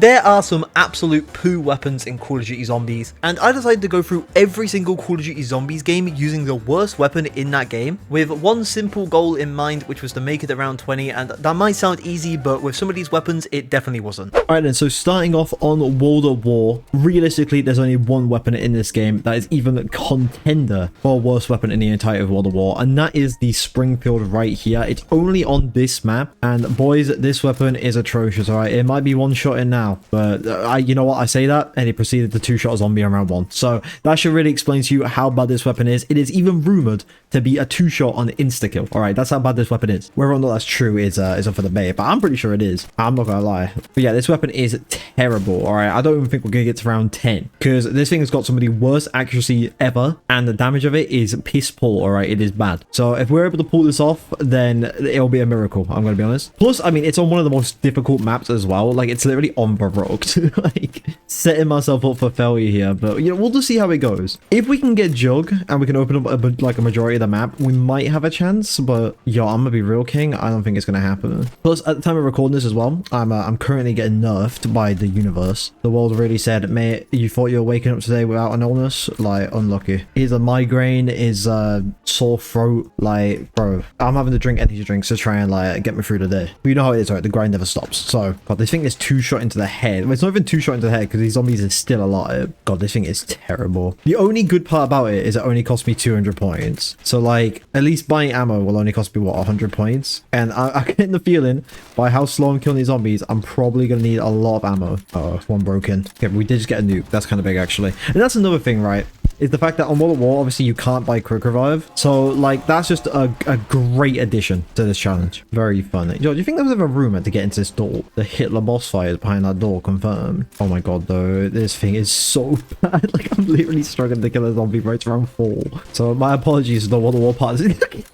There are some absolute poo weapons in Call of Duty Zombies, and I decided to go through every single Call of Duty Zombies game using the worst weapon in that game, with one simple goal in mind, which was to make it around 20, and that might sound easy, but with some of these weapons, it definitely wasn't. Alright then, so starting off on World at War, realistically, there's only one weapon in this game that is even a contender for worst weapon in the entire World at War, and that is the Springfield right here. It's only on this map, and boys, this weapon is atrocious, alright? It might be one shot in now, but you know what, I say that and he proceeded to two-shot a zombie on round 1, so that should really explain to you how bad this weapon is. It is even rumored to be a two-shot on insta-kill. Alright, that's how bad this weapon is. Whether or not that's true is up for debate, but I'm pretty sure it is. I'm not gonna lie. But yeah, this weapon is terrible. Alright, I don't even think we're gonna get to round 10, because this thing has got some of the worst accuracy ever, and the damage of it is piss poor. Alright, it is bad. So if we're able to pull this off, then it'll be a miracle, I'm gonna be honest. Plus, I mean, it's on one of the most difficult maps as well. Like, it's literally unprovoked. Like, setting myself up for failure here, but you know, we'll just see how it goes. If we can get Jug and we can open up a majority of the map, we might have a chance, but yo, I'm gonna be real, king, I don't think it's gonna happen. Plus, at the time of recording this as well, I'm currently getting nerfed by the universe. The world really said, mate, you thought you were waking up today without an illness? Like, unlucky. Is a migraine, is a sore throat, like, bro, I'm having to drink energy drinks to try and like get me through the day. But you know how it is, right? The grind never stops. So god, this thing is two-shot into the head. Well, it's not even two-shot into the head because these zombies are still alive. God, this thing is terrible. The only good part about it is it only cost me 200 points. So like, at least buying ammo will only cost me what, 100 points? And I get the feeling by how slow I'm killing these zombies, I'm probably gonna need a lot of ammo. Oh, one broken. Okay, we did just get a nuke. That's kind of big actually. And that's another thing, right? Is the fact that on World at War, obviously you can't buy quick revive. So like, that's just a great addition to this challenge. Very fun. Yo, do you think there was ever a rumor to get into this door? The Hitler boss fight is behind that door, confirmed. Oh my god, though, this thing is so bad. Like, I'm literally struggling to kill a zombie right around 4. So my apologies to the World at War parts.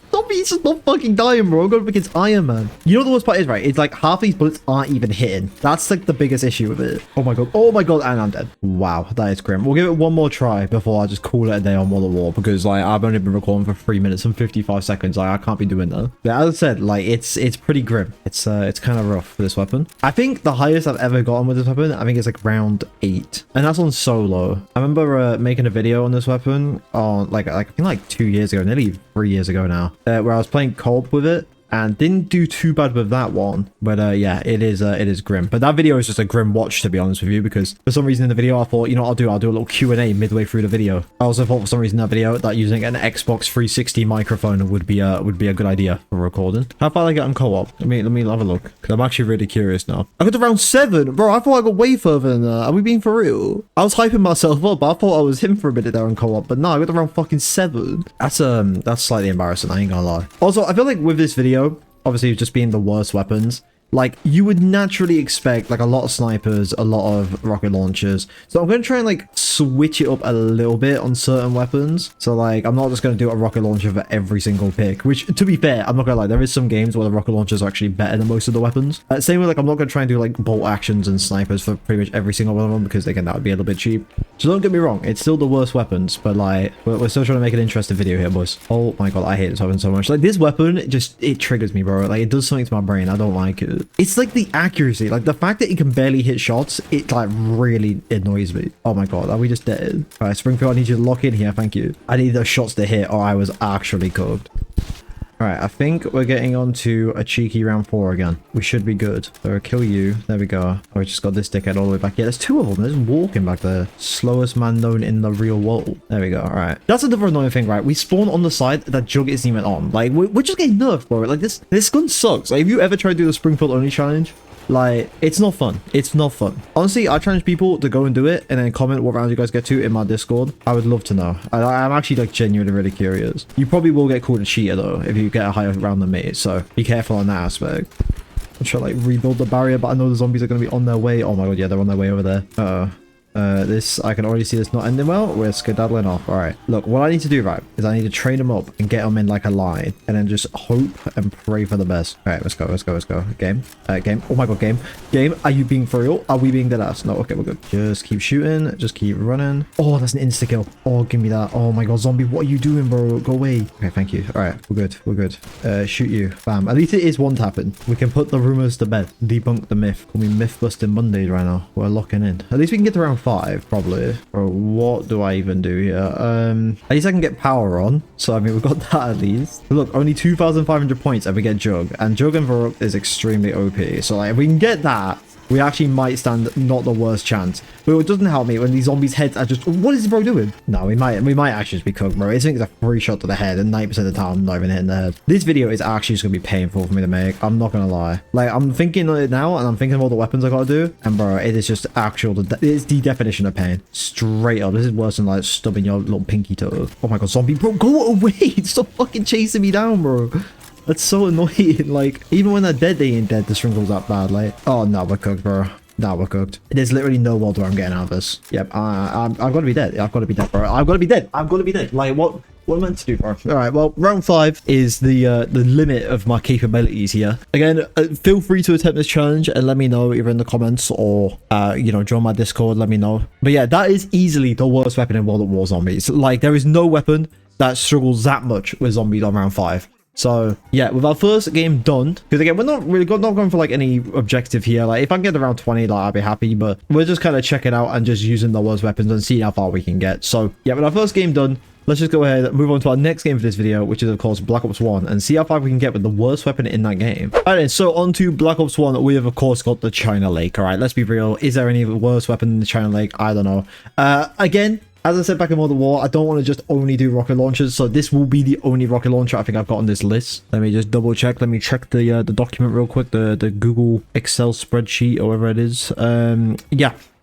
Zombie's just not fucking dying, bro. I'm going up against Iron Man. You know what the worst part is, right? It's like half these bullets aren't even hitting. That's like the biggest issue with it. Oh my god. Oh my god, and I'm dead. Wow, that is grim. We'll give it one more try before I just call it a day on World at War, because like, I've only been recording for 3 minutes and 55 seconds. Like, I can't be doing that. But as I said, like, it's pretty grim. It's kind of rough for this weapon. I think the highest I've ever gotten with this weapon, I think it's like round 8, and that's on solo. I remember making a video on this weapon on like I think like 2 years ago, nearly 3 years ago now, where I was playing co-op with it, and didn't do too bad with that one. But yeah, it is grim. But that video is just a grim watch, to be honest with you, because for some reason in the video I thought, you know what I'll do a little Q&A midway through the video. I also thought for some reason in that video that using an Xbox 360 microphone would be a good idea for recording. How far did I get on co-op? Let me have a look, because I'm actually really curious now. I got to round 7, bro. I thought I got way further than that. Are we being for real? I was hyping myself up. I thought I was him for a minute there on co-op, but no, I got to round fucking 7. That's slightly embarrassing, I ain't gonna lie. Also, I feel like with this video, obviously just being the worst weapons, like, you would naturally expect like a lot of snipers, a lot of rocket launchers. So I'm going to try and like switch it up a little bit on certain weapons. So like, I'm not just going to do a rocket launcher for every single pick, which, to be fair, I'm not gonna lie, there is some games where the rocket launchers are actually better than most of the weapons. Same with like, I'm not going to try and do like bolt actions and snipers for pretty much every single one of them, because again, that would be a little bit cheap. So don't get me wrong, it's still the worst weapons, but like, we're still trying to make an interesting video here, boys. Oh my god, I hate this weapon so much. Like, this weapon, it triggers me, bro. Like, it does something to my brain. I don't like it. It's like the accuracy, like the fact that it can barely hit shots, it like really annoys me. Oh my god, are we just dead? All right, Springfield, I need you to lock in here, thank you. I need those shots to hit or I was actually cooked. All right, I think we're getting on to a cheeky round 4 again. We should be good. So kill you. There we go. Oh, we just got this dickhead all the way back. Yeah, there's 2 of them. There's walking back there. Slowest man known in the real world. There we go. All right. That's another annoying thing, right? We spawn on the side that Jug isn't even on. Like, we're just getting nerfed, bro. Like, this gun sucks. Like, if you ever try to do the Springfield only challenge, like, it's not fun. It's not fun. Honestly, I challenge people to go and do it and then comment what round you guys get to in my Discord. I would love to know. I'm actually like genuinely really curious. You probably will get called a cheater though if you get a higher round than me, so be careful on that aspect. I'm trying to like rebuild the barrier, but I know the zombies are going to be on their way. Oh my god, yeah, they're on their way over there. This, I can already see this not ending well. We're skedaddling off. All right. Look, what I need to do, right, is I need to train them up and get them in like a line and then just hope and pray for the best. All right, let's go. Game. Game. Oh my God, game. Are you being for real? Are we being dead ass? No, okay, we're good. Just keep shooting. Just keep running. Oh, that's an insta-kill. Oh, give me that. Oh my God, zombie, what are you doing, bro? Go away. Okay, thank you. All right, we're good. Shoot you. Bam. At least it is one tapping. We can put the rumors to bed. Debunk the myth. Call me myth busting Mondays right now. We're locking in. At least we can get to round 5, probably. Or what do I even do here? At least I can get power on. So, I mean, we've got that at least. But look, only 2,500 points and we get Jug. And Jug and Varrock is extremely OP. So, like, if we can get that, we actually might stand not the worst chance. But it doesn't help me when these zombies' heads are just... What is bro doing? No, we might actually just be cooked, bro. I think it's a free shot to the head, and 90% of the time I'm not even hitting the head. This video is actually just going to be painful for me to make. I'm not going to lie. Like, I'm thinking of it now, and I'm thinking of all the weapons I got to do. And bro, it is just actual... It's the definition of pain. Straight up. This is worse than, like, stubbing your little pinky toe. Oh my God, zombie. Bro, go away. Stop fucking chasing me down, bro. That's so annoying. Like, even when they're dead, they ain't dead. The shrinkle's that bad. Like, oh, no, we're cooked, bro. Now we're cooked. There's literally no world where I'm getting out of this. Yep, I've got to be dead. I've got to be dead, bro. I've got to be dead. Like, what am I meant to do, bro? All right, well, round 5 is the limit of my capabilities here. Again, feel free to attempt this challenge and let me know either in the comments or, you know, join my Discord, let me know. But yeah, that is easily the worst weapon in World at War Zombies. Like, there is no weapon that struggles that much with zombies on round 5. So yeah, with our first game done, because again, we're not going for like any objective here. Like if I can get around 20, like I'll be happy, but we're just kind of checking out and just using the worst weapons and seeing how far we can get. So yeah, with our first game done, let's just go ahead and move on to our next game for this video, which is of course Black Ops 1, and see how far we can get with the worst weapon in that game. Alright then, so on to Black Ops 1, we have of course got the China Lake. Alright, let's be real. Is there any worse weapon than the China Lake? I don't know. Again, as I said back in World at War, I don't want to just only do rocket launchers, so this will be the only rocket launcher I think I've got on this list. Let me just double check. Let me check the document real quick, the Google Excel spreadsheet or whatever it is.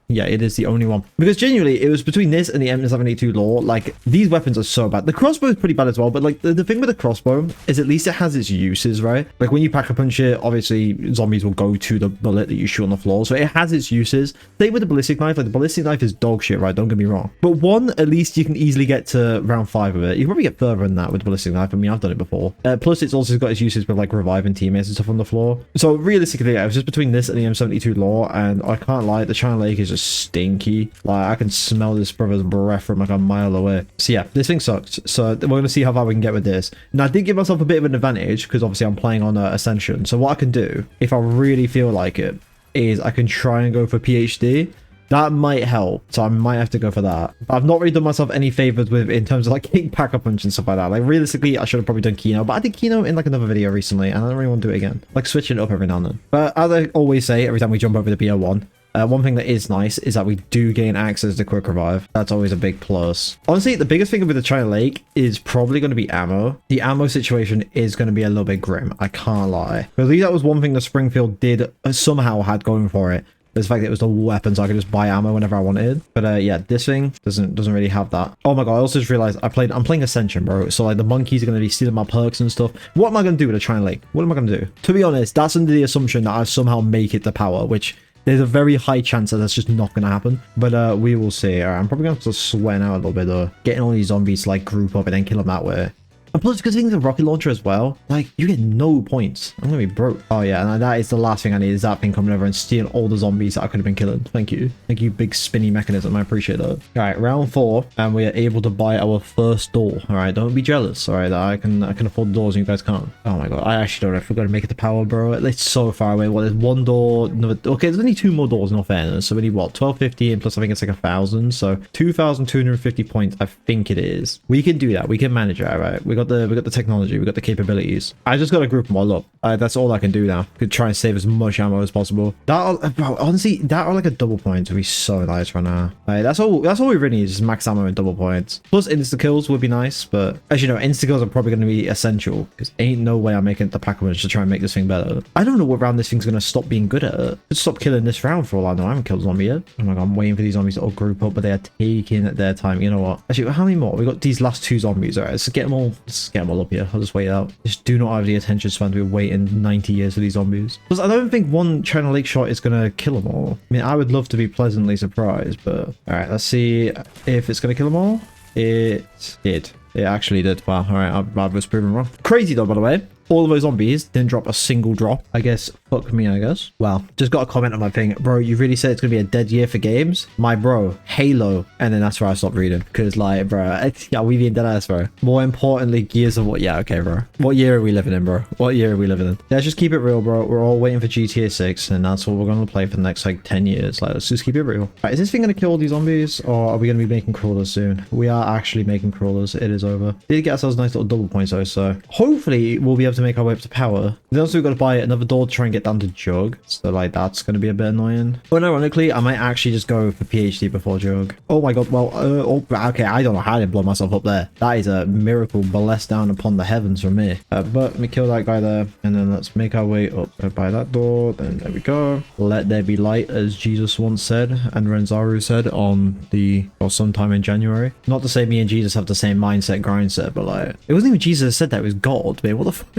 Yeah, it is the only one. Because genuinely, it was between this and the M782 Law. Like, these weapons are so bad. The crossbow is pretty bad as well, but like, the thing with the crossbow is at least it has its uses, right? Like, when you pack a punch it, obviously, zombies will go to the bullet that you shoot on the floor. So it has its uses. Same with the ballistic knife. Like, the ballistic knife is dog shit, right? Don't get me wrong. But one, at least you can easily get to round 5 with it. You can probably get further than that with the ballistic knife. I mean, I've done it before. Plus, it's also got its uses with, like, reviving teammates and stuff on the floor. So, realistically, yeah, it was just between this and the M782 Law, and I can't lie, the China Lake is just stinky. Like, I can smell this brother's breath from like a mile away. So yeah, this thing sucks. So we're going to see how far we can get with this. Now, I did give myself a bit of an advantage because obviously I'm playing on Ascension. So what I can do, if I really feel like it, is I can try and go for PhD. That might help. So I might have to go for that. I've not really done myself any favors with in terms of like getting pack-up punch and stuff like that. Like realistically, I should have probably done Kino, but I did Kino in like another video recently and I don't really want to do it again. Like switching it up every now and then. But as I always say, every time we jump over the BO1, one thing that is nice is that we do gain access to quick revive. That's always a big plus. Honestly, the biggest thing with the China Lake is probably going to be ammo. The ammo situation is going to be a little bit grim. I can't lie. But at least that was one thing that Springfield did somehow had going for it. The fact that it was the weapon, so I could just buy ammo whenever I wanted. But yeah, this thing doesn't really have that. Oh my God, I also just realized I'm playing Ascension, bro. So like the monkeys are going to be stealing my perks and stuff. What am I going to do with a China Lake? What am I going to do? To be honest, that's under the assumption that I somehow make it to power, which there's a very high chance that that's just not going to happen. But we will see. All right, I'm probably going to have to sweat out a little bit though. Getting all these zombies to like group up and then kill them that way. And plus, because things of rocket launcher as well, like, you get no points. I'm gonna be broke. Oh, yeah, and that is the last thing I need, is that thing coming over and stealing all the zombies that I could have been killing. Thank you. Thank you, big spinny mechanism. I appreciate that. All right, round 4, and we are able to buy our first door. All right, don't be jealous. All right, I can afford the doors and you guys can't. Oh, my God. I actually don't know if we're going to make it to power, bro. It's so far away. What, there's one door, another... Okay, there's only 2 more doors, in all fairness. So we need, what, 1250, and plus I think it's like 1,000. So 2,250 points, I think it is. We can do that. We can manage it, all right? We got the technology. We got the capabilities. I just got to group them all up. That's all I can do now. Could try and save as much ammo as possible. That, bro, honestly, that or like a double point would be so nice right now. That's all we really need is max ammo and double points. Plus insta kills would be nice, but as you know, insta kills are probably going to be essential because ain't no way I'm making the pack-a-punch to try and make this thing better. I don't know what round this thing's going to stop being good at. Just stop killing this round for all I know. I haven't killed a zombie yet. Oh my God, I'm waiting for these zombies to all group up, but they are taking their time. You know what? Actually, how many more? We got these last 2 zombies. All right, let's get them all Let's get them all up here. I'll just wait out. Just do not have the attention span to be waiting 90 years for these zombies. Because I don't think one China Lake shot is going to kill them all. I mean, I would love to be pleasantly surprised, but... Alright, let's see if it's going to kill them all. It did. It actually did. Wow, alright, I was proven wrong. Crazy though, by the way. All of those zombies didn't drop a single drop. I guess, fuck me, I guess. Wow, just got a comment on my thing. Bro, you really said it's gonna be a dead year for games? My bro, Halo. And then that's where I stopped reading. Because, like, bro, yeah, we being dead ass, bro. More importantly, Gears of what? Yeah, okay, bro. What year are we living in, bro? What year are we living in? Let's just keep it real, bro. We're all waiting for GTA 6, and that's what we're gonna play for the next, like, 10 years. Like, let's just keep it real. Right, is this thing gonna kill all these zombies, or are we gonna be making crawlers soon? We are actually making crawlers. It is over. Did get ourselves nice little double points, though, so hopefully we'll be able to make our way up to power. Then also we've got to buy another door to try and get down to Jug. So like that's going to be a bit annoying. But ironically, I might actually just go for PhD before Jug. Oh my god. Well, okay. I don't know how I didn't blow myself up there. That is a miracle blessed down upon the heavens from me. But let me kill that guy there. And then let's make our way up by that door. Then there we go. Let there be light, as Jesus once said and Renzaru said on or sometime in January. Not to say me and Jesus have the same mindset, grind set, but like it wasn't even Jesus that said that, it was God, man. What the fuck?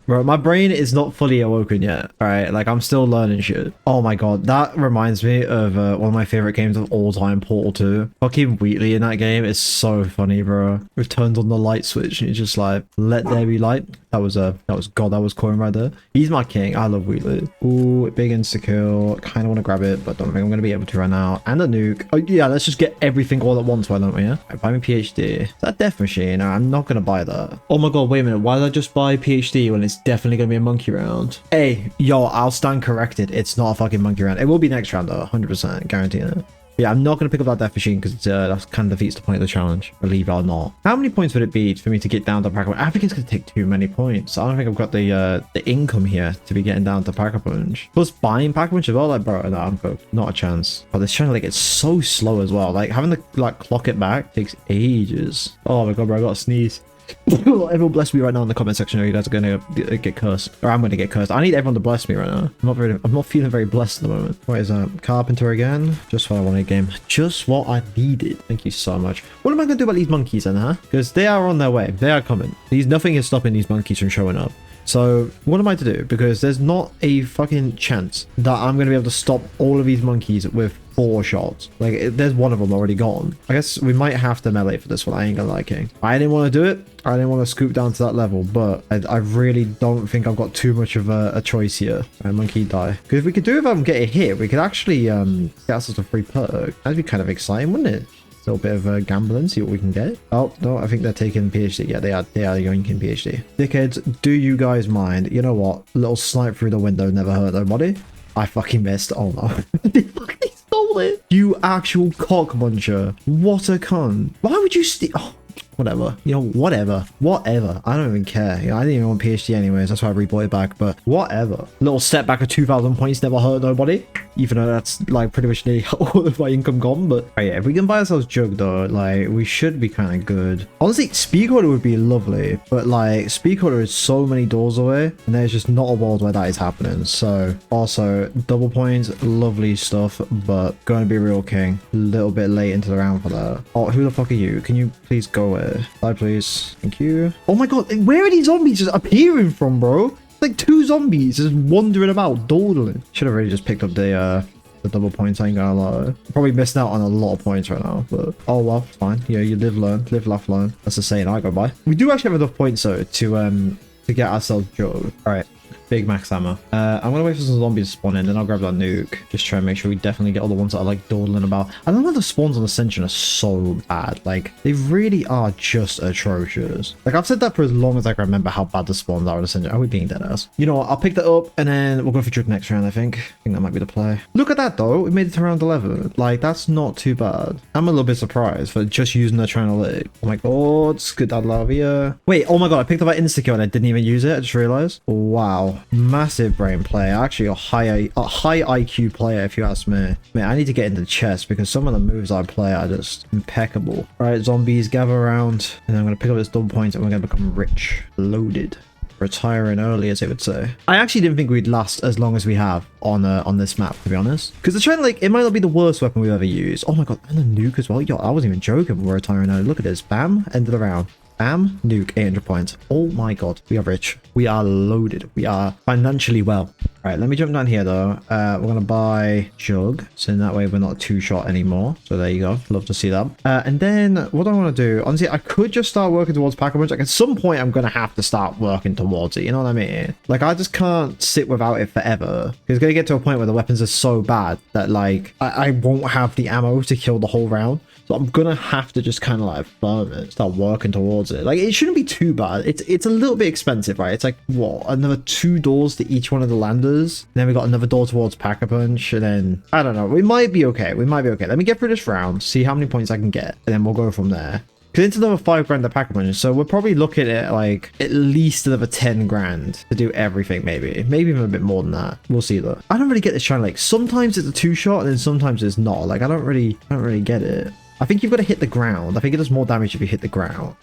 Bro, my brain is not fully awoken yet. All right, like I'm still learning shit. Oh my god, that reminds me of one of my favorite games of all time, Portal 2. Fucking Wheatley in that game is so funny, bro. It turns on the light switch and it's just like, let there be light. That was god, that was Corin right there. He's my king. I love Wheatley. Ooh, big insta kill. Kind of want to grab it, but don't think I'm going to be able to right now. And a nuke. Oh yeah, let's just get everything all at once, why don't we? Yeah. Right, buy me PhD. Is that death machine? I'm not going to buy that. Oh my god, wait a minute. Why did I just buy PhD when it's definitely going to be a monkey round? Hey, yo, I'll stand corrected. It's not a fucking monkey round. It will be next round though, 100%, guaranteeing it. Yeah, I'm not going to pick up that death machine because that kind of defeats the point of the challenge, believe it or not. How many points would it be for me to get down to Pack-a-Punch? I think it's going to take too many points. I don't think I've got the income here to be getting down to Pack-a-Punch. Plus buying Pack-a-Punch as well, like, bro, no, I'm good. Not a chance. But this channel, like, it's so slow as well. Like, having to, like, clock it back takes ages. Oh my god, bro, I got to sneeze. Everyone bless me right now in the comment section, or you guys are gonna get cursed, or I'm gonna get cursed. I need everyone to bless me right now. I'm not feeling very blessed at the moment. What is that? Carpenter again? Just what I wanted, game. Just what I needed. Thank you so much. What am I gonna do about these monkeys then, huh? Because they are on their way. They are coming. Nothing is stopping these monkeys from showing up. So what am I to do? Because there's not a fucking chance that I'm going to be able to stop all of these monkeys with 4 shots. Like, there's one of them already gone. I guess we might have to melee for this one. I ain't gonna lie, King. I didn't want to do it. I didn't want to scoop down to that level, but I really don't think I've got too much of a choice here. Right, monkey die. Because if we could do it without getting hit, we could actually get ourselves a free perk. That'd be kind of exciting, wouldn't it? A little bit of gambling, see what we can get. Oh, no, I think they're taking PhD. Yeah, they are yoinking PhD. Dickheads, do you guys mind? You know what? A little snipe through the window never hurt nobody. I fucking missed. Oh, no. They fucking stole it. You actual cock muncher. What a cunt. Why would you steal? Oh, whatever. You know, whatever. I don't even care. You know, I didn't even want PhD anyways. That's why I rebought it back, but whatever. Little setback of 2,000 points never hurt nobody. Even though that's like pretty much nearly all of my income gone, but oh yeah, if we can buy ourselves Jug though, like we should be kind of good. Honestly, speed quarter would be lovely, but like speed quarter is so many doors away and there's just not a world where that is happening. So also double points, lovely stuff, but going to be real, King. A little bit late into the round for that. Oh, who the fuck are you? Can you please go away? Die, please. Thank you. Oh my god, where are these zombies just appearing from, bro? Like 2 zombies just wandering about, dawdling. Should have really just picked up the double points, I ain't gonna lie. Probably missing out on a lot of points right now, but oh well, it's fine. Yeah, you live, learn, laugh, learn. That's the saying I go by. We do actually have enough points though to get ourselves Joe. All right. Big max ammo. I'm gonna wait for some zombies to spawn in, then I'll grab that nuke. Just try and make sure we definitely get all the ones that are like dawdling about. I don't know, the spawns on Ascension are so bad. Like, they really are just atrocious. Like, I've said that for as long as I can remember how bad the spawns are on Ascension. Are we being dead ass? You know what? I'll pick that up and then we'll go for Jug next round, I think. I think that might be the play. Look at that though. We made it to round 11. Like, that's not too bad. I'm a little bit surprised for just using the China Lake. Oh my god. Good dad lavia. Wait, oh my god. I picked up that insta-kill and I didn't even use it. I just realized. Wow. Massive brain player. Actually a high IQ player if you ask me. Man, I need to get into the chest because some of the moves I play are just impeccable. All right, zombies, gather around, and I'm going to pick up this double point and we're going to become rich. Loaded. Retiring early, as they would say. I actually didn't think we'd last as long as we have on this map, to be honest. Because the China Lake, it might not be the worst weapon we've ever used. Oh my god, and a nuke as well. Yo, I wasn't even joking. We're retiring early. Look at this. Bam. End of the round. Bam. Nuke. 800 points. Oh my god. We are rich. We are loaded. We are financially well. All right, let me jump down here though. We're gonna buy Jug, so in that way we're not two shot anymore. So there you go. Love to see that. And then what I want to do, honestly, I could just start working towards Pack-a-Punch. Like at some point, I'm gonna have to start working towards it. You know what I mean? Like I just can't sit without it forever. It's gonna get to a point where the weapons are so bad that like I won't have the ammo to kill the whole round. So I'm gonna have to just kind of like farm it, start working towards it. Like it shouldn't be too bad. It's a little bit expensive, right? It's like what, another 2 doors to each one of the landers. And then we got another door towards Pack-a-Punch, and then I don't know. We might be okay. We might be okay. Let me get through this round, see how many points I can get, and then we'll go from there. Because it's another 5 grand to Pack-a-Punch, so we're probably looking at like at least another 10 grand to do everything. Maybe even a bit more than that. We'll see though. I don't really get this China Lake. Sometimes it's a 2-shot, and then sometimes it's not. Like I don't really get it. I think you've got to hit the ground. I think it does more damage if you hit the ground.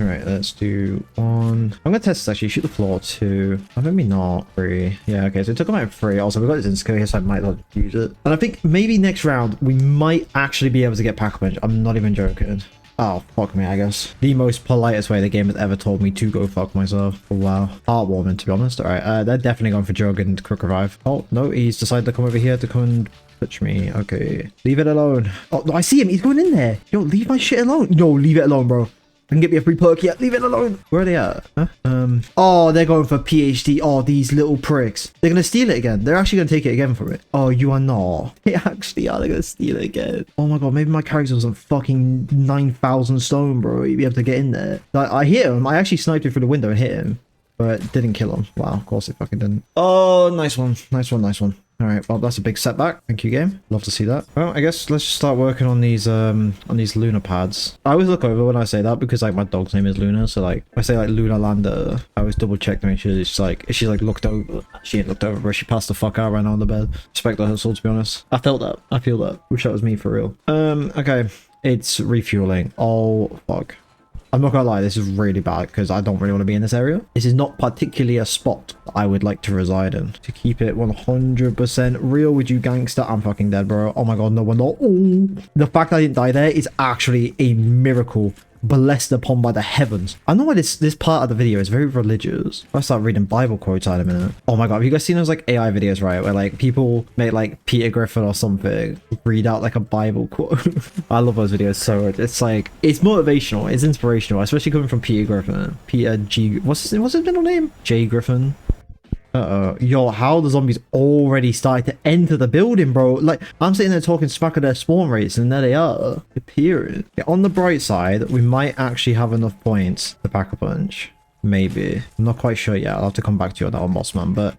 All right, let's do 1. I'm gonna test this actually. Shoot the floor 2. Oh, maybe not 3. Yeah, okay. So it took him out 3. Also, we got this in skill here, so I might not use it. And I think maybe next round we might actually be able to get Pack-a-Punch. I'm not even joking. Oh, fuck me, I guess. The most politest way the game has ever told me to go fuck myself. Oh, wow. Heartwarming, to be honest. All right, they're definitely going for Jug and Quick Revive. Oh, no, he's decided to come over here to come and touch me. Okay. Leave it alone. Oh, no, I see him. He's going in there. Yo, leave my shit alone. No, leave it alone, bro. I can get me a free perk here. Leave it alone. Where are they at? Huh? Oh, they're going for PhD. Oh, these little pricks. They're going to steal it again. They're actually going to take it again from it. Oh, you are not. They actually are. They're going to steal it again. Oh my god. Maybe my character was on fucking 9,000 stone, bro. You'd be able to get in there. I hit him. I actually sniped him through the window and hit him. But didn't kill him. Wow, of course it fucking didn't. Oh, nice one. Nice one, nice one. All right, well, that's a big setback. Thank you, game. Love to see that. Well, I guess let's just start working on these lunar pads. I always look over when I say that because like my dog's name is Luna, so like if I say like Luna Lander, I always double check to make sure she's like looked over. She ain't looked over, bro. She passed the fuck out right now on the bed. Respect the hustle, to be honest. I felt that. I feel that. Wish that was me for real. Okay, it's refueling. Oh fuck. I'm not gonna lie, this is really bad because I don't really want to be in this area. This is not particularly a spot I would like to reside in. To keep it 100% real with you, gangster, I'm fucking dead, bro. Oh my god, no one, no. Ooh. The fact that I didn't die there is actually a miracle. Blessed upon by the heavens. I know why this part of the video is very religious. I'll start reading Bible quotes out in a minute. Oh my god, have you guys seen those like AI videos, right? Where like people make like Peter Griffin or something read out like a Bible quote. I love those videos so much. It's like, it's motivational, it's inspirational, especially coming from Peter Griffin. Peter G, what's his middle name? J Griffin. Yo, how the zombies already started to enter the building, bro. Like, I'm sitting there talking smack of their spawn rates, and there they are, appearing. Yeah, on the bright side, we might actually have enough points to pack a punch. Maybe. I'm not quite sure yet. I'll have to come back to you on that one, boss man. But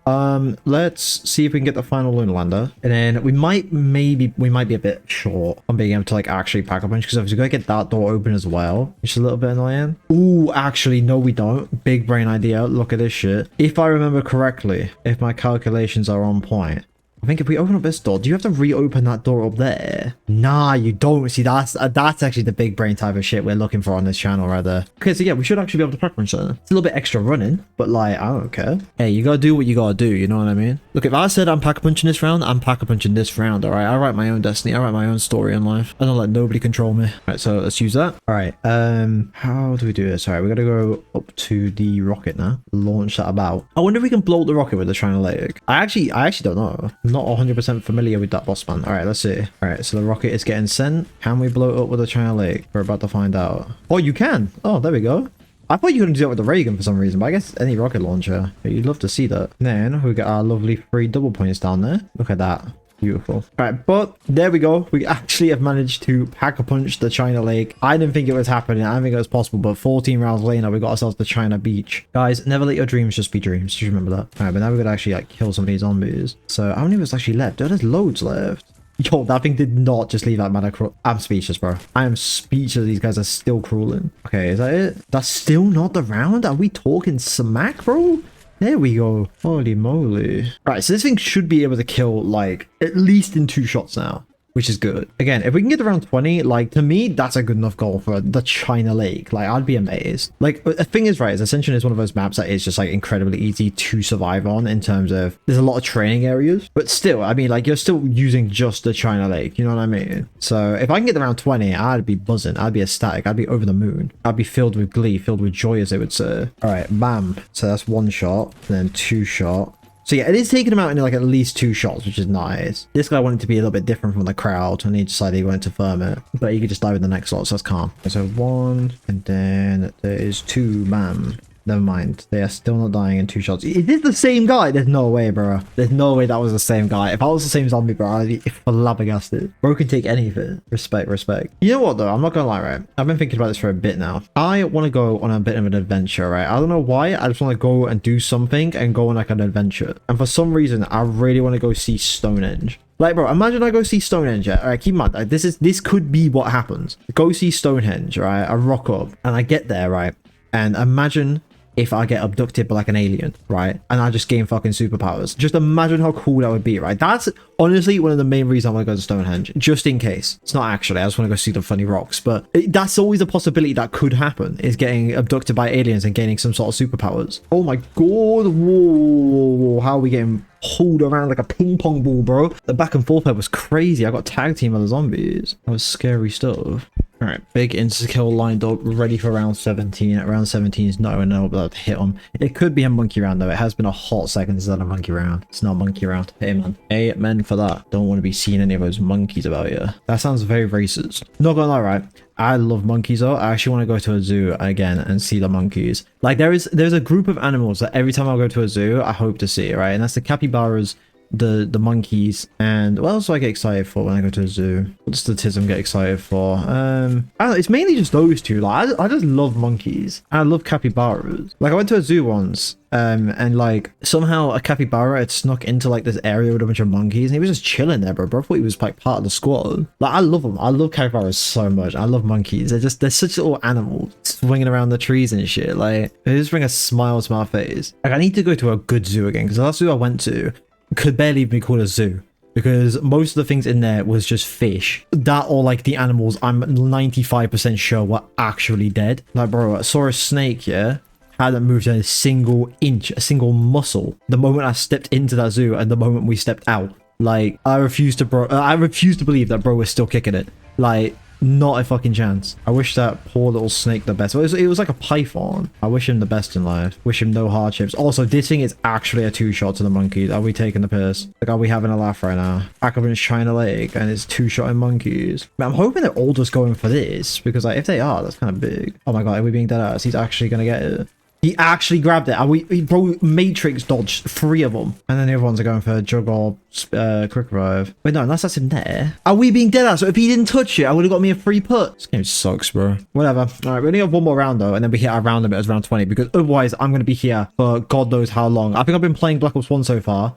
let's see if we can get the final lunar lander. And then we might be a bit short on being able to like actually pack a punch, because if we gotta get that door open as well, which is a little bit annoying. Ooh, actually, no, we don't. Big brain idea. Look at this shit. If I remember correctly, if my calculations are on point, I think if we open up this door, do you have to reopen that door up there? Nah, you don't. See, that's actually the big brain type of shit we're looking for on this channel right there. Okay, so yeah, we should actually be able to pack punch there. It's a little bit extra running, but like, I don't care. Hey, you gotta do what you gotta do, you know what I mean? Look, if I said I'm pack punching this round, I'm pack punching this round, alright? I write my own destiny, I write my own story in life. I don't let nobody control me. Alright, so let's use that. Alright, how do we do this? Alright, we gotta go up to the rocket now. Launch that about. I wonder if we can blow up the rocket with the China Lake. I actually don't know. I'm not 100% familiar with that, boss man. All right, let's see. All right, so the rocket is getting sent. Can we blow it up with a China Lake? We're about to find out. Oh, you can. Oh, there we go. I thought you couldn't do that with the ray gun for some reason, but I guess any rocket launcher. You'd love to see that. Then we got our lovely 3 double points down there. Look at that. Beautiful. All right, but there we go. We actually have managed to pack a punch the China Lake. I didn't think it was happening. I didn't think it was possible, but 14 rounds later, we got ourselves the China Beach. Guys, never let your dreams just be dreams. Just remember that. All right, but now we're gonna actually like kill some of these zombies. So how many of us actually left? Oh, there's loads left. Yo, that thing did not just leave that man. I'm speechless, bro. I am speechless. These guys are still crawling. Okay, is that it? That's still not the round? Are we talking smack, bro? There we go. Holy moly. All right, so this thing should be able to kill like at least in 2 shots now. which is good. Again, if we can get around 20, like, to me, that's a good enough goal for the China Lake. Like, I'd be amazed. Like, the thing is, right, is Ascension is one of those maps that is just, like, incredibly easy to survive on in terms of there's a lot of training areas, but still, I mean, like, you're still using just the China Lake, you know what I mean? So if I can get around 20, I'd be buzzing. I'd be ecstatic. I'd be over the moon. I'd be filled with glee, filled with joy, as they would say. All right, bam. So that's 1 shot, then 2 shot. So yeah, it is taking him out in like at least 2 shots, which is nice. This guy wanted to be a little bit different from the crowd, and he decided he wanted to firm it. But he could just die with the next slot, so that's calm. So 1, and then there is 2, bam. Never mind. They are still not dying in 2 shots. Is this the same guy? There's no way, bro. There's no way that was the same guy. If I was the same zombie, bro, I'd be flabbergasted. Bro can take anything. Respect, respect. You know what, though? I'm not gonna lie, right? I've been thinking about this for a bit now. I want to go on a bit of an adventure, right? I don't know why. I just want to go and do something and go on like an adventure. And for some reason, I really want to go see Stonehenge. Like, bro, imagine I go see Stonehenge, yeah? All right, keep in mind, like, this could be what happens. Go see Stonehenge, right? I rock up and I get there, right? And imagine if I get abducted by like an alien, right? And I just gain fucking superpowers. Just imagine how cool that would be, right? That's honestly one of the main reasons I want to go to Stonehenge, just in case. It's not actually, I just want to go see the funny rocks, but that's always a possibility that could happen, is getting abducted by aliens and gaining some sort of superpowers. Oh my god, whoa, how are we getting pulled around like a ping pong ball, bro? The back and forth there was crazy. I got tag team of the zombies. That was scary stuff. All right, big insta-kill lined up, ready for round 17. At round 17 is not enough to hit him. It could be a monkey round, though. It has been a hot second since that a monkey round. It's not a monkey round. Hey, man. Amen for that. Don't want to be seeing any of those monkeys about you. That sounds very racist. Not gonna lie, right? I love monkeys, though. I actually want to go to a zoo again and see the monkeys. Like, there's a group of animals that every time I go to a zoo, I hope to see, right? And that's the capybaras, the monkeys, and what else do I get excited for when I go to a zoo? What does the Tism get excited for? I don't know, it's mainly just those two. Like, I just love monkeys. I love capybaras. Like, I went to a zoo once, and like somehow a capybara had snuck into like this area with a bunch of monkeys, and he was just chilling there, bro. I thought he was like part of the squad. Like, I love them. I love capybaras so much. I love monkeys. They're such little animals swinging around the trees and shit. Like, they just bring a smile to my face. Like, I need to go to a good zoo again, because the last zoo I went to could barely be called a zoo, because most of the things in there was just fish. That, or like the animals I'm 95% sure were actually dead. Like, bro, I saw a snake, yeah, hadn't moved a single inch, a single muscle the moment I stepped into that zoo and the moment we stepped out. Like, I refuse to believe that bro was still kicking it. Like, not a fucking chance. I wish that poor little snake the best. It was like a python. I wish him the best in life. Wish him no hardships. Also, this thing is actually a 2-shot to the monkeys. Are we taking the piss? Like, are we having a laugh right now? Back up in China Lake, and it's 2-shotting monkeys. Man, I'm hoping they're all just going for this, because like, if they are, that's kind of big. Oh my god, are we being dead ass? He's actually gonna get it. He actually grabbed it. Bro, Matrix dodged 3 of them. And then the other ones are going for Jug or Quick Revive. Wait, no, unless that's in there. Are we being dead ass? So if he didn't touch it, I would have got me a free put. This game sucks, bro. Whatever. All right, we only have 1 more round, though. And then we hit our round limit as round 20. Because otherwise, I'm going to be here for God knows how long. I think I've been playing Black Ops 1 so far,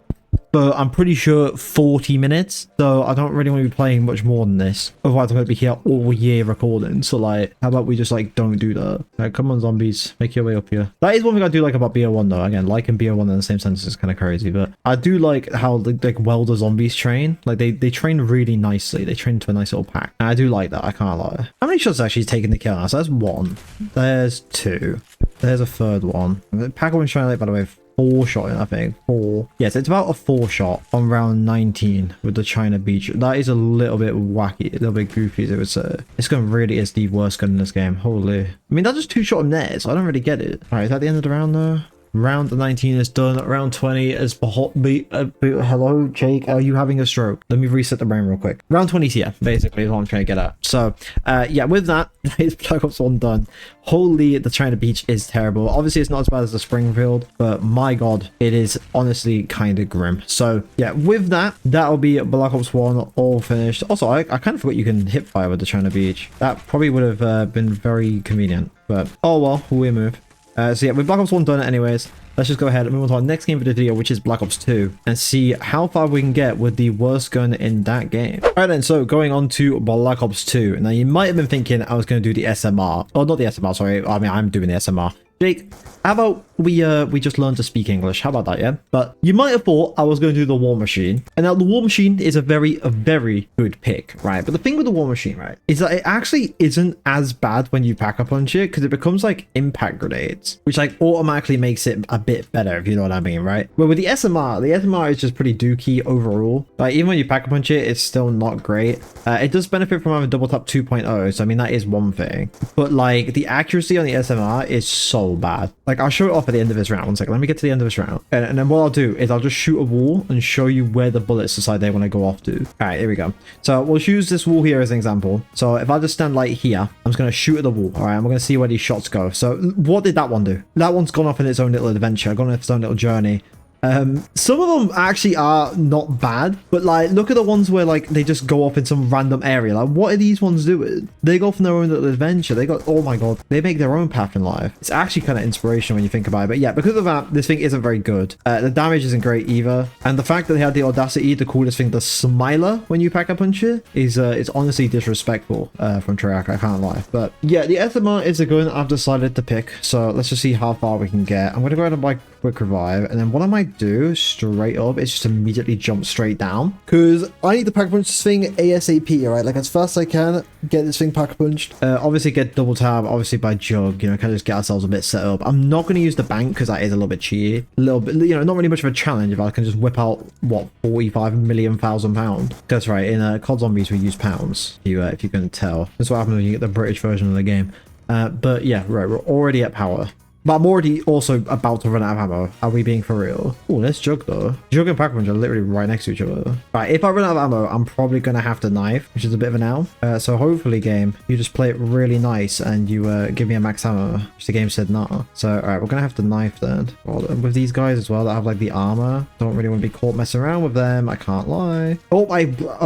but I'm pretty sure 40 minutes. So I don't really want to be playing much more than this. Otherwise, I'm going to be here all year recording. So like, how about we just like don't do that? Like, come on, zombies, make your way up here. That is one thing I do like about BO1 though. Again, like and BO1 in the same sentence is kind of crazy, but I do like how like WW2 Zombies train. Like they train really nicely. They train to a nice little pack. And I do like that. I can't lie. How many shots actually taking the kill now? So that's 1. There's 2. There's a 3rd one. Pack up in China Lake, by the way. 4-shot, I think. 4. Yes, it's about a 4-shot on round 19 with the China Beach. That is a little bit wacky, a little bit goofy, as it would say. This gun really is the worst gun in this game. Holy. I mean, that just 2-shot him there, so I don't really get it. All right, is that the end of the round, though? Round 19 is done. Round 20 is hello, Jake. Are you having a stroke? Let me reset the brain real quick. Round 20 is here, basically, is what I'm trying to get at. So, yeah, with that, it's Black Ops 1 done. Holy, the China Beach is terrible. Obviously, it's not as bad as the Springfield, but my god, it is honestly kind of grim. So, yeah, with that, that'll be Black Ops 1 all finished. Also, I kind of forgot you can hip fire with the China Beach. That probably would have been very convenient, but oh well, we move. So yeah, with Black Ops 1 done anyways, let's just go ahead and move on to our next game for the video, which is Black Ops 2, and see how far we can get with the worst gun in that game. Alright then, so going on to Black Ops 2. Now, you might have been thinking I was going to do the SMR. Oh, not the SMR, sorry. I mean, I'm doing the SMR. Jake, how about we just learned to speak English. How about that, yeah? But you might have thought I was going to do the War Machine. And now the War Machine is a very good pick, right? But the thing with the War Machine, right, is that it actually isn't as bad when you pack a punch it, because it becomes like impact grenades, which like automatically makes it a bit better, if you know what I mean, right? But with the SMR is just pretty dookie overall. Like even when you pack a punch it, it's still not great. It does benefit from having double tap 2.0, so I mean that is one thing. But like the accuracy on the SMR is so bad. Like I'll show it off at the end of this round. One second, let me get to the end of this round, and then what I'll do is I'll just shoot a wall and show you where the bullets decide they want to go off to. All right, here we go. So we'll use this wall here as an example. So if I just stand like here, I'm just going to shoot at the wall. All right, and we're going to see where these shots go. So what did that one do? That one's gone off in its own little adventure, gone on its own little journey. Some of them actually are not bad, but like look at the ones where like they just go off in some random area. Like what are these ones doing? They go off on their own little adventure. They got, oh my god, they make their own path in life. It's actually kind of inspirational when you think about it. But yeah, because of that, this thing isn't very good. The damage isn't great either, and the fact that they had the audacity to call this thing the Smiler when you pack a punch it is it's honestly disrespectful from Treyarch, I can't lie. But yeah, the SMR is a gun I've decided to pick, so let's just see how far we can get. I'm gonna go ahead and buy quick revive, and then what I might do straight up is just immediately jump straight down, because I need to pack punch this thing ASAP. All right, like as fast as I can get this thing pack punched. Obviously get double tab, obviously by jug, you know, kind of just get ourselves a bit set up. I'm not going to use the bank because that is a little bit cheaty, a little bit, you know, not really much of a challenge if I can just whip out what 45 million thousand pound. That's right, in COD Zombies we use pounds, if you can tell. That's what happens when you get the British version of the game. But yeah, right, we're already at power. But I'm already also about to run out of ammo. Are we being for real? Oh, let's jug though. Jug and pack punch are literally right next to each other. Right, if I run out of ammo, I'm probably going to have to knife, which is a bit of an L. So hopefully, game, you just play it really nice and you give me a max ammo, which the game said nah. So, all right, we're going to have to knife then. Well, with these guys as well that have like the armor, don't really want to be caught messing around with them. I can't lie. Oh,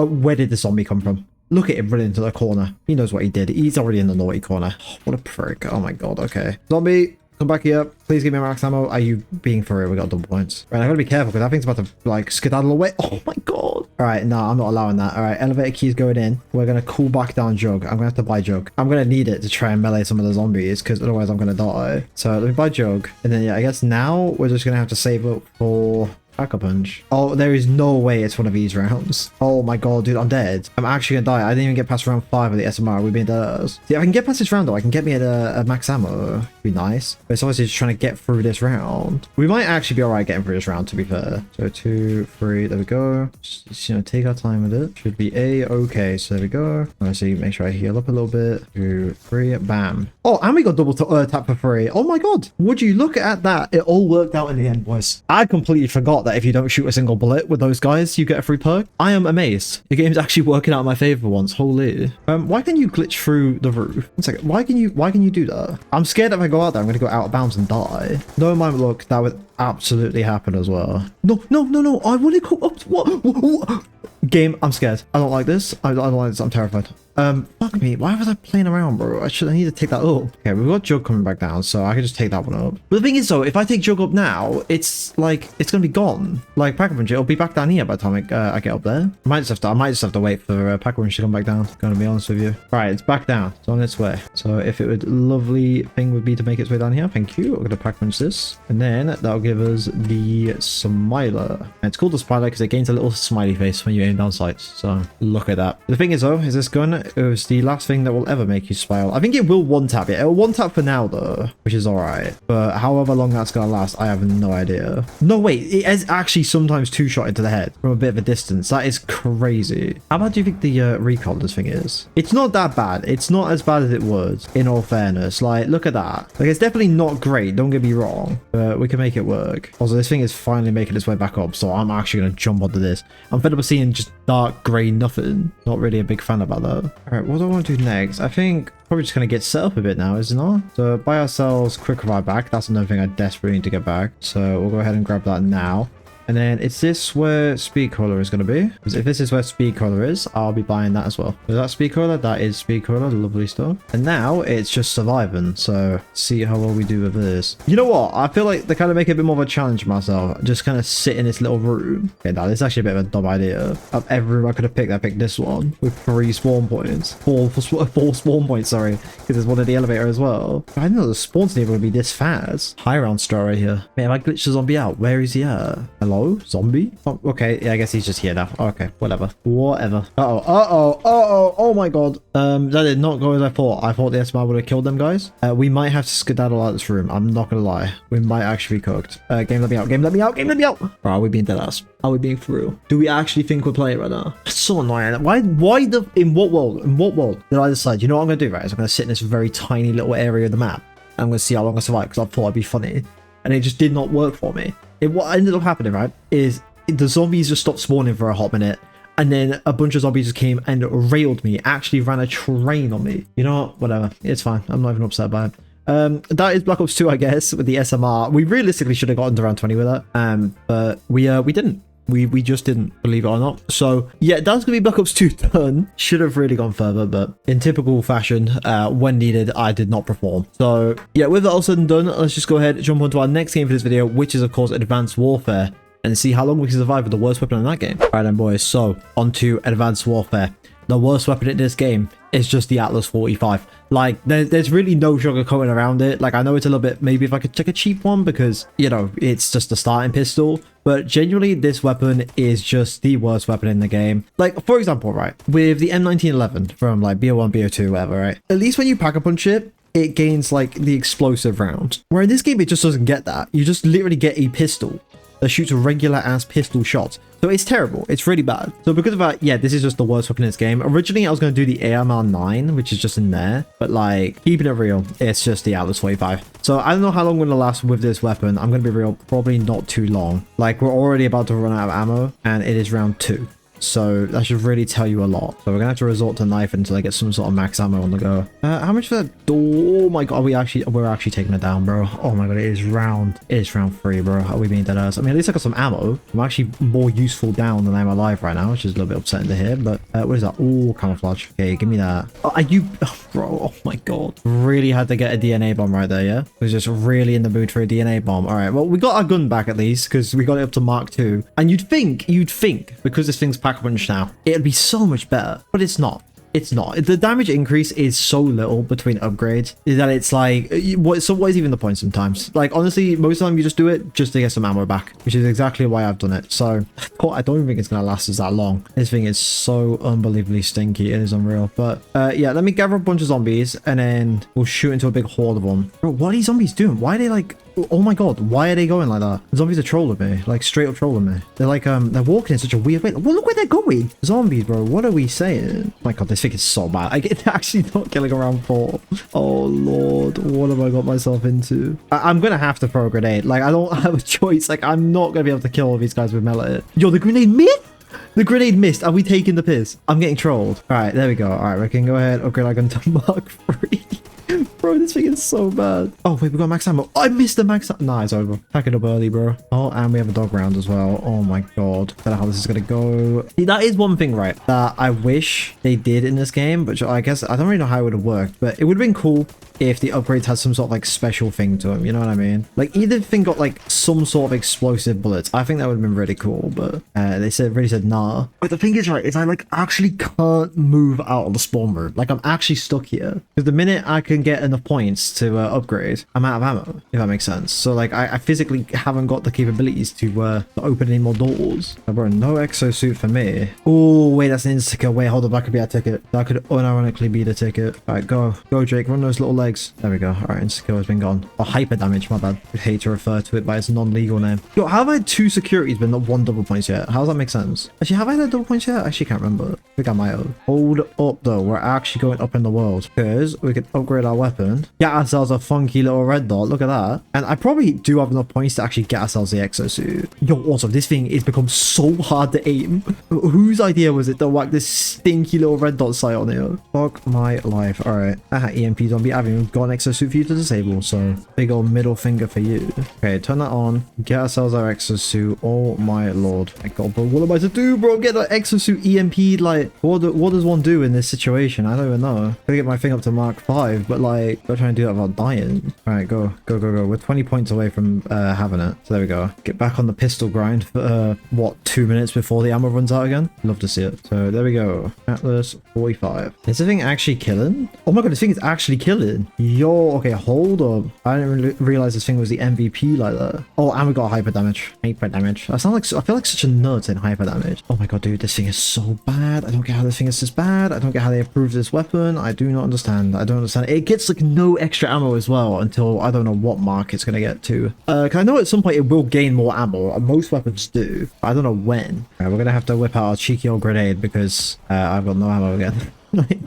where did the zombie come from? Look at him running into the corner. He knows what he did. He's already in the naughty corner. Oh, what a prick. Oh my god, okay. Zombie, come back here. Please give me max ammo. Are you being for real? We got double points. Right, I gotta be careful because that thing's about to like skedaddle away. Oh my god. All right, no, I'm not allowing that. All right, elevator keys going in. We're gonna cool back down jug. I'm gonna have to buy jug. I'm gonna need it to try and melee some of the zombies because otherwise I'm gonna die. So let me buy jug. And then yeah, I guess now we're just gonna have to save up for pack a punch. Oh, there is no way it's one of these rounds. Oh my god, dude, I'm dead. I'm actually gonna die. I didn't even get past round 5 of the SMR. We've been dead. See, if I can get past this round though, I can get me at a max ammo. Be nice. But it's obviously just trying to get through this round. We might actually be alright getting through this round, to be fair. So 2, 3, there we go. Just, you know, take our time with it. Should be okay. So there we go. Obviously, make sure I heal up a little bit. 2, 3, bam. Oh, and we got double tap for free. Oh my god. Would you look at that? It all worked out in the end, boys. I completely forgot that if you don't shoot a single bullet with those guys, you get a free perk. I am amazed. The game's actually working out in my favor once. Holy. Why can you glitch through the roof? One second. Why can you do that? I'm scared if I go out there, I'm going to go out of bounds and die. No, mind, look, that would absolutely happen as well. No. I want to go up. What? Game, I'm scared. I don't like this. I don't like this. I'm terrified. Fuck me. Why was I playing around, bro? I need to take that up. Okay, we've got Jug coming back down, so I can just take that one up. But the thing is, though, if I take Jug up now, it's like, it's gonna be gone. Like, Pack-a-Punch, it'll be back down here by the time I get up there. I might just have to wait for Pack-a-Punch to come back down, gonna be honest with you. Right, it's back down. It's on its way. So if it would, lovely thing would be to make its way down here. Thank you. We're gonna Pack-a-Punch this. And then that'll give us the Smiler. And it's called the Smiler because it gains a little smiley face when you aim down sights. So look at that. The thing is, though, is this gun is the last thing that will ever make you smile. I think it will one-tap it. It'll one-tap for now, though, which is alright. But however long that's gonna last, I have no idea. No, wait. It is actually sometimes two-shot into the head from a bit of a distance. That is crazy. How bad do you think the recoil of this thing is? It's not that bad. It's not as bad as it was, in all fairness. Like, look at that. Like, it's definitely not great. Don't get me wrong. But we can make it work. Also, this thing is finally making its way back up, so I'm actually gonna jump onto this. I'm fed up with seeing just dark grey nothing. Not really a big fan about that. Alright, what do I want to do next? I think probably just gonna get set up a bit now, isn't it? So buy ourselves quick revive back. That's another thing I desperately need to get back. So we'll go ahead and grab that now. And then is this where speed cola is going to be? Because if this is where speed cola is, I'll be buying that as well. Is that speed cola? That is speed cola. Lovely stuff. And now it's just surviving. So see how well we do with this. You know what? I feel like they kind of make it a bit more of a challenge for myself. Just kind of sit in this little room. Okay, now this is actually a bit of a dumb idea. Of every room I could have picked, I picked this one with 3 spawn points. 4 spawn points, sorry. Because there's one in the elevator as well. I didn't know the spawns never would be this fast. High round star right here. Man, if I glitched the zombie out, where is he at? Hello? Zombie? Oh, okay. Yeah, I guess he's just here now. Okay, whatever. Whatever. Oh my god. That did not go as I thought. I thought the SMR would have killed them guys. We might have to skedaddle out of this room. I'm not gonna lie. We might actually be cooked. Game let me out. Game let me out. Game let me out. Bro, are we being dead ass? Are we being for real? Do we actually think we're playing right now? It's so annoying. Why in what world did I decide, you know what I'm gonna do, right? Is I'm gonna sit in this very tiny little area of the map. I'm gonna see how long I survive because I thought it'd be funny. And it just did not work for me. What ended up happening, right, is the zombies just stopped spawning for a hot minute. And then a bunch of zombies just came and railed me, actually ran a train on me. You know what? Whatever. It's fine. I'm not even upset by it. That is Black Ops 2, I guess, with the SMR. We realistically should have gotten to round 20 with that. But we didn't. We just didn't, believe it or not. So yeah, that's gonna be Black Ops 2 done. Should have really gone further, but in typical fashion, when needed, I did not perform. So yeah, with that all said and done, let's just go ahead and jump on to our next game for this video, which is of course Advanced Warfare, and see how long we can survive with the worst weapon in that game. All right then boys, so on to Advanced Warfare. The worst weapon in this game is just the Atlas 45. Like, there's really no sugarcoating around it. Like, I know it's a little bit, maybe if I could check a cheap one because, you know, it's just a starting pistol. But genuinely, this weapon is just the worst weapon in the game. Like, for example, right, with the M1911 from, like, BO1, BO2, whatever, right? At least when you pack a punch it, it gains, like, the explosive round. Where in this game, it just doesn't get that. You just literally get a pistol that shoots a regular-ass pistol shot. So it's terrible. It's really bad. So because of that, yeah, this is just the worst weapon in this game. Originally, I was going to do the AMR9, which is just in there. But, like, keeping it real, it's just the Atlas 45. So I don't know how long we're going to last with this weapon. I'm going to be real, probably not too long. Like, we're already about to run out of ammo, and it is round 2. So that should really tell you a lot. So we're gonna have to resort to knife until I get some sort of max ammo on the go. How much for that? Oh my god, we're actually taking it down, bro. Oh my god, it is round 3, bro. Are we being dead ass? I mean, at least I got some ammo. I'm actually more useful down than I'm alive right now, which is a little bit upsetting to hear. But what is that? Oh, camouflage. Okay, give me that. Are you, bro? Oh my god, really had to get a DNA bomb right there. Yeah, was just really in the mood for a DNA bomb. All right, well, we got our gun back at least because we got it up to Mark 2. And you'd think because this thing's pack a punch now, it'd be so much better, but it's not. It's not. The damage increase is so little between upgrades that it's like, what is even the point sometimes? Like, honestly, most of the time you just do it just to get some ammo back, which is exactly why I've done it. So I don't even think it's going to last us that long. This thing is so unbelievably stinky. It is unreal. But yeah, let me gather a bunch of zombies and then we'll shoot into a big horde of them. Bro, what are these zombies doing? Why are they like, oh my god, why are they going like that? The zombies are trolling me, like straight up trolling me. They're like, they're walking in such a weird way. Well, look where they're going. Zombies, bro, what are we saying? Oh my god, this thing is so bad. I get actually not killing around 4. Oh lord, what have I got myself into? I'm gonna have to throw a grenade. Like, I don't have a choice. Like, I'm not gonna be able to kill all these guys with melee. Yo, the grenade missed? The grenade missed. Are we taking the piss? I'm getting trolled. All right, there we go. All right, we can go ahead, upgrade our gun to Mark 3. Bro, this thing is so bad. Oh, wait, we got max ammo. I missed the max ammo. Nah, it's over. Pack it up early, bro. Oh, and we have a dog round as well. Oh my god. I don't know how this is gonna go. See, that is one thing, right, that I wish they did in this game, but I guess I don't really know how it would have worked, but it would have been cool if the upgrades had some sort of like special thing to them, you know what I mean? Like, either thing got like some sort of explosive bullets. I think that would have been really cool, but they really said nah. But the thing is, right, is I like actually can't move out of the spawn room. Like, I'm actually stuck here because the minute I can get enough points to upgrade, I'm out of ammo, if that makes sense. So like, I physically haven't got the capabilities to open any more doors. Bro, no exosuit for me. Oh wait, that's an insta-kill. Wait, hold on, that could be our ticket. That could unironically be the ticket. All right, go Jake, run those little legs. There we go. All right, insta-kill has been gone. Oh, hyper damage, my bad. I hate to refer to it by its non-legal name. Yo, have I had 2 securities but not 1 double points yet? How does that make sense? Actually, have I had double points yet? I actually can't remember. I think I might have. Hold up though, we're actually going up in the world because we can upgrade our weapon weapon, get ourselves a funky little red dot. Look at that. And I probably do have enough points to actually get ourselves the exosuit. Yo, also, this thing is become so hard to aim. Whose idea was it to whack this stinky little red dot sight on here? Fuck my life. All right. EMP zombie. I haven't even got an exosuit for you to disable, so big old middle finger for you. Okay, turn that on. Get ourselves our exosuit. Oh my lord. My god, bro. What am I to do, bro? Get that exosuit EMP'd. Like, what does one do in this situation? I don't even know. Gotta get my thing up to Mark 5, but like, gotta try and do that without dying. All right, go. We're 20 points away from having it. So there we go. Get back on the pistol grind for, what, 2 minutes before the ammo runs out again? Love to see it. So there we go. Atlas 45. Is this thing actually killing? Oh my god, this thing is actually killing. Yo, okay, hold up. I didn't realize this thing was the MVP like that. Oh, and we got hyper damage. Hyper damage. I feel like such a nerd saying hyper damage. Oh my god, dude, this thing is so bad. I don't get how this thing is this bad. I don't get how they approved this weapon. I do not understand. I don't understand. It gets like no extra ammo as well until I don't know what mark it's gonna get to. Cause I know at some point it will gain more ammo. Most weapons do. I don't know when. All right, we're gonna have to whip out our cheeky old grenade because I've got no ammo again. Like,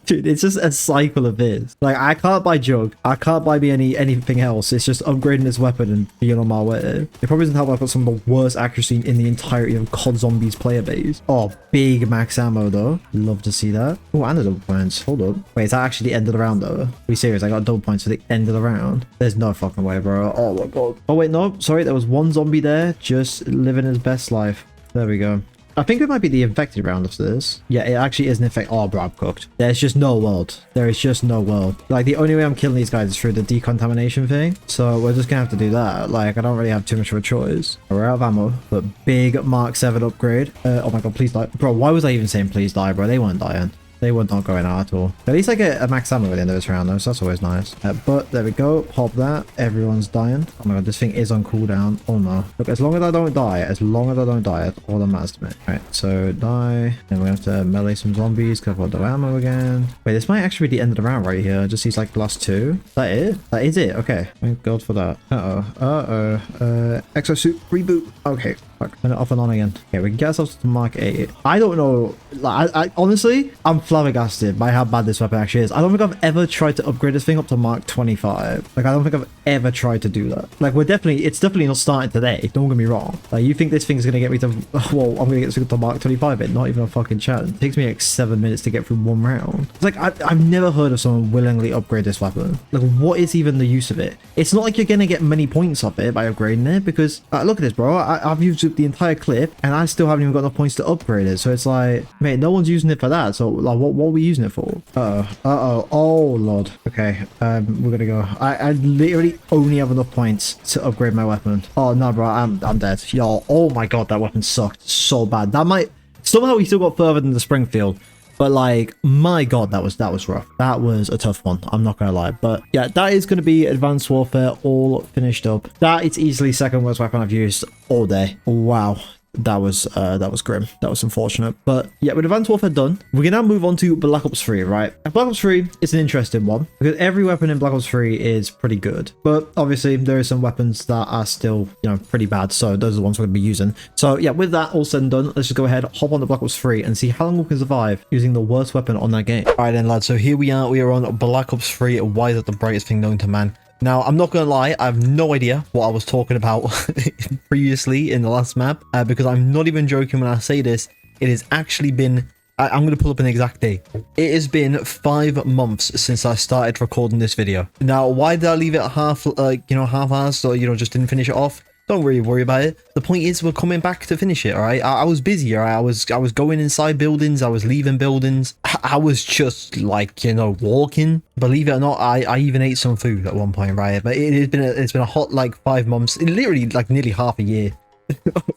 dude, it's just a cycle of this. Like, I can't buy Jug. I can't buy me anything else. It's just upgrading this weapon and being on my way. It probably doesn't help I've got some of the worst accuracy in the entirety of COD Zombies player base. Oh, big max ammo though. Love to see that. Oh, and the double points. Hold up. Wait, is that actually the end of the round though? Be serious, I got double points for the end of the round. There's no fucking way, bro. Oh my god. Oh wait, no. Sorry, there was one zombie there just living his best life. There we go. I think it might be the infected round after this. Yeah, it actually is an infect. Oh, bro, I'm cooked. There's just no world. There is just no world. Like, the only way I'm killing these guys is through the decontamination thing. So we're just gonna have to do that. Like, I don't really have too much of a choice. We're out of ammo, but big Mark 7 upgrade. Oh my god, please die. Bro, why was I even saying please die, bro? They weren't dying. They were not going out at all. At least I get a max ammo at the end of this round though, so that's always nice. But there we go. Pop that. Everyone's dying. Oh my god, this thing is on cooldown. Oh no. Look, as long as I don't die, that's all that matters to me. Alright, so die. Then we're gonna have to melee some zombies because I've got no ammo again. Wait, this might actually be the end of the round right here. Just these like last two. Is that it? That is it. Okay. Thank god for that. Exosuit reboot. Okay. Fuck. Turn it off and on again. Okay, we can get ourselves to Mark 8. I don't know. Like, I honestly, I'm flabbergasted by how bad this weapon actually is. I don't think I've ever tried to upgrade this thing up to Mark 25. Like, I don't think I've ever tried to do that. Like, it's definitely not starting today. Don't get me wrong. Like, you think this thing's gonna get me to, well, I'm gonna get to Mark 25, but not even a fucking chance. It takes me like 7 minutes to get through one round. It's like, I've never heard of someone willingly upgrade this weapon. Like, what is even the use of it? It's not like you're gonna get many points off it by upgrading it because, look at this, bro. I've used the entire clip and I still haven't even got enough points to upgrade it. So it's like, mate, no one's using it for that. So like, what are we using it for? Oh lord. Okay, we're gonna go. I literally only have enough points to upgrade my weapon. Oh no, bro, I'm dead. Yo, oh my god, that weapon sucked so bad. That might somehow we still got further than the Springfield. But like, my god, that was rough. That was a tough one. I'm not gonna lie. But yeah, that is gonna be Advanced Warfare all finished up. That is easily second worst weapon I've used all day. Wow. That was grim. That was unfortunate. But yeah, with Advanced Warfare done, we can now move on to Black Ops 3, right? And Black Ops 3 is an interesting one because every weapon in Black Ops 3 is pretty good. But obviously there are some weapons that are still, you know, pretty bad. So those are the ones we're going to be using. So yeah, with that all said and done, let's just go ahead, hop on to Black Ops 3 and see how long we can survive using the worst weapon on that game. All right then, lads. So here we are. We are on Black Ops 3. Why is it the brightest thing known to man? Now, I'm not going to lie, I have no idea what I was talking about previously in the last map, because I'm not even joking when I say this. It has actually been, I'm going to pull up an exact date. It has been 5 months since I started recording this video. Now, why did I leave it half-assed or, just didn't finish it off? Don't really worry about it. The point is we're coming back to finish it, all right? I was busy, all right? I was going inside buildings. I was leaving buildings. I was just like, walking. Believe it or not, I even ate some food at one point, right? But it's been a hot like 5 months. It literally like nearly half a year.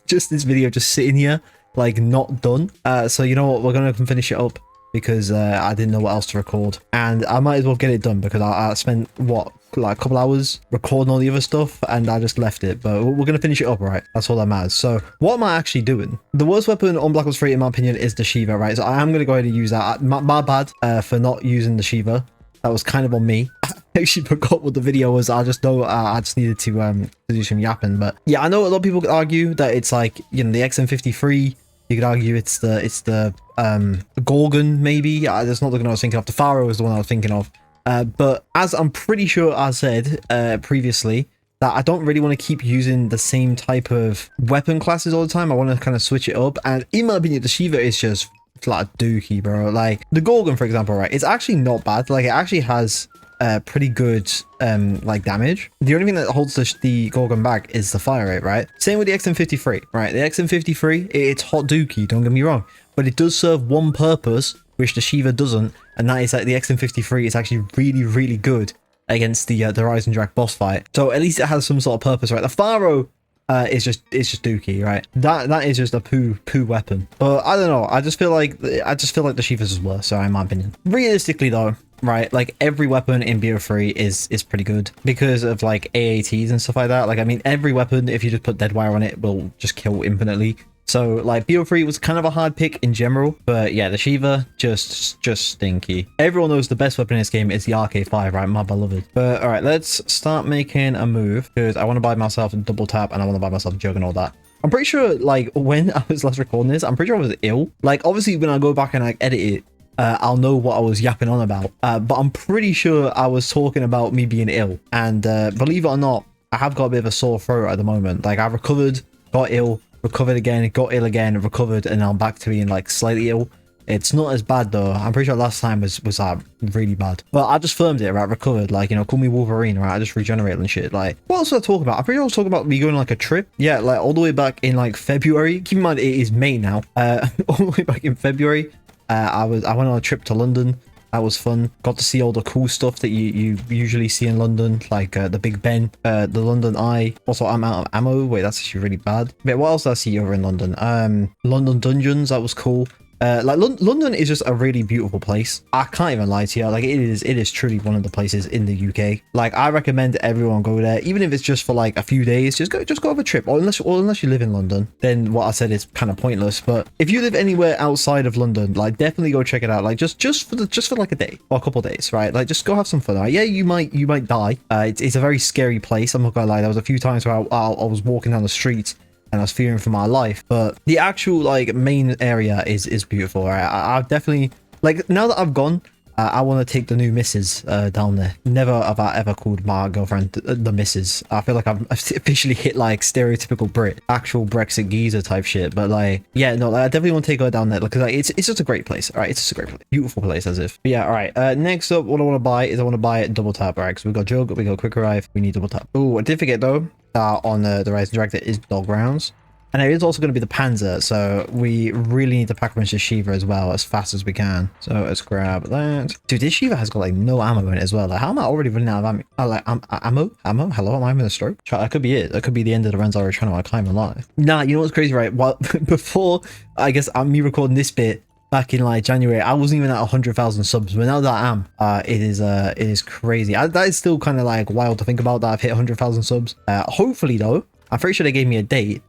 Just this video just sitting here like not done. So you know what? We're going to finish it up because I didn't know what else to record. And I might as well get it done because I spent, like a couple hours recording all the other stuff and I just left it. But we're going to finish it up, right? That's all that matters. So what am I actually doing? The worst weapon on Black Ops 3, in my opinion, is the Shiva, right? So I am going to go ahead and use that. My bad for not using the Shiva. That was kind of on me. I actually forgot what the video was. I just know I just needed to do some yapping. But yeah, I know a lot of people could argue that it's like, the XM53. You could argue it's the Gorgon, maybe. That's not the one I was thinking of. The Pharaoh is the one I was thinking of. But as I'm pretty sure I said previously, that I don't really want to keep using the same type of weapon classes all the time. I want to kind of switch it up. And in my opinion, the Shiva is just flat dookie, bro. Like the Gorgon, for example, right? It's actually not bad. Like it actually has pretty good like damage. The only thing that holds the Gorgon back is the fire rate, right? Same with the XM53, right? The XM53, it's hot dookie, don't get me wrong, but it does serve one purpose, which the Shiva doesn't, and that is that the XM53 is actually really, really good against the 𝙈𝙤𝙨𝙪 boss fight. So at least it has some sort of purpose, right? The Pharaoh it's just dookie, right? That is just a poo weapon. But I don't know. I just feel like the Shiva's is worse, so in my opinion. Realistically though, right, like every weapon in BO3 is pretty good because of like AATs and stuff like that. Like I mean, every weapon, if you just put dead wire on it, will just kill infinitely. So like BO3 was kind of a hard pick in general, but yeah, the Shiva just stinky. Everyone knows the best weapon in this game is the RK5, right? My beloved. But all right, let's start making a move because I want to buy myself a double tap and I want to buy myself a jug and all that. I'm pretty sure like when I was last recording this, I'm pretty sure I was ill. Like obviously when I go back and like edit it, I'll know what I was yapping on about. But I'm pretty sure I was talking about me being ill. And believe it or not, I have got a bit of a sore throat at the moment. Like I recovered, got ill, recovered again, got ill again, recovered, and now I'm back to being like slightly ill. It's not as bad though. I'm pretty sure last time was really bad. But I just firmed it, right? Recovered, like, you know, call me Wolverine, right? I just regenerated and shit. Like, what else was I talking about? I'm pretty sure I was talking about me going on like a trip. Yeah, like all the way back in like February. Keep in mind it is May now. All the way back in February, I went on a trip to London. That was fun. Got to see all the cool stuff that you usually see in London, like the Big Ben, the London Eye. Also, I'm out of ammo. Wait, that's actually really bad. But what else did I see over in London? London Dungeons. That was cool. Like London is just a really beautiful place. I can't even lie to you. Like it is truly one of the places in the UK. Like I recommend everyone go there, even if it's just for like a few days. Just go have a trip. Or unless you live in London, then what I said is kind of pointless. But if you live anywhere outside of London, like definitely go check it out. Like just for like a day or a couple of days, right? Like just go have some fun. Right? Yeah, you might die. It's a very scary place. I'm not gonna lie. There was a few times where I was walking down the streets and I was fearing for my life, but the actual like main area is beautiful. Right? I definitely like, now that I've gone, I want to take the new missus down there. Never have I ever called my girlfriend the missus. I feel like I've officially hit like stereotypical Brit, actual Brexit geezer type shit. But like, yeah, no, like, I definitely want to take her down there because like it's just a great place. All right, it's just a great place, beautiful place as if. But yeah, all right. Next up, what I want to buy is I want to buy double tap. All right, because we got jug, we got quick arrive, we need double tap. Oh, I did forget though. On the 𝙈𝙤𝙨𝙪 there is dog rounds. And there is also going to be the Panzer, so we really need to pack a bunch of Shiva as well as fast as we can. So let's grab that. Dude, this Shiva has got like no ammo in it as well. Like, how am I already running out of ammo? Ammo? Hello, am I having a stroke? That could be it. That could be the end of the Renzaru channel. I can't even lie. Nah, you know what's crazy, right? Well, before, I guess, me recording this bit back in like January, I wasn't even at 100,000 subs, but now that I am, it is crazy. That is still kind of like wild to think about that I've hit 100,000 subs. Hopefully though, I'm pretty sure they gave me a date.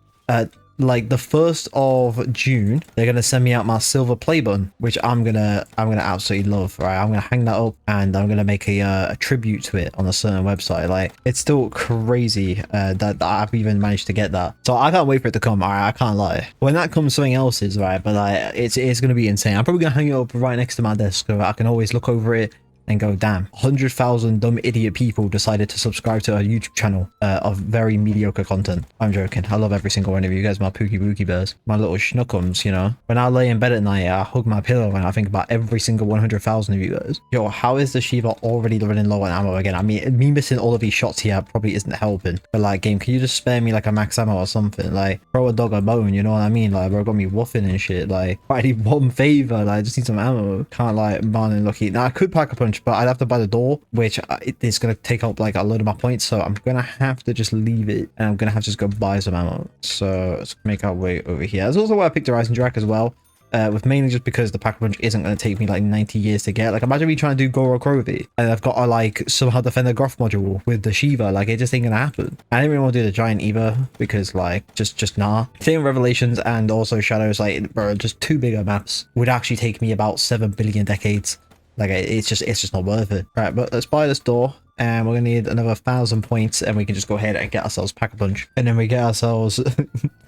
Like the 1st of June, they're gonna send me out my silver play button, which I'm gonna absolutely love. Right, I'm gonna hang that up and I'm gonna make a tribute to it on a certain website. Like, it's still crazy that I've even managed to get that. So I can't wait for it to come. All right, I can't lie. When that comes, something else is right, but like it's gonna be insane. I'm probably gonna hang it up right next to my desk so I can always look over it and go, damn, 100,000 dumb idiot people decided to subscribe to a YouTube channel of very mediocre content. I'm joking. I love every single one of you guys, my pookie bears, my little schnookums, you know. When I lay in bed at night, I hug my pillow and I think about every single 100,000 of you guys. Yo, how is the Shiva already running low on ammo again? I mean, me missing all of these shots here probably isn't helping. But like, game, can you just spare me like a max ammo or something? Like, throw a dog a bone, you know what I mean? Like, bro, got me woofing and shit. Like, I need one favor. Like, I just need some ammo. Can't like, man and lucky. Now, I could pack a punch, but I'd have to buy the door, which is going to take up like a load of my points, so I'm going to have to just leave it and I'm going to have to just go buy some ammo. So let's make our way over here. That's also why I picked the 𝙈𝙤𝙨𝙪 as well, with mainly just because the pack punch isn't going to take me like 90 years to get. Like, imagine me trying to do Goro Krovi and I've got to like somehow defend the Groff module with the Shiva. Like, it just ain't gonna happen. I didn't really want to do the giant either because like just nah. Same Revelations and also Shadows, like, bro, just two bigger maps would actually take me about 7 billion decades. Like, it's just not worth it. Right, but let's buy this door. and we're gonna need another 1,000 points, and we can just go ahead and get ourselves Pack-a-Punch, and then we get ourselves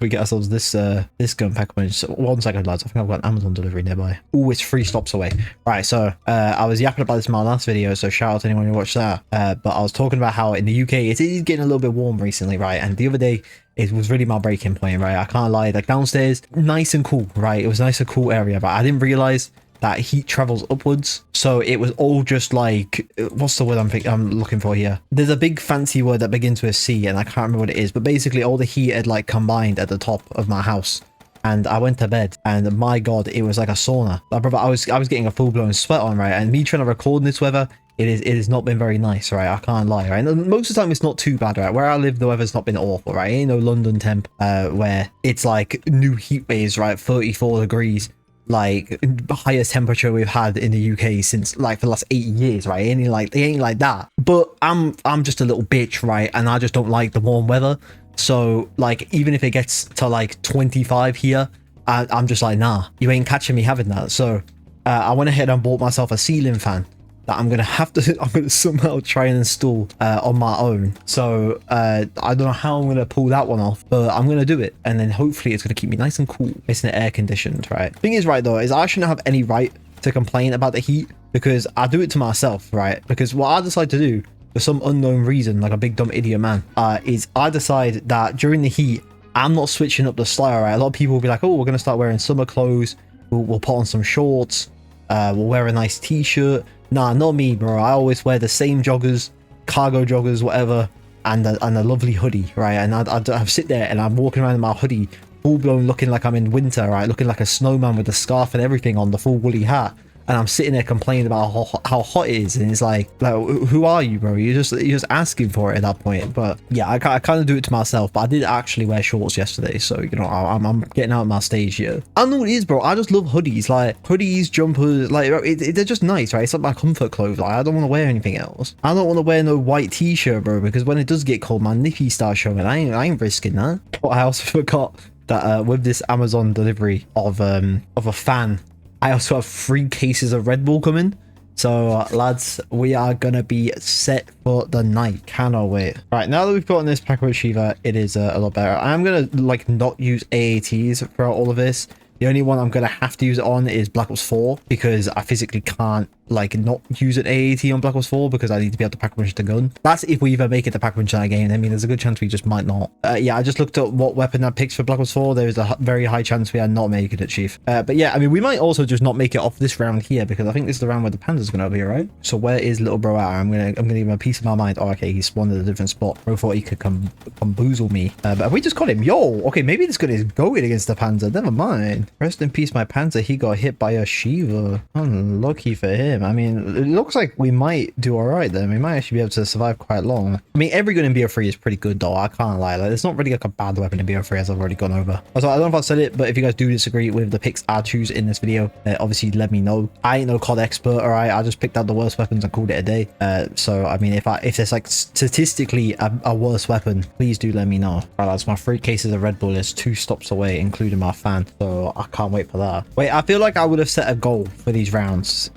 this this gun Pack-a-Punch. So 1 second, lads. I think I've got an Amazon delivery nearby. Oh, it's 3 stops away. Right, so I was yapping about this in my last video, so shout out to anyone who watched that. But I was talking about how in the UK it is getting a little bit warm recently, right? And the other day it was really my breaking point, right? I can't lie, like downstairs, nice and cool, right? It was a nice and cool area, but I didn't realize that heat travels upwards, so it was all just like, what's the word I'm looking for here? There's a big fancy word that begins with a C, and I can't remember what it is, but basically all the heat had like combined at the top of my house, and I went to bed, and my god, it was like a sauna. Like, brother, I was getting a full-blown sweat on, right? And me trying to record in this weather, it has not been very nice, right? I can't lie, right? And most of the time it's not too bad, right? Where I live, the weather's not been awful, right? It ain't no London temp where it's like new heat waves, right? 34 degrees, like highest temperature we've had in the UK since like for the last 8 years, right? It ain't like that. But I'm just a little bitch, right? And I just don't like the warm weather. So like, even if it gets to like 25 here, I'm just like, nah, you ain't catching me having that. So I went ahead and bought myself a ceiling fan that I'm gonna somehow try and install on my own. So I don't know how I'm gonna pull that one off, but I'm gonna do it, and then hopefully it's gonna keep me nice and cool. It's air conditioned, right? Thing is, right though, is I shouldn't have any right to complain about the heat, because I do it to myself, right? Because what I decide to do for some unknown reason, like a big dumb idiot man, is I decide that during the heat I'm not switching up the style, right? A lot of people will be like, oh, we're gonna start wearing summer clothes, we'll put on some shorts, we'll wear a nice t-shirt. Nah, not me, bro. I always wear the same joggers, cargo joggers, whatever, and a lovely hoodie, right? And I sit there and I'm walking around in my hoodie, full blown, looking like I'm in winter, right? Looking like a snowman with the scarf and everything on, the full woolly hat. And I'm sitting there complaining about how hot it is, and it's like who are you, bro? You're just asking for it at that point. But yeah, I kind of do it to myself. But I did actually wear shorts yesterday, so you know I'm getting out of my stage here. I don't know what it is, bro. I just love hoodies, like hoodies, jumpers, like they're just nice, right? It's like my comfort clothes. Like I don't want to wear anything else. I don't want to wear no white t-shirt, bro, because when it does get cold, my nippy starts showing. I ain't risking that. But I also forgot that with this Amazon delivery of a fan, I also have 3 cases of Red Bull coming. So lads, we are gonna be set for the night. Cannot wait. Right, now that we've put on this Pack-a-Punch Shiva, it is a lot better. I'm gonna like not use AATs throughout all of this. The only one I'm gonna have to use it on is Black Ops 4, because I physically can't like not use an AAT on Black Ops 4, because I need to be able to Pack-a-Punch the gun. That's if we even make it to Pack-a-Punch in that game. I mean, there's a good chance we just might not. Yeah, I just looked up what weapon that picks for Black Ops 4. There's a very high chance we are not making it, Chief. But yeah, I mean, we might also just not make it off this round here, because I think this is the round where the panda's gonna be, right? So where is little bro at? I'm gonna give him a piece of my mind. Oh, okay, he spawned at a different spot. Bro thought he could come boozle me. But have we just got him? Yo, okay, maybe this gun is going against the Panzer. Never mind. Rest in peace, my Panzer. He got hit by a Shiva. Unlucky for him. I mean, it looks like we might do all right then. We might actually be able to survive quite long. I mean, every gun in BO3 is pretty good though. I can't lie. Like, it's not really like a bad weapon in BO3, as I've already gone over. Also, I don't know if I said it, but if you guys do disagree with the picks I choose in this video, obviously let me know. I ain't no COD expert, all right? I just picked out the worst weapons and called it a day. So I mean, if there's like statistically a worse weapon, please do let me know. All right, lads, my 3 cases of Red Bull is 2 stops away, including my fan. So I can't wait for that. Wait, I feel like I would have set a goal for these rounds.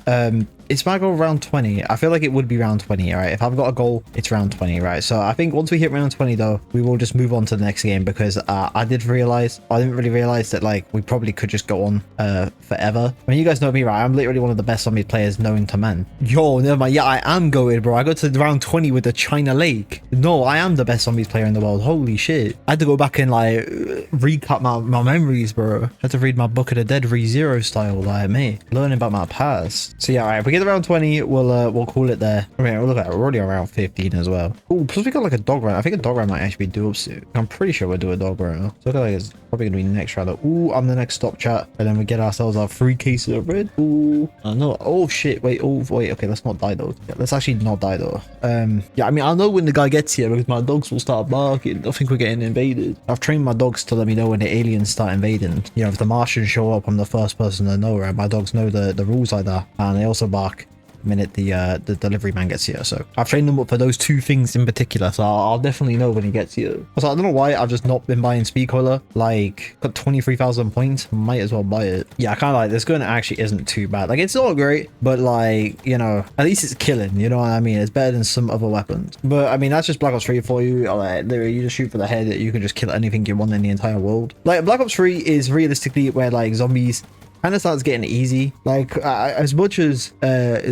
It's my goal round 20. I feel like it would be round 20, all right? If I've got a goal, it's round 20, right? So I think once we hit round 20 though, we will just move on to the next game, because I didn't really realize that like we probably could just go on forever. I mean, you guys know me, right? I'm literally one of the best zombie players known to man. Yo, never mind. Yeah, I am goated, bro. I got to round 20 with the China Lake. No, I am the best zombies player in the world. Holy shit. I had to go back and like recap my memories, bro. I had to read my Book of the Dead ReZero style, like me, learning about my past. So yeah, all right, if we get around 20, we'll call it there. I mean, look at it, we're already around 15 as well. Oh, plus we got like a dog run. I think a dog run might actually be dope soon. I'm pretty sure we'll do a dog run. So look at like it's probably gonna be next round. Ooh, I'm the next stop chat, and then we get ourselves our 3 cases of red. Ooh, no. Oh shit. Wait. Oh wait. Okay, let's not die though. Yeah, let's actually not die though. Yeah, I mean, I'll know when the guy gets here, because my dogs will start barking. I think we're getting invaded. I've trained my dogs to let me know when the aliens start invading. You know, if the Martians show up, I'm the first person to know, right? My dogs know the rules like that, and they also bark minute the delivery man gets here. So I've trained them up for those two things in particular, so I'll definitely know when he gets here. So I don't know why I've just not been buying speed coiler. Like, got 23,000 points, might as well buy it. Yeah, I kind of like this gun actually isn't too bad. Like, it's not great, but like, you know, at least it's killing, you know what I mean? It's better than some other weapons. But I mean, that's just Black Ops 3 for you. Like, literally, you just shoot for the head, you can just kill anything you want in the entire world. Like, Black Ops 3 is realistically where like zombies kind of starts getting easy. Like, as much as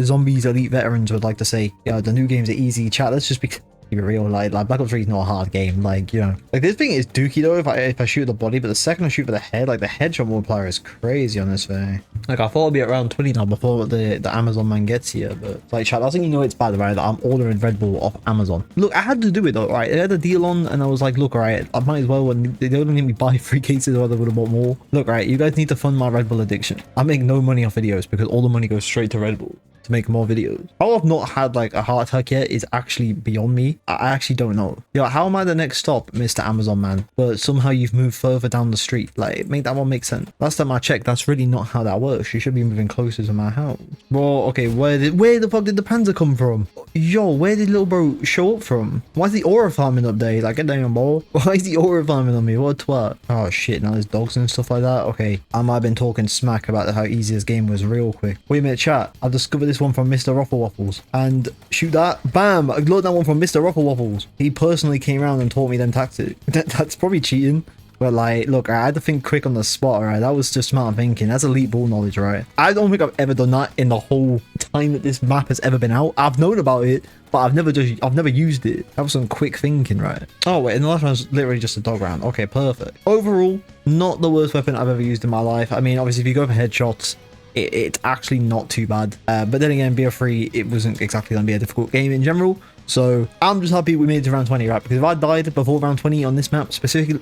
zombies elite veterans would like to say, yeah, the new games are easy, chat, let's just be real. Like Black Ops 3 is not a hard game. Like, you know, like this thing is dookie though if I shoot the body, but the second I shoot for the head, like the headshot multiplier is crazy on this thing. Like, I thought it'd be around 20 now before the Amazon man gets here, but like, chat, that's when you know it's bad, right? That I'm ordering Red Bull off Amazon. Look, I had to do it though, right? They had a deal on and I was like, look, right, I might as well, when they don't let me buy 3 cases or they would have bought more. Look, right, you guys need to fund my Red Bull addiction. I make no money off videos because all the money goes straight to Red Bull to make more videos. How I've not had like a heart attack yet is actually beyond me. I actually don't know. Yo, how am I the next stop, Mr. Amazon man? But somehow you've moved further down the street. Like, make that one make sense. Last time I checked, that's really not how that works. You should be moving closer to my house. Bro, okay, where the fuck did the Panzer come from? Yo, where did little bro show up from? Why is the aura farming up there? Like, get down, bro. Why is the aura farming on me? What a twat. Oh shit, now there's dogs and stuff like that. Okay, I might have been talking smack about how easy this game was real quick. Wait a minute, chat. I discovered this one from Mr. Ruffle Waffles. And shoot that. Bam! I load that one from Mr. Ruffle Waffles. He personally came around and taught me them tactics. That's probably cheating. But like, look, I had to think quick on the spot, right? That was just smart thinking. That's elite ball knowledge, right? I don't think I've ever done that in the whole time that this map has ever been out. I've known about it, but I've never used it. That was some quick thinking, right? Oh wait, and the last one's literally just a dog round. Okay, perfect. Overall, not the worst weapon I've ever used in my life. I mean, obviously, if you go for headshots, it's actually not too bad. But then again, BO3, it wasn't exactly going to be a difficult game in general. So I'm just happy we made it to round 20, right? Because if I died before round 20 on this map, specifically,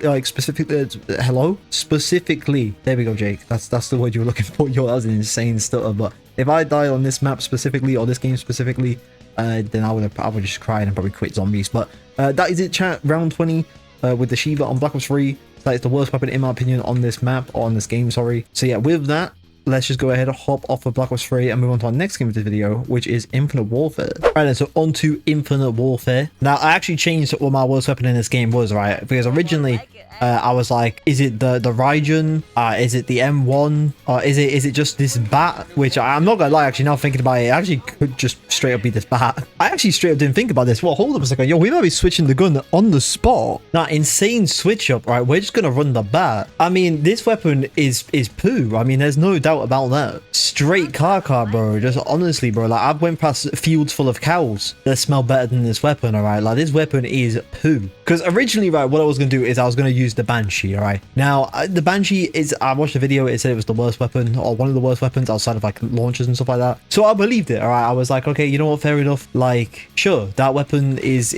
there we go, Jake. That's the word you were looking for. Yo, that was an insane stutter. But if I died on this map specifically, or this game specifically, then I would just cry and probably quit zombies. But that is it, chat. Round 20 with the Shiva on Black Ops 3. That is the worst weapon in my opinion on this map, or on this game, sorry. So yeah, with that, let's just go ahead and hop off of Black Ops 3 and move on to our next game of this video, which is Infinite Warfare. Right then, so on to Infinite Warfare. Now, I actually changed what my worst weapon in this game was, right? Because originally, I was like, is it the 𝙈𝙚𝙦𝙾? Is it the M1? Or is it just this bat? Which I'm not gonna lie, actually, now thinking about it, it actually could just straight up be this bat. I actually straight up didn't think about this. Well, hold up a second. Yo, we might be switching the gun on the spot. Now, insane switch up, right? We're just gonna run the bat. I mean, this weapon is poo. I mean, there's no doubt about that. Straight car, bro. Just honestly, bro, like, I've went past fields full of cows that smell better than this weapon, all right? Like, this weapon is poo. Because originally, right, what I was gonna do is I was gonna use the Banshee, all right? Now, the Banshee is, I watched the video, it said it was the worst weapon, or one of the worst weapons outside of like launchers and stuff like that. So I believed it, all right? I was like, okay, you know what, fair enough. Like, sure, that weapon is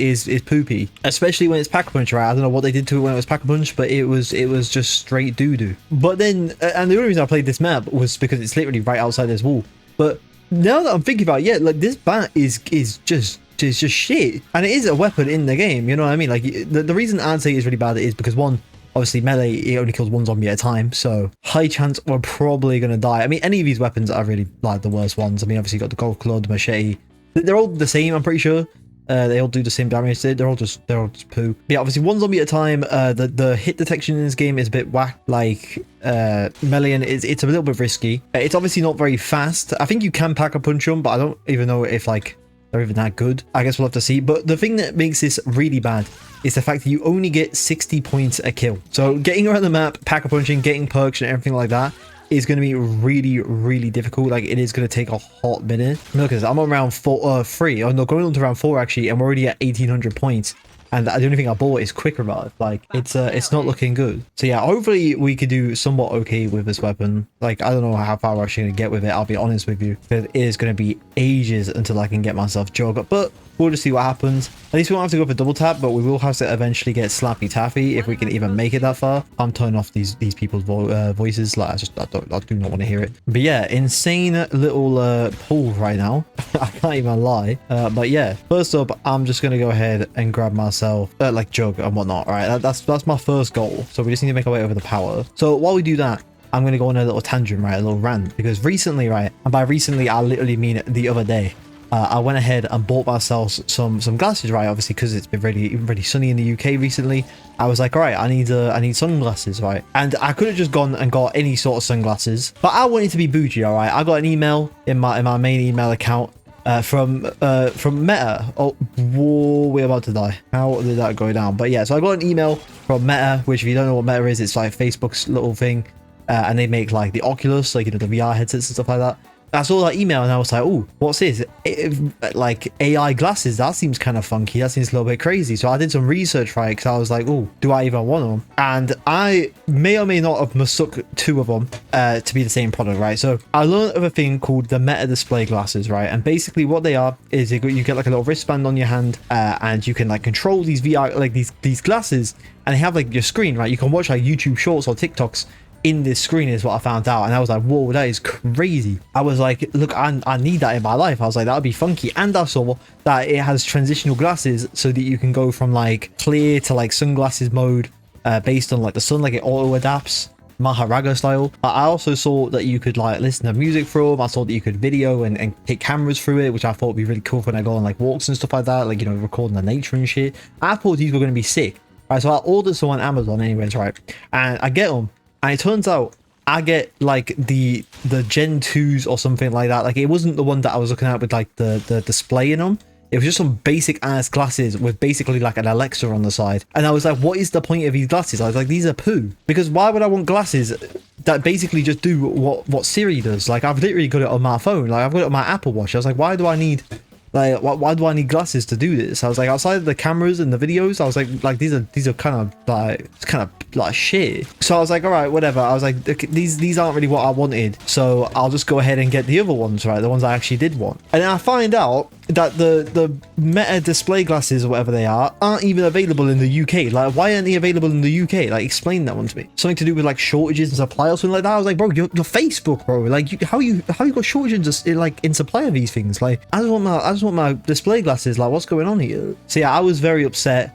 poopy, especially when it's Pack-a-Punch, right? I don't know what they did to it when it was Pack-a-Punch, but it was just straight doo-doo. But then, and the only reason I played this map was because it's literally right outside this wall. But now that I'm thinking about it, yeah, like, this bat is just shit, and it is a weapon in the game, you know what I mean? Like, the reason I'd say it's really bad is because, one, obviously melee, it only kills one zombie at a time, so high chance we're probably gonna die. I mean, any of these weapons are really like the worst ones. I mean, obviously you got the golf club, the machete, they're all the same, I'm pretty sure. They all do the same damage. They're all just poo. But yeah, obviously one zombie at a time. The hit detection in this game is a bit whack. Like, melee, and it's a little bit risky. It's obviously not very fast. I think you can Pack-a-Punch them, but I don't even know if like they're even that good. I guess we'll have to see. But the thing that makes this really bad is the fact that you only get 60 points a kill. So getting around the map, Pack-a-Punching, getting perks and everything like that is going to be really difficult. Like, it is going to take a hot minute. Look at this, I'm on round 3, or no, going on to round 4 actually, and we're already at 1800 points. And the only thing I bought is quick revive. Like, it's not looking good. So yeah, hopefully we could do somewhat okay with this weapon. Like, I don't know how far we're actually gonna get with it, I'll be honest with you. It is gonna be ages until I can get myself jog, but we'll just see what happens. At least we won't have to go for double tap, but we will have to eventually get Slappy Taffy if we can even make it that far. I'm turning off these people's voices. Like, I do not want to hear it. But yeah, insane little pull right now. I can't even lie. But yeah, first up, I'm just gonna go ahead and grab myself like jug and whatnot. All right, that's my first goal. So we just need to make our way over the power. So while we do that, I'm going to go on a little tangent, right? A little rant. Because recently, right? And by recently, I literally mean the other day. I went ahead and bought myself some glasses, right? Obviously, because it's been really sunny in the UK recently. I was like, all right, I need sunglasses, right? And I could have just gone and got any sort of sunglasses, but I wanted to be bougie, all right? I got an email in my main email account from Meta. Oh, whoa, we're about to die. How did that go down? But yeah, so I got an email from Meta, which if you don't know what Meta is, it's like Facebook's little thing, and they make like the Oculus, like, you know, the VR headsets and stuff like that. I saw that email and I was like, oh, what's this? Like AI glasses, that seems kind of funky. That seems a little bit crazy. So I did some research, right? Because I was like, oh, do I even want them? And I may or may not have mistook two of them to be the same product, right? So I learned of a thing called the Meta display glasses, right? And basically what they are is you get like a little wristband on your hand, and you can like control these VR, like these glasses, and they have like your screen, right? You can watch like YouTube shorts or TikToks in this screen is what I found out, and I was like, whoa, that is crazy. I was like, look, I need that in my life. I was like, that would be funky. And I saw that it has transitional glasses so that you can go from like clear to like sunglasses mode based on like the sun, like it auto adapts Maharaga style. I also saw that you could like listen to music through them. I saw that you could video and take cameras through it, which I thought would be really cool when I go on like walks and stuff like that, like, you know, recording the nature and shit. I thought these were going to be sick, right? So I ordered some on Amazon anyways, right? And I get them, and it turns out I get like the Gen 2s or something like that. Like, it wasn't the one that I was looking at with like the display in them. It was just some basic ass glasses with basically like an Alexa on the side. And I was like, what is the point of these glasses? I was like, these are poo. Because why would I want glasses that basically just do what Siri does? Like, I've literally got it on my phone. Like, I've got it on my Apple Watch. I was like, why do I need... Like, why do I need glasses to do this? I was like, outside of the cameras and the videos, I was like these are kind of like shit. So I was like, all right, whatever. I was like, these aren't really what I wanted, so I'll just go ahead and get the other ones, right? The ones I actually did want. And then I find out that the Meta display glasses or whatever they aren't even available in the UK. Like, why aren't they available in the UK? Like, explain that one to me. Something to do with like shortages and supply or something like that. I was like, bro, you're Facebook, bro. Like, how you got shortages in supply of these things? Like, I just want my display glasses. Like, what's going on here? So yeah, I was very upset.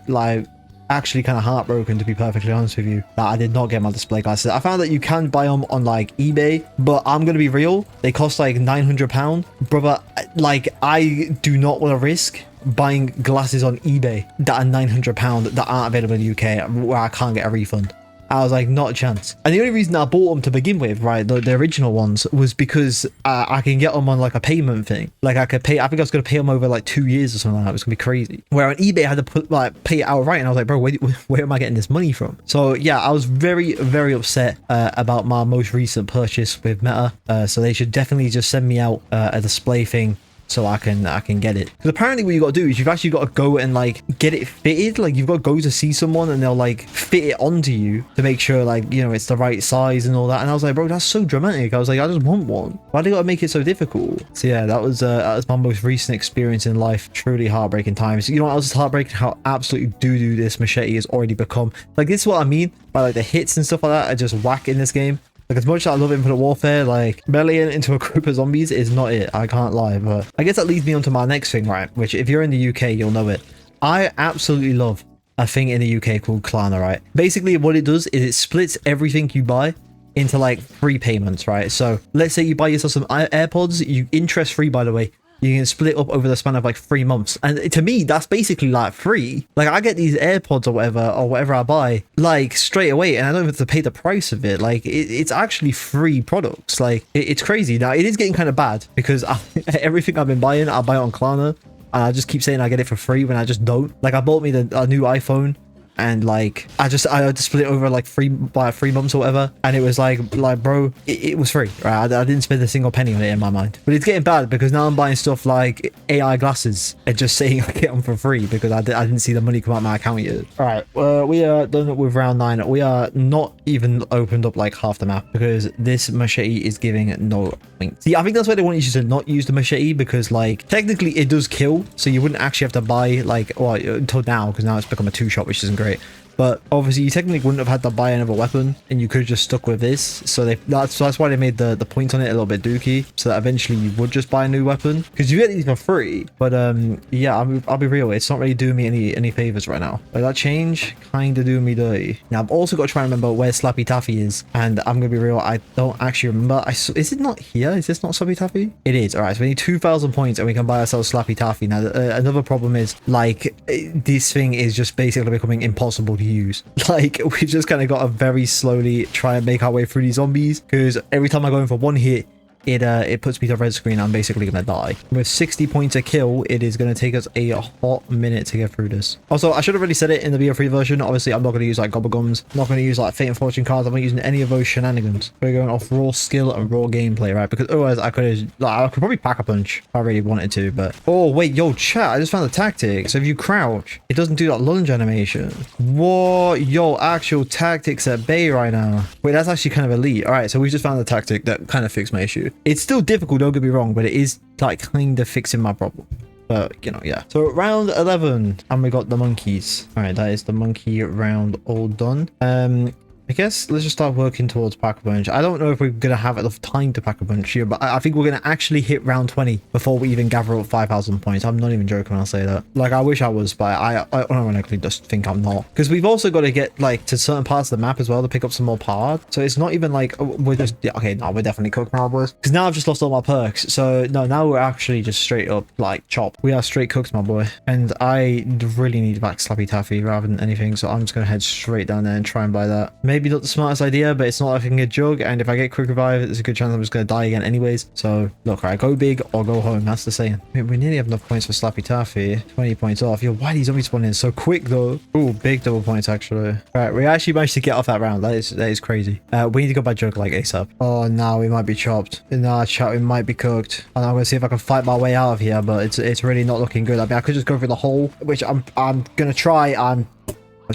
Like, actually kind of heartbroken, to be perfectly honest with you, that I did not get my display glasses. I found that you can buy them on like eBay, but I'm gonna be real, they cost like £900, brother. Like, I do not want to risk buying glasses on eBay that are £900 that aren't available in the UK, where I can't get a refund. I was like, not a chance. And the only reason I bought them to begin with, right, the original ones, was because I can get them on like a payment thing. Like, I could pay, I think I was going to pay them over like 2 years or something like that. It was going to be crazy. Where on eBay, I had to pay it outright. And I was like, bro, where am I getting this money from? So yeah, I was very, very upset about my most recent purchase with Meta. So they should definitely just send me out a display thing so I can get it. Because apparently what you got to do is you've actually got to go and like get it fitted. Like, you've got to go to see someone and they'll like fit it onto you to make sure, like, you know, it's the right size and all that. And I was like, bro, that's so dramatic. I was like, I just want one. Why do you got to make it so difficult? So yeah, that was my most recent experience in life. Truly heartbreaking times. You know what else is heartbreaking? How absolutely doo-doo this machete has already become. Like, this is what I mean by like the hits and stuff like that are just whack in this game. Like, as much as I love Infinite Warfare, like, meleeing into a group of zombies is not it. I can't lie. But I guess that leads me on to my next thing, right? Which, if you're in the UK, you'll know it. I absolutely love a thing in the UK called Klarna, right? Basically, what it does is it splits everything you buy into, like, 3 payments, right? So, let's say you buy yourself some AirPods, interest-free, by the way. You can split up over the span of like 3 months. And to me, that's basically like free. Like, I get these AirPods or whatever I buy, like, straight away, and I don't have to pay the price of it. Like, it's actually free products. Like, it's crazy. Now, it is getting kind of bad because everything I've been buying, I buy it on Klarna, and I just keep saying I get it for free when I just don't. Like, I bought me a new iPhone, and like I just split it over like 3 months or whatever, and it was like bro, it was free, right? I didn't spend a single penny on it in my mind. But it's getting bad because now I'm buying stuff like AI glasses and just saying I get them for free because I didn't see the money come out of my account yet. All right, we are done with round 9. We are not even opened up like half the map because this machete is giving no points. See, I think that's why they want you to not use the machete, because like technically it does kill, so you wouldn't actually have to buy like, well, until now, because now it's become a 2-shot, which isn't great. but obviously you technically wouldn't have had to buy another weapon, and you could have just stuck with this. So that's why they made the points on it a little bit dookie, so that eventually you would just buy a new weapon, because you get these for free. But yeah, I'll be real, it's not really doing me any favors right now. Like, that change kind of doing me dirty. Now I've also got to try and remember where Slappy Taffy is, and I'm gonna be real, I don't actually remember. Is it not here? Is this not Slappy Taffy? It is. All right, so we need 2,000 points and we can buy ourselves Slappy Taffy. Now another problem is, like, this thing is just basically becoming impossible to use. Like, we've just kind of got to very slowly try and make our way through these zombies, because every time I go in for one hit, it puts me to red screen. I'm basically gonna die. With 60 points a kill, it is gonna take us a hot minute to get through this. Also, I should have already said it in the BO3 version. Obviously, I'm not gonna use like gobblegums, I'm not gonna use like fate and fortune cards. I'm not using any of those shenanigans. We're going off raw skill and raw gameplay, right? Because otherwise I could probably pack a punch if I really wanted to. But oh wait, yo, chat, I just found a tactic. So if you crouch, it doesn't do that lunge animation. What? Yo, actual tactics at bay right now. Wait, that's actually kind of elite. All right, so we just found a tactic that kind of fixed my issue. It's still difficult, don't get me wrong, but it is like kind of fixing my problem. But you know, yeah. So round 11, and we got the monkeys. All right, that is the monkey round all done. I guess let's just start working towards pack a bunch. I don't know if we're gonna have enough time to pack a bunch here, but I think we're gonna actually hit round 20 before we even gather up 5,000 points. I'm not even joking when I say that. Like, I wish I was, but I unironically just think I'm not, because we've also got to get like to certain parts of the map as well to pick up some more power. So it's not even like we're just, yeah, okay, no, we're definitely cooked now, boys, because now I've just lost all my perks. So no, now we're actually just straight up like chop. We are straight cooked, my boy, and I really need back Slappy Taffy rather than anything. So I'm just gonna head straight down there and try and buy that. Maybe not the smartest idea, but it's not like I can get jug, and if I get quick revive, there's a good chance I'm just gonna die again anyways. So look, all right, go big or go home. That's the saying. I mean, we nearly have enough points for Slappy Taffy. 20 points off. Yo, why are these zombies spawning in so quick though? Oh, big double points actually. All right, we actually managed to get off that round. That is crazy. We need to go by jug like ASAP. Oh no, we might be chopped. Nah, chat, we might be cooked. And I'm gonna see if I can fight my way out of here, but it's really not looking good. I mean, I could just go through the hole, which I'm gonna try.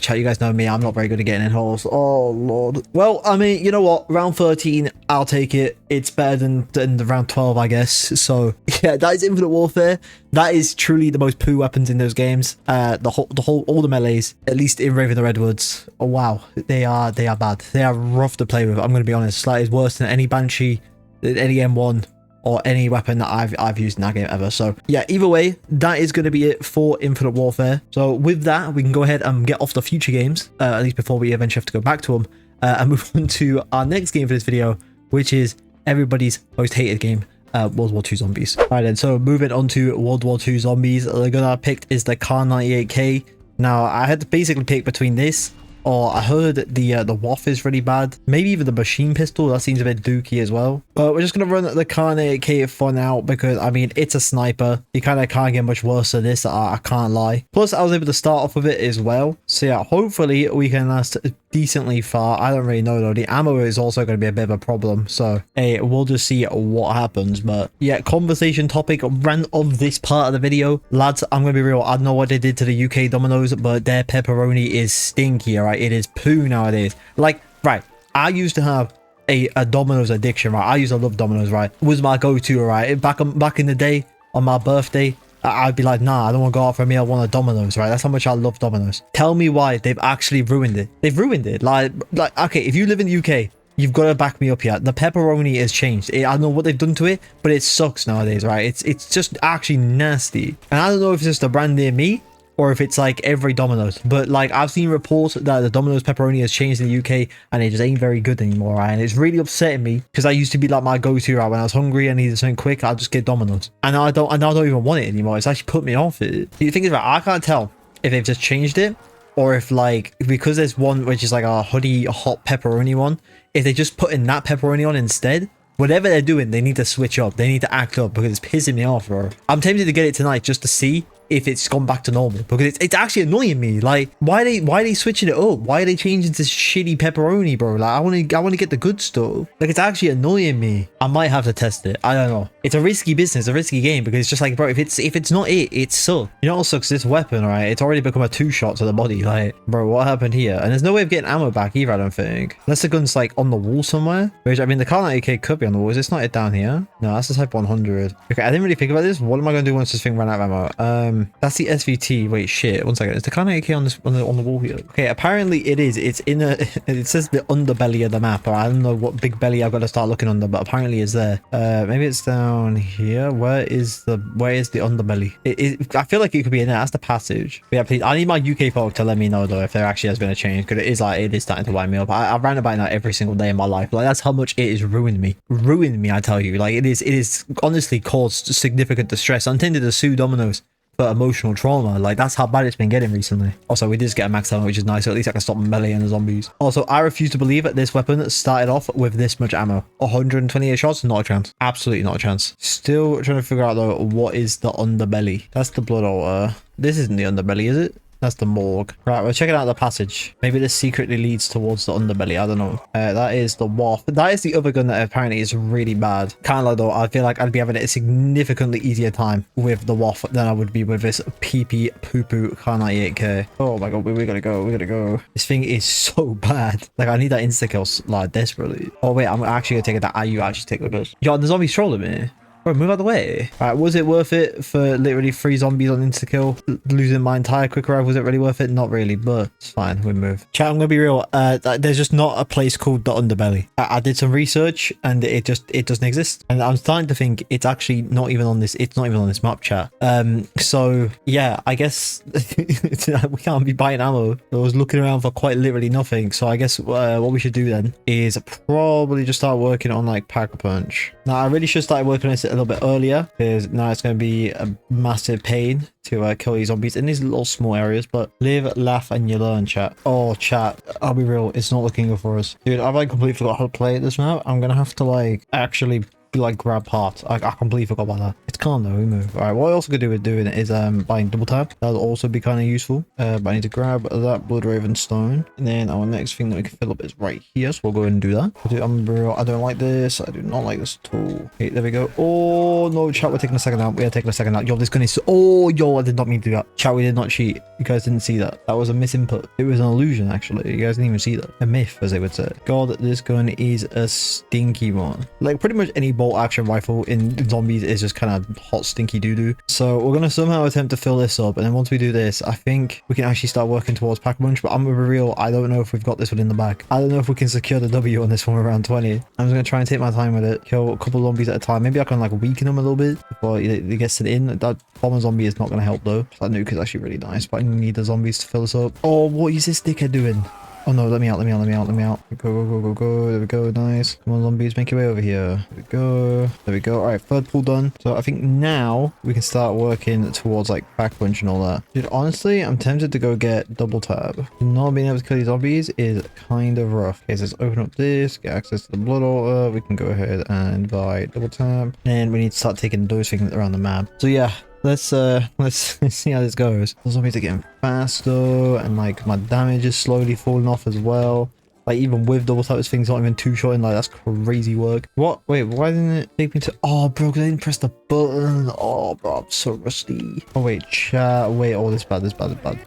Chat, you guys know me, I'm not very good at getting in holes. Oh lord. Well, I mean, you know what, round 13, I'll take it. It's better than the round 12, I guess. So yeah, that is Infinite Warfare. That is truly the most poo weapons in those games. All the melees, at least in Raven the Redwoods. Oh wow, they are bad. They are rough to play with. I'm gonna be honest. That is worse than any Banshee, any M1, or any weapon that I've used in that game ever. So yeah, either way, that is going to be it for Infinite Warfare. So with that, we can go ahead and get off the future games, at least before we eventually have to go back to them, and move on to our next game for this video, which is everybody's most hated game, World War 2 Zombies. All right then, so moving on to World War 2 Zombies, the gun I picked is the Kar98K. Now, I had to basically pick between this, or I heard the WAF is really bad. Maybe even the machine pistol, that seems a bit dookie as well. But we're just going to run the Kar98K for now, because, I mean, it's a sniper. You kind of can't get much worse than this, I can't lie. Plus, I was able to start off with it as well. So yeah, hopefully we can last decently far. I don't really know though. The ammo is also going to be a bit of a problem. So hey, we'll just see what happens. But yeah, conversation topic rant of this part of the video. Lads, I'm going to be real. I don't know what they did to the UK Domino's, but their pepperoni is stinky, all right? It is poo nowadays. Like, right, I used to have a Domino's addiction, right? I used to love Domino's, right? It was my go-to, all right? Back in the day, on my birthday, I'd be like, nah, I don't want to go out for a meal. I want a Domino's, right? That's how much I love Domino's. Tell me why they've actually ruined it. They've ruined it. Like, okay, if you live in the UK, you've got to back me up here. The pepperoni has changed. I don't know what they've done to it, but it sucks nowadays, right? It's just actually nasty. And I don't know if it's just a brand near me, or if it's like every Domino's, but like I've seen reports that the Domino's pepperoni has changed in the UK and it just ain't very good anymore, right? And it's really upsetting me, because I used to be like my go-to, right? When I was hungry and needed something quick, I'd just get Domino's, and I don't even want it anymore. It's actually put me off it. The thing is, right, I can't tell if they've just changed it, or if like, because there's one which is like a hoodie hot pepperoni one, if they just put in that pepperoni on instead. Whatever they're doing, they need to switch up. They need to act up, because it's pissing me off, bro. I'm tempted to get it tonight just to see if it's gone back to normal, because it's actually annoying me. Like, why are they switching it up? Why are they changing to shitty pepperoni, bro? Like, I want to get the good stuff. Like, it's actually annoying me. I might have to test it. I don't know. It's a risky business, a risky game, because it's just like, bro, if it's not it's sucks. You know what sucks? This weapon, right? It's already become a 2-shot to the body. Like, bro, what happened here? And there's no way of getting ammo back either, I don't think. Unless the gun's like on the wall somewhere. Which, I mean, the Kar98K could be on the wall. Is this not it down here? No, that's the Type 100. Okay, I didn't really think about this. What am I going to do once this thing ran out of ammo? That's the SVT. Wait, shit. One second. Is the Kana AK on this on the wall here? Okay, apparently it is. It's in a. It says the underbelly of the map, or I don't know what big belly I've got to start looking under, but apparently it's there. Maybe it's down here. Where is the underbelly? I feel like it could be in there. That's the passage. But yeah, please. I need my UK folk to let me know though if there actually has been a change, because it is starting to wind me up. I ran about that every single day in my life. Like that's how much it has ruined me. Ruined me, I tell you. Like it is honestly caused significant distress. I'm tempted to sue Domino's for emotional trauma. Like that's how bad it's been getting recently. Also, we did just get a max ammo, which is nice, so at least I can stop meleeing the zombies. Also, I refuse to believe that this weapon started off with this much ammo. 128 shots, not a chance. Absolutely not a chance. Still trying to figure out though, what is the underbelly? That's the blood altar. This isn't the underbelly, is it? That's the morgue. Right, we're checking out the passage. Maybe this secretly leads towards the underbelly. I don't know. That is the WW2. That is the other gun that apparently is really bad. Kind of though, I feel like I'd be having a significantly easier time with the WW2 than I would be with this PP poo-poo 𝙈𝙤𝙢𝙤𝙦. Oh my god, we gotta go. We gotta go. This thing is so bad. Like, I need that insta-kill, like, desperately. Oh wait, I'm actually gonna take it that IU actually take with us. Yo, the zombie's trolling me. Bro, move out the way. Alright, was it worth it for literally 3 zombies on insta-kill? Losing my entire quick arrive, was it really worth it? Not really, but it's fine. We move. Chat, I'm gonna be real. There's just not a place called the underbelly. I did some research and it doesn't exist. And I'm starting to think it's actually not even on this. It's not even on this map, chat. So yeah, I guess we can't be buying ammo. I was looking around for quite literally nothing. So I guess what we should do then is probably just start working on like Pack a Punch. Now I really should start working on this a little bit earlier, because now it's going to be a massive pain to kill these zombies in these little small areas. But live, laugh, and you learn, chat. Oh, chat, I'll be real, it's not looking good for us, dude. I've like completely forgot how to play this map. I'm gonna have to like actually like grab parts. I completely forgot about that. It's calm though. We move. All right, what I also could do with doing it is buying double tap. That'll also be kind of useful. But I need to grab that blood raven stone, and then our next thing that we can fill up is right here, so we'll go ahead and do that. I don't like this. I do not like this at all. Okay, there we go. Oh no, chat, we're taking a second out. We are taking a second out. Yo, this gun is yo, I did not mean to do that. Chat, we did not cheat. You guys didn't see that. That was a misinput. It was an illusion, actually. You guys didn't even see that. A myth, as they would say. God, this gun is a stinky one. Like pretty much any bolt action rifle in zombies is just kind of hot stinky doo-doo. So we're gonna somehow attempt to fill this up, and then once we do this, I think we can actually start working towards Pack a Punch. But I'm gonna be real, I don't know if we've got this one in the bag. I don't know if we can secure the W on this one around 20. I'm just gonna try and take my time with it, kill a couple of zombies at a time. Maybe I can like weaken them a little bit before it gets to the in. That bomber zombie is not gonna help though. That nuke is actually really nice, but I need the zombies to fill this up. Oh, what is this dickhead doing? Oh no, let me out. Go. There we go. Nice. Come on, zombies, make your way over here. There we go. All right, third pull done. So I think now we can start working towards like Pack Punch and all that. Dude, honestly, I'm tempted to go get double tab. Not being able to kill these zombies is kind of rough. Okay, so let's open up this, get access to the blood altar. We can go ahead and buy double tab. And we need to start taking those things around the map. So yeah. Let's see how this goes. The zombies are getting faster, and like my damage is slowly falling off as well. Like even with double tap, this thing's not even two shotting. Like that's crazy work. What? Wait, why didn't it take me to? Oh, bro, because I didn't press the button. Oh, bro, I'm so rusty. Oh wait, chat. Wait, oh, this bad.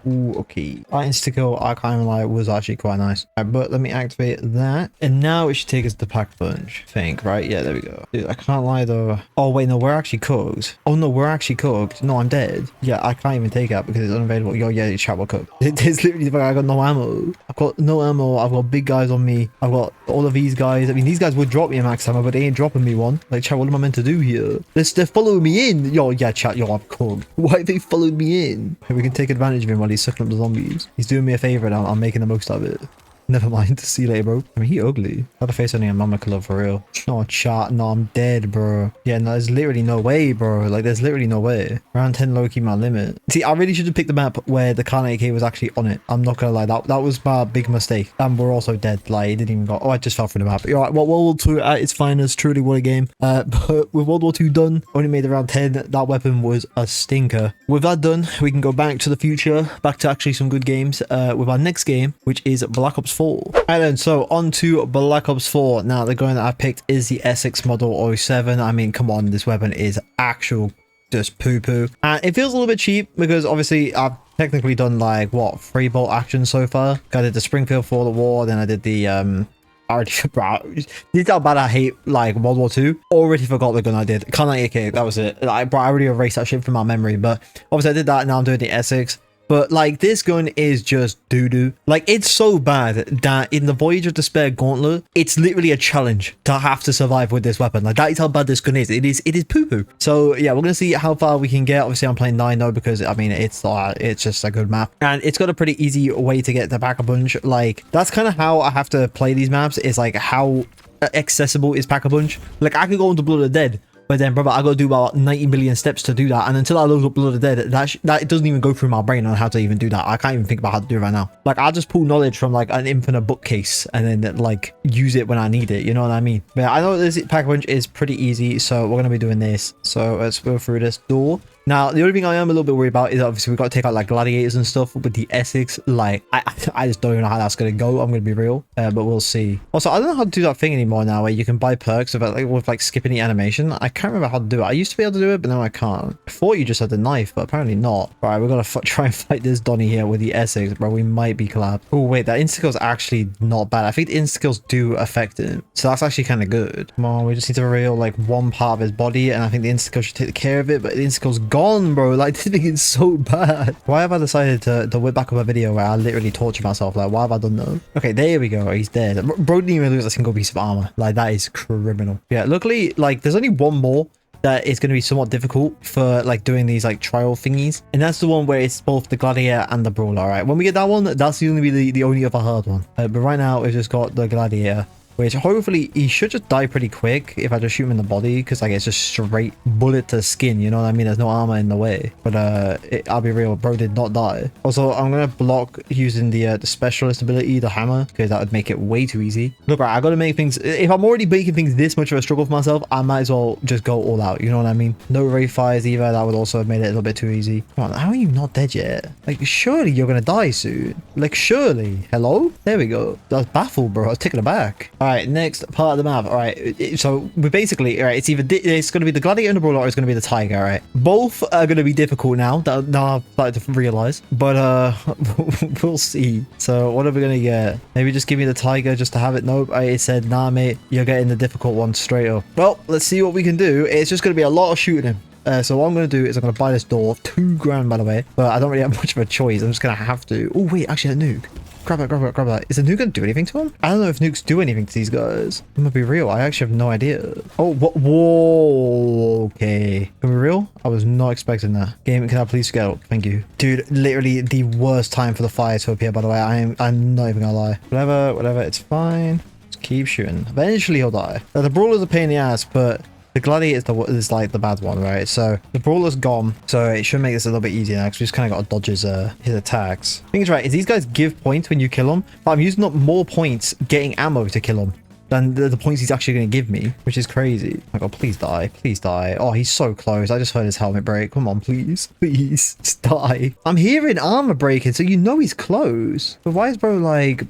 Ooh, okay. That insta-kill, I can't even lie, was actually quite nice. All right, but let me activate that, and now it should take us to Pack a Punch. I think, right? Yeah, there we go. Dude, I can't lie though. Oh wait, no, we're actually cooked. Oh no, we're actually cooked. No, I'm dead. Yeah, I can't even take it because it's unavailable. Yo, yeah, chat, we're cooked. It's literally I got no ammo. I've got no ammo. I've got big guys on me. I've got all of these guys. I mean, these guys would drop me a max ammo, but they ain't dropping me one. Like, chat, what am I meant to do here? They're following me in. Yo, yeah, chat, yo, I'm cooked. Why have they followed me in? Okay, we can take advantage of him while he's sucking up the zombies. He's doing me a favor and I'm making the most of it. Never mind. See you later, bro. I mean, he ugly. That face only a mama could love for real. No, chat. No, I'm dead, bro. Yeah, no, there's literally no way, bro. Like, there's literally no way. Round 10 low-key my limit. See, I really should have picked the map where the 𝙈𝙤𝙢𝙨 AK was actually on it. I'm not gonna lie. That was my big mistake. And we're also dead. Like, it didn't even go. Oh, I just fell through the map. All right, well, World War II at its finest. Truly, what a game. But with World War II done, only made around 10. That weapon was a stinker. With that done, we can go back to the future. Back to actually some good games. With our next game, which is Black Ops 4. And then, so on to Black Ops 4. Now, the gun that I picked is the Essex Model 07. I mean, come on, this weapon is actual just poo-poo. And it feels a little bit cheap because obviously I've technically done like, what, 3 bolt action so far. I did the Springfield for the war, then I did the I already, bro, this is how bad I hate like World War II. Already forgot the gun I did. Can't AK, that was it. Like, bro, I already erased that shit from my memory. But obviously I did that. Now I'm doing the Essex. But like this gun is just doo-doo. Like it's so bad that in the Voyage of Despair Gauntlet, it's literally a challenge to have to survive with this weapon. Like that is how bad this gun is. It is poo-poo. So yeah, we're gonna see how far we can get. Obviously I'm playing 9 though because I mean it's just a good map. And it's got a pretty easy way to get to Pack-a-Punch. Like that's kind of how I have to play these maps, is like how accessible is Pack-a-Punch. Like I could go into Blood of the Dead, but then, brother, I gotta do about 90 million steps to do that. And until I load up Blood of the Dead, that it doesn't even go through my brain on how to even do that. I can't even think about how to do it right now. Like, I'll just pull knowledge from, like, an infinite bookcase and then, like, use it when I need it. You know what I mean? But yeah, I know this Pack-a-Punch is pretty easy, so we're gonna be doing this. So let's go through this door. Now, the only thing I am a little bit worried about is obviously we've got to take out like gladiators and stuff with the Essex. Like, I just don't even know how that's going to go. I'm going to be real, but we'll see. Also, I don't know how to do that thing anymore now where you can buy perks with skipping the animation. I can't remember how to do it. I used to be able to do it, but now I can't. I thought you just had the knife, but apparently not. All right, we're going to try and fight this Donnie here with the Essex, bro. We might be collab. Oh, wait, that insta is actually not bad. I think the insta do affect him. So that's actually kind of good. Come on, we just need to reveal like one part of his body, and I think the insta should take care of it, but the insta gone, bro. Like, this thing is so bad. Why have I decided to whip back up a video where I literally torture myself? Like, why have I done that? Okay, there we go. He's dead. Bro didn't even lose a single piece of armor. Like, that is criminal. Yeah, luckily, like, there's only one more that is going to be somewhat difficult for like doing these like trial thingies, and that's the one where it's both the gladiator and the brawler. All right, when we get that one, that's going to be the only other hard one, but right now we've just got the gladiator, which hopefully he should just die pretty quick if I just shoot him in the body, because like it's just straight bullet to skin, you know what I mean? There's no armor in the way. But I'll be real, bro did not die. Also, I'm gonna block using the specialist ability, the hammer, because that would make it way too easy. Look, right, I gotta make things, if I'm already making things this much of a struggle for myself, I might as well just go all out, you know what I mean? No ray fires either, that would also have made it a little bit too easy. Come on, how are you not dead yet? Like, surely you're gonna die soon. Like, surely. Hello? There we go. I was baffled, bro. I was taken aback. All right, next part of the map. All right, so we basically, all right, it's going to be the gladiator and the brawler, or it's going to be the tiger. All right, both are going to be difficult now that I've started to realize, but we'll see. So what are we going to get? Maybe just give me the tiger just to have it. Nope, I said nah, mate, you're getting the difficult one straight up. Well, let's see what we can do. It's just going to be a lot of shooting him. So what I'm going to do is I'm going to buy this door, $2,000 by the way, but I don't really have much of a choice. I'm just going to have to. Oh wait, actually a nuke. Grab that, grab that, grab that. Is the nuke going to do anything to him? I don't know if nukes do anything to these guys. I'm going to be real. I actually have no idea. Oh, what? Whoa. Okay. Can we be real? I was not expecting that. Game, can I please scale? Thank you. Dude, literally the worst time for the fire to appear, by the way. I'm not even going to lie. Whatever. It's fine. Just keep shooting. Eventually he'll die. Now, the brawler's a pain in the ass, but the gladiator is like the bad one, right? So the brawler's gone, so it should make this a little bit easier now, because we just kind of got to dodge his attacks. I think it's right, is these guys give points when you kill them, but I'm using up more points getting ammo to kill him than the points he's actually going to give me, which is crazy. Oh my god, please die, please die. Oh, he's so close. I just heard his helmet break. Come on, please, just die. I'm hearing armor breaking, so you know he's close. But why is bro like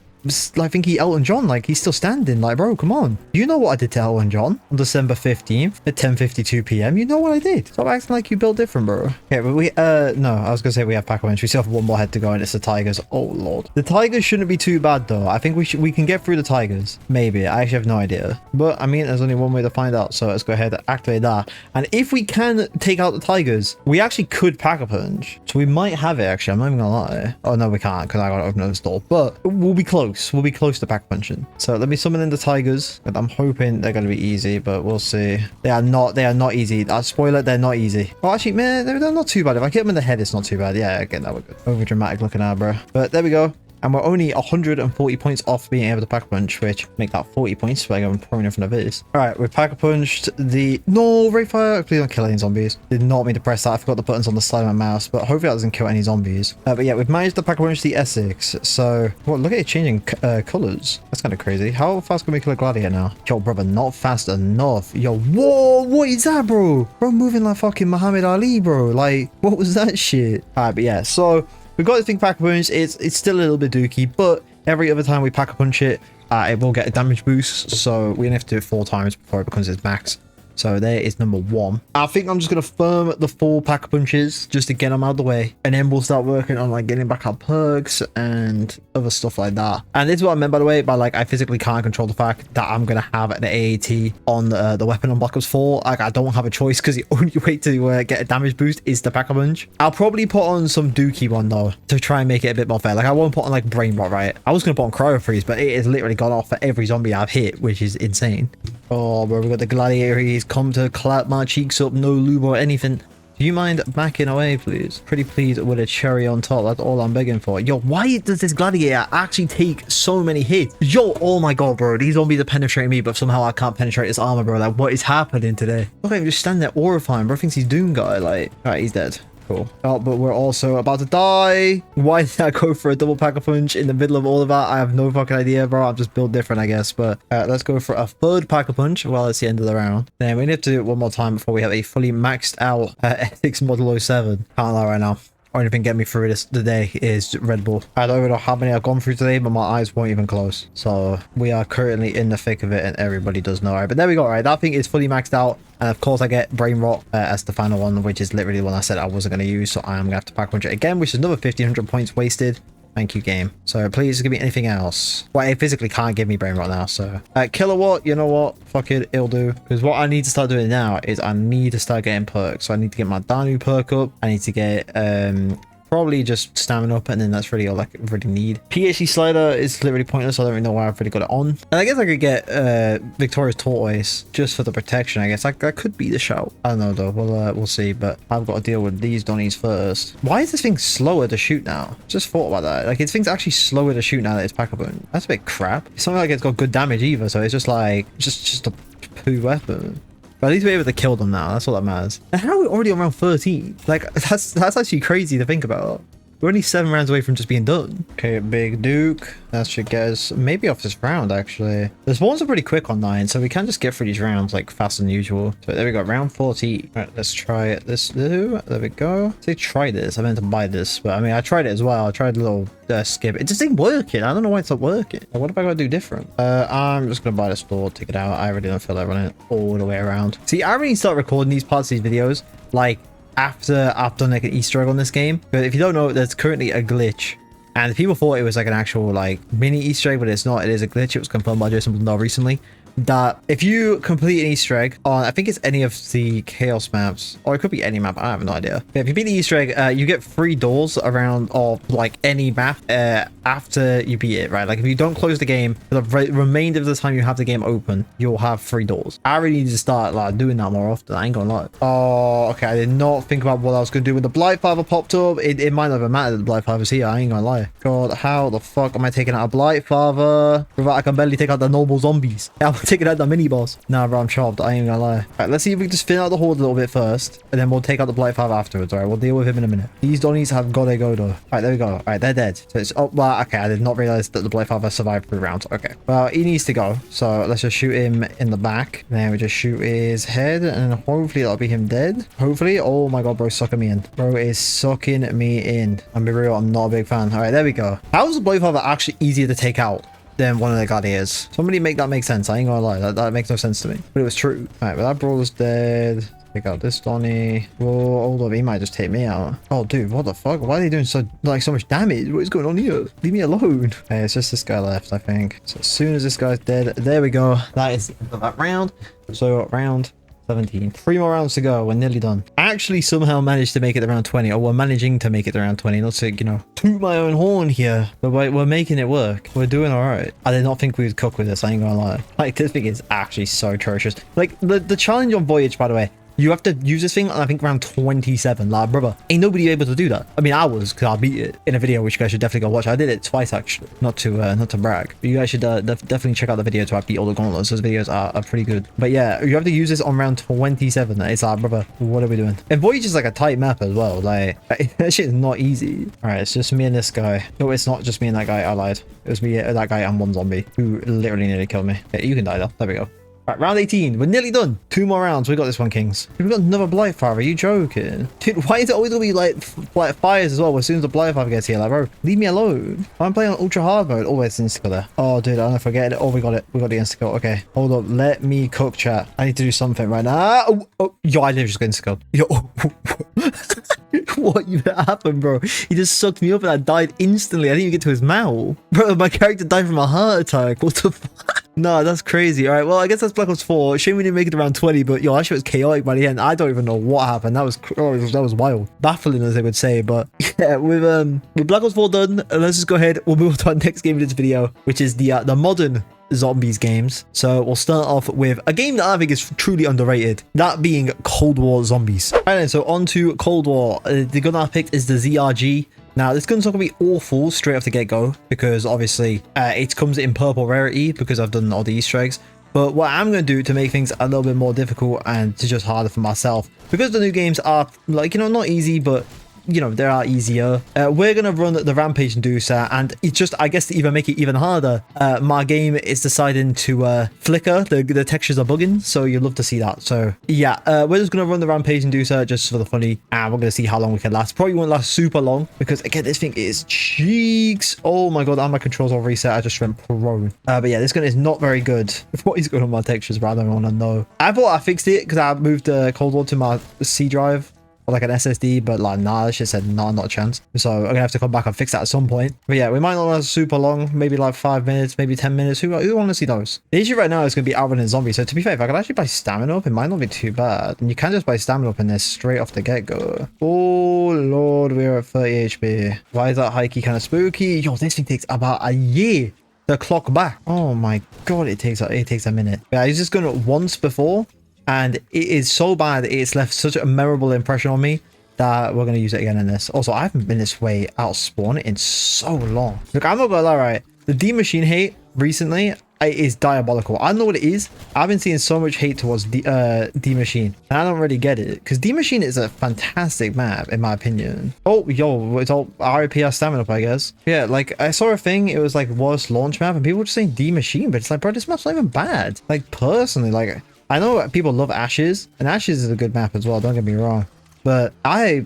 I think Elton John, like he's still standing? Like, bro, come on. You know what I did to Elton John on December 15th at 10:52 p.m. You know what I did. Stop acting like you built different, bro. Okay, but we no, I was gonna say we have Pack-a-Punch. We still have one more head to go, and it's the tigers. Oh lord, the tigers shouldn't be too bad though. I think we can get through the tigers, maybe. I actually have no idea, but I mean there's only one way to find out, so let's go ahead and activate that. And if we can take out the tigers, we actually could Pack-a-Punch, so we might have it. Actually, I'm not even gonna lie. Oh no, we can't, because I gotta open this door, but we'll be close. We'll be close to Pack-a-Punching. So let me summon in the tigers. I'm hoping they're going to be easy, but we'll see. They are not easy. Spoiler, they're not easy. Oh, actually, man, they're not too bad. If I get them in the head, it's not too bad. Yeah, again, that was good. Over dramatic looking now, bro. But there we go. And we're only 140 points off being able to Pack-a-Punch, which make that 40 points by going prone in front of this. All right, we've Pack-a-Punched the... No, Ray Fire. Please don't kill any zombies. Did not mean to press that. I forgot the buttons on the side of my mouse, but hopefully that doesn't kill any zombies. But yeah, we've managed to Pack-a-Punch the Essex. So, well, look at it changing colors. That's kind of crazy. How fast can we kill a gladiator now? Yo, brother, not fast enough. Yo, whoa, what is that, bro? Bro, moving like fucking Muhammad Ali, bro. Like, what was that shit? All right, but yeah, so... We've got this thing Pack-a-Punch. It's still a little bit dookie, but every other time we Pack-a-Punch it, it will get a damage boost. So we have to do it 4 times before it becomes its max. So there is number 1. I think I'm just gonna firm the 4 pack-a-punches just to get them out of the way, and then we'll start working on like getting back our perks and other stuff like that. And this is what I meant, by the way, by like I physically can't control the fact that I'm gonna have the AAT on the weapon on Black Ops 4. Like I don't have a choice because the only way to get a damage boost is the pack-a-punch. I'll probably put on some dookie one though to try and make it a bit more fair. Like I won't put on like brain rot, right? I was gonna put on cryo freeze, but it has literally gone off for every zombie I've hit, which is insane. Oh, bro, we got the gladiator. He's come to clap my cheeks up, no lube or anything. Do you mind backing away, please? Pretty please with a cherry on top. That's all I'm begging for. Yo, why does this gladiator actually take so many hits? Yo, oh my god, bro. These zombies are penetrating me, but somehow I can't penetrate this armor, bro. Like, what is happening today? Look, I'm just standing there horrifying. Bro thinks he's Doom guy. Like, all right, he's dead. Cool. Oh, but we're also about to die. Why did I go for a double pack-a-punch in the middle of all of that? I have no fucking idea, bro. I'm just built different, I guess. But let's go for a 3rd pack-a-punch while it's the end of the round. Then we need to do it one more time before we have a fully maxed out Ethics Model 07. Can't lie right now. Only thing getting me through this today is Red Bull. I don't even know how many I've gone through today, but my eyes won't even close. So we are currently in the thick of it, and everybody does know. All right, but there we go. All right, that thing is fully maxed out, and of course I get brain rot as the final one, which is literally the one I said I wasn't going to use. So I am gonna have to pack punch it again, which is another 1500 points wasted. Thank you, game. So please give me anything else. Well, it physically can't give me brain rot now, so kilowatt, you know what, fuck it, it'll do. Because what I need to start doing now is I need to start getting perks. So I need to get my 𝙈𝙤𝙢𝙨 perk up. I need to get probably just stamina up, and then that's really all I really need. PhD slider is literally pointless. I don't really know why I've really got it on. And I guess I could get Victoria's tortoise just for the protection. I guess that could be the shout. I don't know though. We'll see. But I've got to deal with these Donnies first. Why is this thing slower to shoot now? Just thought about that. Like, this thing's actually slower to shoot now that it's pack-a-punch. That's a bit crap. It's not like it's got good damage either, so it's just like just a poo weapon. But at least we're able to kill them now. That's all that matters. And how are we already on round 13? Like, that's actually crazy to think about. We're only 7 rounds away from just being done. Okay, Big Duke. That should get us maybe off this round, actually. The spawns are pretty quick on 9, so we can just get through these rounds, like, faster than usual. So there we go, round 14. All right, let's try it. There we go. I say try this. I meant to buy this, but I mean, I tried it as well. I tried a little skip. It just ain't working. I don't know why it's not working. Like, what have I got to do different? I'm just going to buy the store, take it out. I really don't feel like running it all the way around. See, I really start recording these parts of these videos, like, after I've done like an Easter egg on this game. But if you don't know, there's currently a glitch, and people thought it was like an actual like mini Easter egg, but it's not. It is a glitch. It was confirmed by Jason Blundell recently, that if you complete an Easter egg on, I think it's any of the chaos maps, or it could be any map, I have no idea. But if you beat the Easter egg, you get 3 doors around of like any map after you beat it, right? Like if you don't close the game for the remainder of the time you have the game open, you'll have 3 doors. I really need to start like doing that more often. I ain't gonna lie. Oh, okay, I did not think about what I was gonna do when the Blight Father popped up. It might not have mattered that the Blight Father's here. I ain't gonna lie. God, how the fuck am I taking out a Blight Father? I can barely take out the normal zombies. I'm taking out the mini boss. Nah, bro, I'm chopped. I ain't gonna lie. All right, let's see if we can just thin out the horde a little bit first, and then we'll take out the Blight Father afterwards. All right, we'll deal with him in a minute. These Donnies have got to go though. All right, there we go. All right, they're dead. So it's, oh, well, okay, I did not realize that the Blight Father survived 3 rounds. Okay, well, he needs to go. So let's just shoot him in the back. Then we just shoot his head, and hopefully that'll be him dead. Hopefully. Oh my god, bro, sucking me in. Bro is sucking me in. I'm be real, I'm not a big fan. All right, there we go. How is the Blight Father actually easier to take out than one of the gladiators? Somebody make that make sense. I ain't gonna lie, that makes no sense to me, but it was true. All right, well, that brawler's dead. Take out this Donnie. Whoa, hold up, he might just take me out. Oh dude, what the fuck? Why are they doing so much damage? What is going on here? Leave me alone. Hey, it's just this guy left, I think. So as soon as this guy's dead, there we go. That is the end of that round. So round 17. 3 more rounds to go. We're nearly done. I actually somehow managed to make it around 20, or we're managing to make it around 20. Not to, you know, toot my own horn here, but we're making it work. We're doing all right. I did not think we would cook with this. I ain't gonna lie. Like, this thing is actually so atrocious. Like, the challenge on Voyage, by the way, you have to use this thing on, I think, round 27. Like, brother, ain't nobody able to do that. I mean, I was, because I beat it in a video, which you guys should definitely go watch. I did it twice, actually. Not to brag. But you guys should definitely check out the video to I beat all the gauntlets. Those videos are pretty good. But yeah, you have to use this on round 27. It's like, brother, what are we doing? And Voyage is like a tight map as well. Like, that shit is not easy. All right, it's just me and this guy. No, it's not just me and that guy. I lied. It was me, that guy, and 1 zombie who literally nearly killed me. Yeah, you can die though. There we go. Right, round 18. We're nearly done. 2 more rounds. We got this one, Kings. We got another Blighfire. Are you joking? Dude, why is it always gonna be like fires as well as soon as the Blighfire gets here? Like, bro, leave me alone. I'm playing on ultra hard mode. Oh, it's insta-kill there. Oh, dude, I don't forget it. Oh, we got it. We got the insta-kill. Okay, hold up. Let me cook, chat. I need to do something right now. Oh, yo, I literally just got insta-killed. Yo. What even happened, bro? He just sucked me up and I died instantly. I didn't even get to his mouth. Bro, my character died from a heart attack. What the fuck? No, that's crazy. All right, well, I guess that's Black Ops 4. Shame we didn't make it around 20, but yo, that shit was chaotic by the end. I don't even know what happened. That was wild. Baffling, as they would say. But yeah, with Black Ops 4 done, let's just go ahead. We'll move on to our next game in this video, which is the modern Zombies games. So we'll start off with a game that I think is truly underrated, that being Cold War Zombies. All right, then, so on to Cold War. The gun I picked is the ZRG. Now, this gun's not going to be awful straight off the get-go, because obviously it comes in purple rarity because I've done all the Easter eggs. But what I'm going to do to make things a little bit more difficult and to just harder for myself, because the new games are, like, you know, not easy, but you know, they are easier. We're gonna run the Rampage Inducer, and it's just, I guess, to even make it even harder, my game is deciding to flicker. The textures are bugging, so you'll love to see that. So yeah, we're just gonna run the Rampage Inducer just for the funny, and we're gonna see how long we can last. Probably won't last super long, because again, this thing is cheeks. Oh my god, and my controls all reset. I just went prone. But yeah, this gun is not very good. What is going on with my textures, bro? I don't want to know. I thought I fixed it because I moved Cold War to my C drive, or like an SSD, but like, nah, that shit said nah, not a chance. So I'm gonna have to come back and fix that at some point. But yeah, we might not last super long, maybe like 5 minutes, maybe 10 minutes. Who want to see those? The issue right now is gonna be outrunning zombies. So to be fair, if I could actually buy stamina up, it might not be too bad. And you can just buy stamina up in this straight off the get-go. Oh lord, we're at 30 HP. Why is that hikey kind of spooky? Yo, this thing takes about a year to clock back. Oh my god, it takes a minute. Yeah, I was just gonna once before, and it is so bad, it's left such a memorable impression on me that we're going to use it again in this. Also, I haven't been this way out of spawn in so long. Look, I'm not going to lie, right? The D-Machine hate recently is diabolical. I don't know what it is. I've been seeing so much hate towards D-Machine, and I don't really get it, because D-Machine is a fantastic map, in my opinion. Oh, yo, it's all RIP stamina up, I guess. Yeah, like, I saw a thing, it was like worst launch map, and people were just saying D-Machine, but it's like, bro, this map's not even bad. Like, personally, like, I know people love Ashes, and Ashes is a good map as well, don't get me wrong. But I,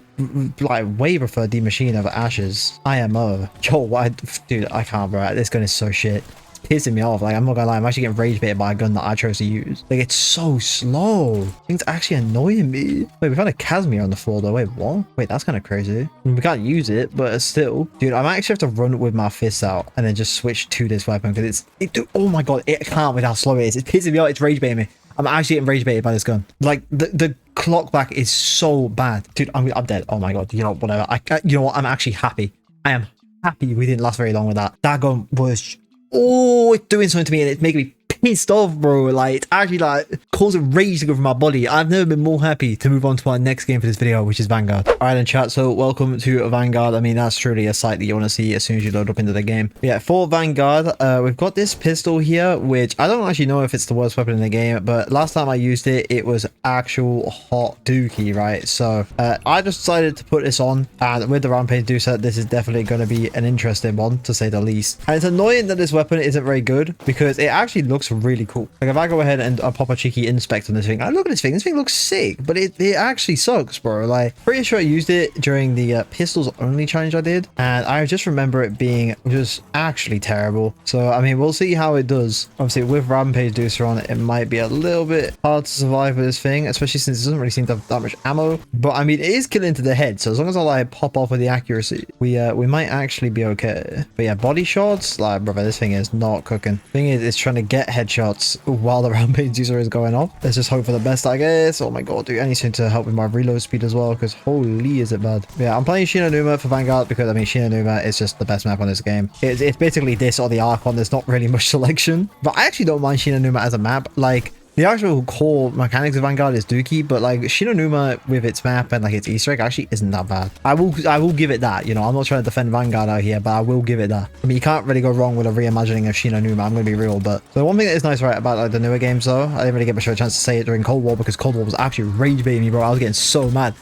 like, way prefer D-Machine over Ashes. IMO. Yo, dude, I can't, bro. This gun is so shit. It's pissing me off. Like, I'm not gonna lie, I'm actually getting rage baited by a gun that I chose to use. Like, it's so slow. Things actually annoying me. Wait, we found a Casimir on the floor, though. Wait, what? Wait, that's kind of crazy. I mean, we can't use it, but still. Dude, I might actually have to run with my fists out and then just switch to this weapon, because dude, oh my god, it can't with how slow it is. It's pissing me off. It's rage baiting me. I'm actually getting rage baited by this gun. Like, the clock back is so bad. Dude, I'm dead. Oh my god. You know, whatever. You know what? I'm actually happy. I am happy we didn't last very long with that. That gun was... Oh, it's doing something to me, and it's making me pissed off, bro. Like, it's actually like causing rage to go through my body. I've never been more happy to move on to our next game for this video, which is Vanguard. All right, then, chat, so welcome to Vanguard. I mean, that's truly a sight that you want to see as soon as you load up into the game. But yeah, for Vanguard, we've got this pistol here, which I don't actually know if it's the worst weapon in the game, but last time I used it, it was actual hot dookie, right? So I just decided to put this on, and with the Rampage Inducer, this is definitely going to be an interesting one, to say the least. And it's annoying that this weapon isn't very good, because it actually looks really cool. Like, if I go ahead and pop a cheeky inspect on this thing, I look at this thing looks sick, but it actually sucks, bro. Like, pretty sure I used it during the pistols only challenge I did, and I just remember it being just actually terrible. So I mean, we'll see how it does. Obviously, with Rampage Inducer on, it might be a little bit hard to survive with this thing, especially since it doesn't really seem to have that much ammo. But I mean, it is killing to the head, so as long as I like pop off with the accuracy, we might actually be okay. But yeah, body shots, like, brother, this thing is not cooking. Thing is, it's trying to get headshots while the Rampage User is going off. Let's just hope for the best, I guess. Oh my god, dude, anything to help with my reload speed as well, because holy is it bad. Yeah, I'm playing 𝙈𝙚𝙢𝙤 for Vanguard because, I mean, 𝙈𝙚𝙢𝙤 is just the best map on this game. It's basically this or the Archon. There's not really much selection, but I actually don't mind 𝙈𝙚𝙢𝙤 as a map. Like, the actual core mechanics of Vanguard is dookie, but like 𝙈𝙚𝙢𝙤 with its map and like its Easter egg actually isn't that bad. I will give it that. You know, I'm not trying to defend Vanguard out here, but I will give it that. I mean, you can't really go wrong with a reimagining of 𝙈𝙚𝙢𝙤. I'm gonna be real, but the one thing that is nice, right, about like the newer games though, I didn't really get much of a chance to say it during Cold War, because Cold War was actually rage baiting me, bro. I was getting so mad.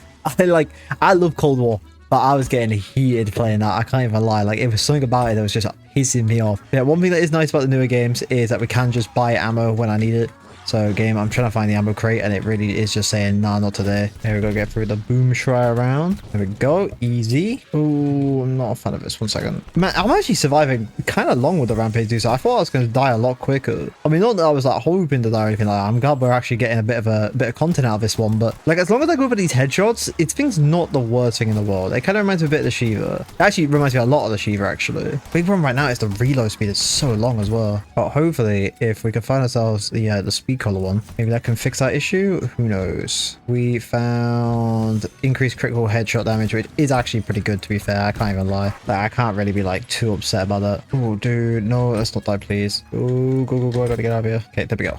I love Cold War, but I was getting heated playing that. I can't even lie. Like, it was something about it that was just pissing me off. Yeah, one thing that is nice about the newer games is that we can just buy ammo when I need it. So game, I'm trying to find the ammo crate and it really is just saying, nah, not today. There we go, get through the boom shry around. There we go, easy. Oh, I'm not a fan of this. 1 second. Man, I'm actually surviving kind of long with the rampage dude. So I thought I was going to die a lot quicker. I mean, not that I was like hoping to die or anything like that. I'm glad we're actually getting a bit of content out of this one. But like, as long as I go for these headshots, it's things not the worst thing in the world. It kind of reminds me a bit of the Shiva. It actually reminds me a lot of the Shiva, actually. Big problem right now is the reload speed is so long as well. But hopefully, if we can find ourselves the speed collar one, maybe that can fix that issue. Who knows? We found increased critical headshot damage, which is actually pretty good, to be fair. I can't even lie. Like, I can't really be like too upset about that. Oh, dude, no, let's not die, please. Oh, go, I gotta get out of here. Okay, there we go.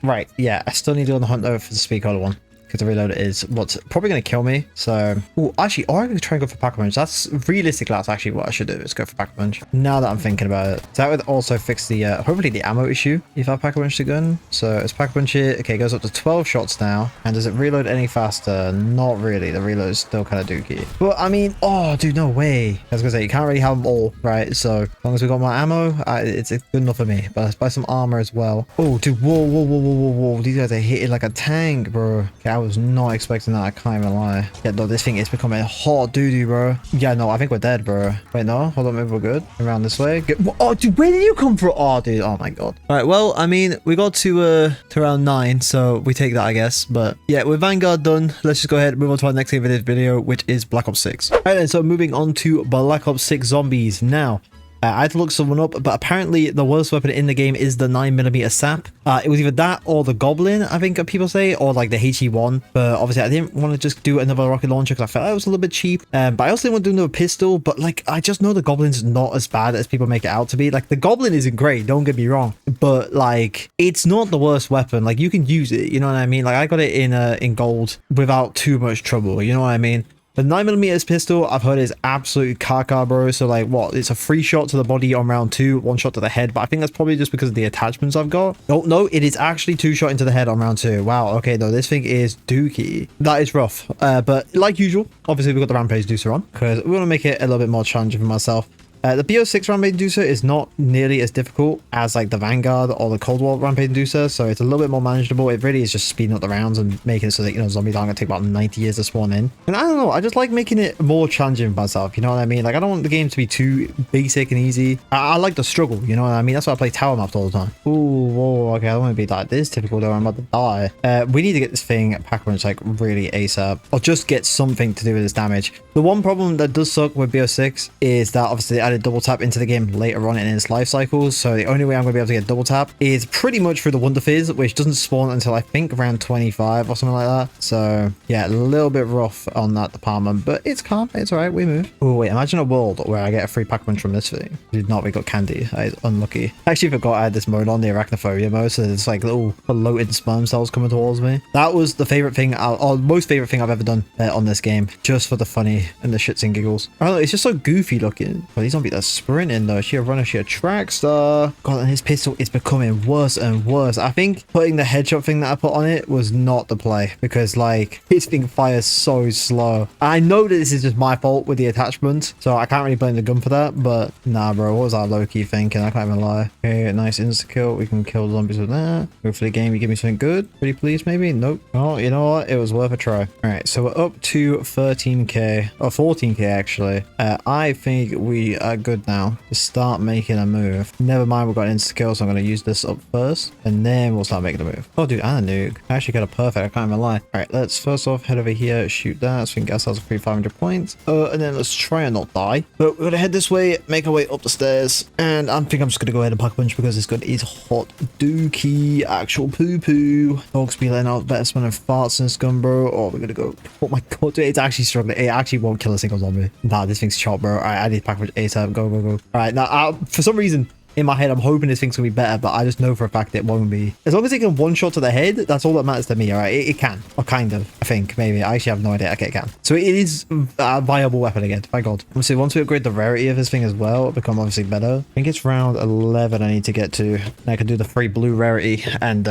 Right, yeah, I still need to go on the hunt though for the speed collar one, because the reload is what's probably going to kill me. So, oh, actually, or I'm going to try and go for pack a punch. That's realistically, that's actually what I should do, is go for pack a punch. Now that I'm thinking about it. So that would also fix the, hopefully the ammo issue if I pack a punch the gun. So it's pack a punch it. Okay, it goes up to 12 shots now. And does it reload any faster? Not really. The reload is still kind of dookie. But I mean, oh, dude, no way. I was going to say, you can't really have them all, right? So as long as we got my ammo, it's good enough for me. But let's buy some armor as well. Oh, dude, whoa. These guys are hitting like a tank, bro. Okay, I was not expecting that. I can't even lie. Yeah, no, this thing is becoming hot doo-doo, bro. Yeah, no, I think we're dead, bro. Wait, no, hold on, maybe we're good. Around this way. Oh, dude, where did you come from? Oh, dude, oh my god. All right, well, I mean, we got to round 9, so we take that, I guess. But yeah, with Vanguard done, let's just go ahead and move on to our next game of this video, which is Black Ops 6. All right, then, so moving on to Black Ops 6 Zombies now. I had to look someone up, but apparently the worst weapon in the game is the 9mm sap. It was either that or the Goblin, I think people say, or like the HE1. But obviously I didn't want to just do another rocket launcher because I felt like it was a little bit cheap. But I also didn't want to do another pistol, but like I just know the Goblin's not as bad as people make it out to be. Like the Goblin isn't great, don't get me wrong, but like it's not the worst weapon. Like you can use it, you know what I mean? Like I got it in gold without too much trouble, you know what I mean? The 9mm pistol, I've heard, is absolute caca, bro. So, like, what? It's a free shot to the body on round 2, 1 shot to the head. But I think that's probably just because of the attachments I've got. Oh, no, it is actually 2 shot into the head on round 2. Wow, okay, though, this thing is dookie. That is rough. But like usual, obviously, we've got the Rampage Deucer on, because we want to make it a little bit more challenging for myself. The BO6 Rampage Deucer is not nearly as difficult as like the Vanguard or the Cold War Rampage Deucer, so it's a little bit more manageable. It really is just speeding up the rounds and making it so that, you know, zombies aren't going to take about 90 years to spawn in. And I don't know, I just like making it more challenging for myself, you know what I mean? Like, I don't want the game to be too basic and easy. I like the struggle, you know what I mean? That's why I play tower maps all the time. Ooh, whoa, okay, I don't want to be like this typical though, I'm about to die. We need to get this thing pack-a-punch like really ASAP, or just get something to do with this damage. The one problem that does suck with BO6 is that obviously they added double tap into the game later on in its life cycle, so the only way I'm going to be able to get double tap is pretty much through the Wonder Fizz, which doesn't spawn until I think around 25 or something like that. So yeah, a little bit rough on that department, but it's calm, it's all right, we move. Oh wait, imagine a world where I get a free pack-a-punch from this thing. Did not, we got candy. That is unlucky. I actually forgot I had this mode on, the arachnophobia mode, so it's like little floating sperm cells coming towards me. That was the favorite thing, or most favorite thing I've ever done on this game, just for the funny and the shits and giggles. I don't know, it's just so goofy looking. Well, these zombies are sprinting though. She a runner, she a track star. God, and his pistol is becoming worse and worse. I think putting the headshot thing that I put on it was not the play, because like his thing fires so slow. I know that this is just my fault with the attachment, so I can't really blame the gun for that, but nah, bro, what was I low-key thinking? I can't even lie. Okay, nice insta kill. We can kill zombies with that. Hopefully the game you give me something good. Pretty please, maybe? Nope. Oh, you know what? It was worth a try. All right, so we're up to 13k or 14k actually. I think we are good now to start making a move. Never mind, we've got an insta kill, so I'm going to use this up first, and then we'll start making a move. Oh, dude, and a nuke. I actually got a perfect. I can't even lie. All right, let's first off head over here, shoot that, so we can get ourselves a free 500 points. And then let's try and not die. But we're going to head this way, make our way up the stairs, and I think I'm just going to go ahead and pack a punch because this gun is hot dookie. Actual poo-poo. Dogs be letting out better smelling farts in this gun, bro. Oh, we're going to go. Oh my god, dude, it's actually struggling. It actually won't kill a single zombie. Nah, this thing's chopped, bro. All right, I need to pack a punch ASAP. Go. All right, now, for some reason, in my head, I'm hoping this thing's gonna be better, but I just know for a fact it won't be. As long as it can one shot to the head, that's all that matters to me, all right? It can, or kind of, I think, maybe. I actually have no idea. Okay, it can. So it is a viable weapon again, by God. Obviously, once we upgrade the rarity of this thing as well, it'll become obviously better. I think it's round 11 I need to get to. And I can do the free blue rarity and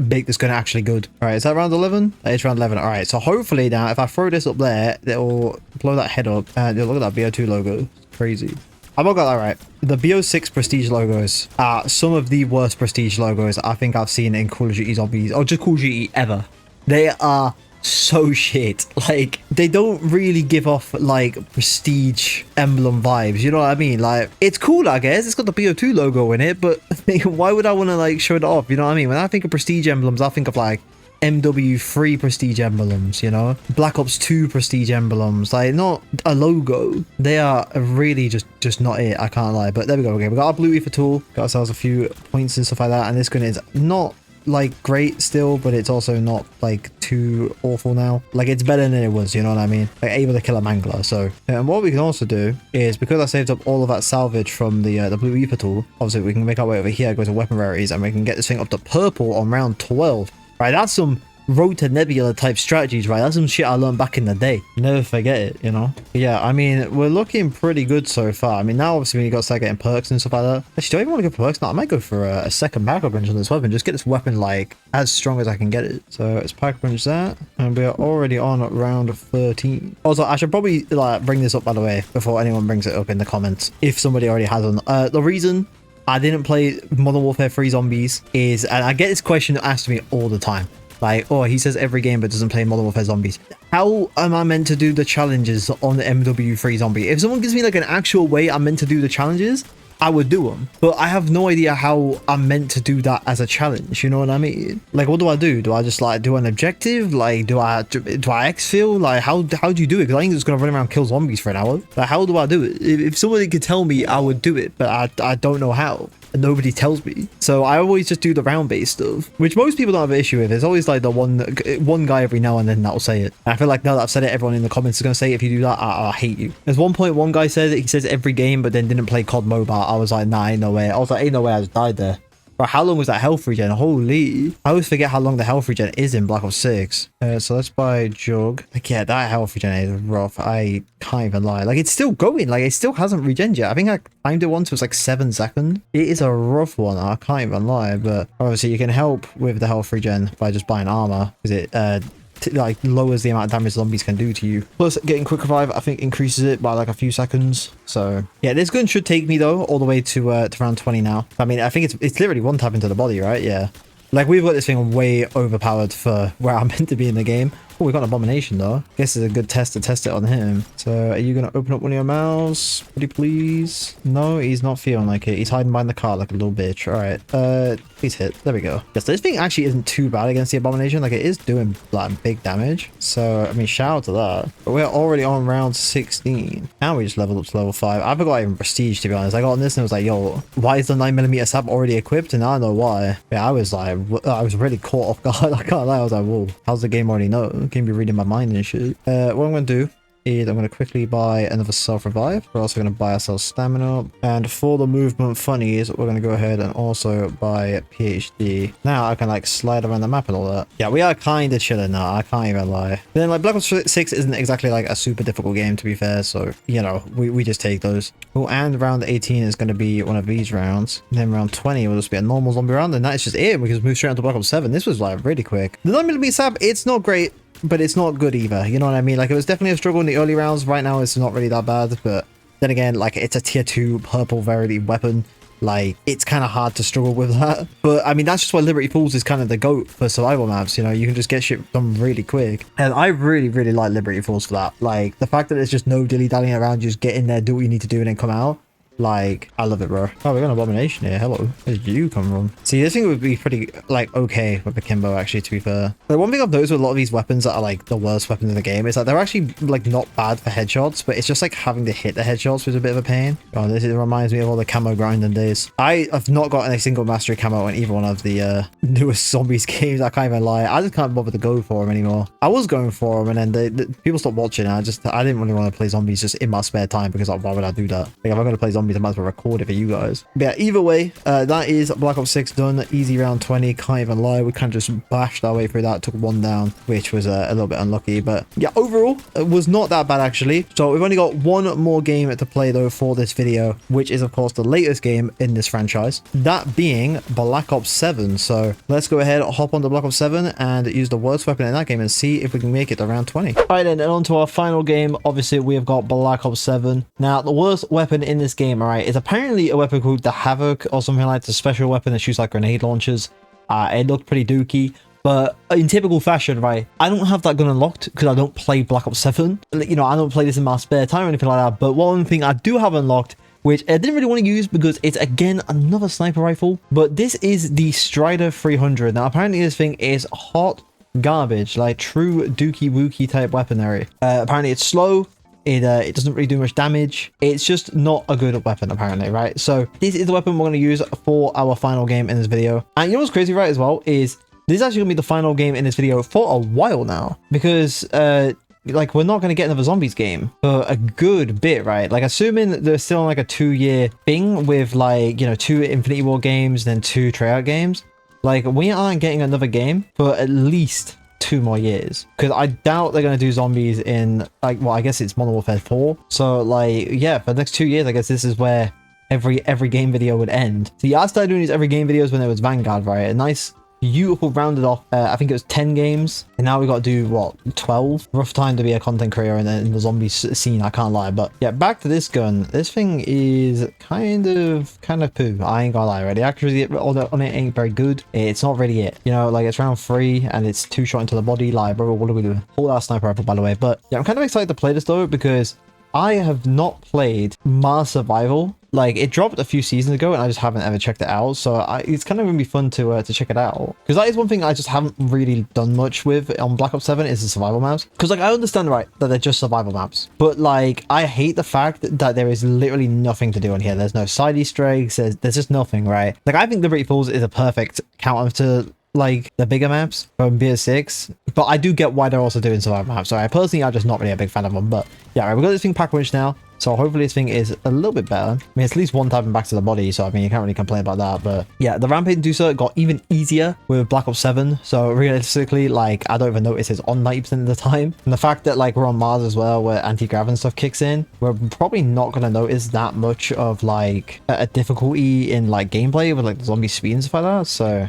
make this gun actually good. All right, is that round 11? It's round 11. All right, so hopefully now, if I throw this up there, it'll blow that head up. And look at that BO2 logo. It's crazy. I'm not gonna lie, right? The BO6 prestige logos are some of the worst prestige logos I think I've seen in Call of Duty Zombies, or just Call of Duty ever. They are so shit. Like, they don't really give off like prestige emblem vibes, you know what I mean? Like, it's cool, I guess, it's got the BO2 logo in it, but why would I want to like show it off, you know what I mean? When I think of prestige emblems, I think of like MW3 prestige emblems, you know, Black Ops 2 prestige emblems, like not a logo. They are really just not it, I can't lie. But there we go. Okay, we got our blue ether tool, got ourselves a few points and stuff like that, and this gun is not like great still, but it's also not like too awful now. Like, it's better than it was, you know what I mean? Like, able to kill a mangler. So and what we can also do is, because I saved up all of that salvage from the blue ether tool, obviously we can make our way over here, go to weapon rarities, and we can get this thing up to purple on round 12. Right, that's some road to nebula type strategies, right? That's some shit I learned back in the day. Never forget it, you know? But yeah, I mean, we're looking pretty good so far. I mean, now obviously we got to start getting perks and stuff like that. Actually, do I even want to go for perks? No, I might go for a second pack punch on this weapon. Just get this weapon like as strong as I can get it. So let's pack punch that, and we are already on round 13. Also, I should probably like bring this up, by the way, before anyone brings it up in the comments, if somebody already has one. The reason I didn't play Modern Warfare 3 Zombies is, and I get this question asked to me all the time, like, oh, he says every game but doesn't play Modern Warfare Zombies. How am I meant to do the challenges on the MW3 Zombie? If someone gives me like an actual way I'm meant to do the challenges, I would do them, but I have no idea how I'm meant to do that as a challenge, you know what I mean? Like, what do I do? Do I just like do an objective? Like, do I exfil? Like, how do you do it? Because I think it's gonna run around and kill zombies for an hour. Like, how do I do it? If somebody could tell me, I would do it, but I don't know how. And nobody tells me, so I always just do the round-based stuff, which most people don't have an issue with. There's always like the one guy every now and then that'll say it. And I feel like now that I've said it, everyone in the comments is gonna say, if you do that, I hate you. There's one point one guy said that he says every game but then didn't play COD Mobile. I was like, nah, ain't no way. I was like, ain't no way. I just died there. But how long was that health regen? Holy, I always forget how long the health regen is in Black Ops 6. So let's buy Jug. Like, yeah, that health regen is rough. I can't even lie. Like, it's still going. Like, it still hasn't regen yet. I think I timed it once. It was like 7 seconds. It is a rough one. I can't even lie. But obviously, you can help with the health regen by just buying armor, because it like lowers the amount of damage zombies can do to you. Plus, getting quick revive I think increases it by like a few seconds. So yeah, this gun should take me though all the way to round 20 now. I mean, I think it's literally one tap into the body, right? Yeah, like we've got this thing way overpowered for where I'm meant to be in the game. Oh, we got an abomination though. Guess it's a good test to test it on him. So are you gonna open up one of your mouths, pretty please? No, he's not feeling like it. He's hiding behind the car like a little bitch. All right, please hit. There we go. Yes, this thing actually isn't too bad against the abomination. Like, it is doing like big damage. So I mean, shout out to that. But we're already on round 16. Now we just leveled up to level 5. I forgot even prestige, to be honest. I got on this and I was like, yo, why is the 9mm sap already equipped? And I know why. Yeah, I was like, I was really caught off guard. I can't lie. I was like, whoa, how's the game already know? Can be reading my mind and shit. What I'm gonna do is I'm going to quickly buy another self-revive. We're also going to buy ourselves stamina. And for the movement funnies, we're going to go ahead and also buy PhD. Now I can like slide around the map and all that. Yeah, we are kind of chilling now. I can't even lie. But then like Black Ops 6 isn't exactly like a super difficult game, to be fair. So, you know, we just take those. Oh, and round 18 is going to be one of these rounds. And then round 20 will just be a normal zombie round. And that is just it. We can move straight on to Black Ops 7. This was like really quick. The 9mm sap, it's not great, but it's not good either, you know what I mean? Like, it was definitely a struggle in the early rounds. Right now it's not really that bad, but then again, like, it's a tier 2 purple rarity weapon. Like, it's kind of hard to struggle with that. But I mean, that's just why Liberty Falls is kind of the goat for survival maps, you know? You can just get shit done really quick, and I really like Liberty Falls for that. Like, the fact that there's just no dilly-dallying around, just get in there, do what you need to do, and then come out. Like, I love it, bro. Oh, we got an abomination here. Hello. Where did you come from? See, this thing would be pretty, like, okay with Akimbo, actually, to be fair. The one thing I've noticed with a lot of these weapons that are, like, the worst weapons in the game is that they're actually, like, not bad for headshots, but it's just, like, having to hit the headshots was a bit of a pain. Oh, this reminds me of all the camo grinding days. I have not gotten a single mastery camo in either one of the newest Zombies games. I can't even lie. I just can't bother to go for them anymore. I was going for them, and then people stopped watching. I didn't really want to play Zombies just in my spare time, because, like, why would I do that? Like, if I'm going to play Zombies, I might as well record it for you guys. But yeah, either way, that is Black Ops 6 done. Easy round 20. Can't even lie. We kind of just bashed our way through that. Took one down, which was a little bit unlucky. But yeah, overall, it was not that bad, actually. So we've only got one more game to play, though, for this video, which is, of course, the latest game in this franchise. That being Black Ops 7. So let's go ahead, hop on to Black Ops 7 and use the worst weapon in that game and see if we can make it to round 20. All right, then, and on to our final game. Obviously, we have got Black Ops 7. Now, the worst weapon in this game, game, all right, is apparently a weapon called the Havoc or something like that. It's a special weapon that shoots like grenade launchers. It looked pretty dookie. But in typical fashion, right, I don't have that gun unlocked because I don't play Black Ops 7. You know, I don't play this in my spare time or anything like that. But one thing I do have unlocked, which I didn't really want to use because it's, again, another sniper rifle. But this is the Strider 300. Now, apparently this thing is hot garbage, like true dookie wookie type weaponry. Apparently it's slow. It doesn't really do much damage. It's just not a good weapon, apparently, right? So this is the weapon we're going to use for our final game in this video. And you know what's crazy, right, as well, is this is actually going to be the final game in this video for a while now. Because, like, we're not going to get another Zombies game for a good bit, right? Like, assuming that there's still, like, a 2-year thing with, like, you know, 2 Infinity War games, then 2 Treyarch games. Like, we aren't getting another game for at least 2 more years, because I doubt they're going to do zombies in, like, well, I guess it's Modern Warfare 4. So, like, yeah, for the next 2 years, I guess this is where every game video would end. See, I started doing these every game videos when it was Vanguard, right? A nice, beautiful, rounded off, I think it was 10 games, and now we got to do, what, 12? Rough time to be a content creator in the zombie scene, I can't lie. But yeah, back to this gun. This thing is kind of poo. I ain't gonna lie, right? The accuracy on it ain't very good. It's not really it. You know, like, it's round 3 and it's 2 shot into the body. Like, bro, what are we doing? All that sniper rifle, by the way. But yeah, I'm kind of excited to play this though, because I have not played Mars Survival. Like, it dropped a few seasons ago and I just haven't ever checked it out. So it's kind of going to be fun to check it out. Because that is one thing I just haven't really done much with on Black Ops 7 is the survival maps. Because, like, I understand, right, that they're just survival maps. But, like, I hate the fact that there is literally nothing to do on here. There's no side Easter eggs. There's just nothing, right? Like, I think Liberty Falls is a perfect counter to, like, the bigger maps from BS6, but I do get why they're also doing survival maps. So I personally, I'm just not really a big fan of them. But yeah, right, we've got this thing pack winch now, so hopefully this thing is a little bit better. I mean, it's at least one tapping back to the body, so I mean, you can't really complain about that. But yeah, the rampage inducer got even easier with Black Ops 7, so realistically, like, I don't even notice it's on 90% of the time. And the fact that, like, we're on Mars as well, where anti-grav and stuff kicks in, we're probably not going to notice that much of, like, a difficulty in, like, gameplay with, like, the zombie speed and stuff like that. So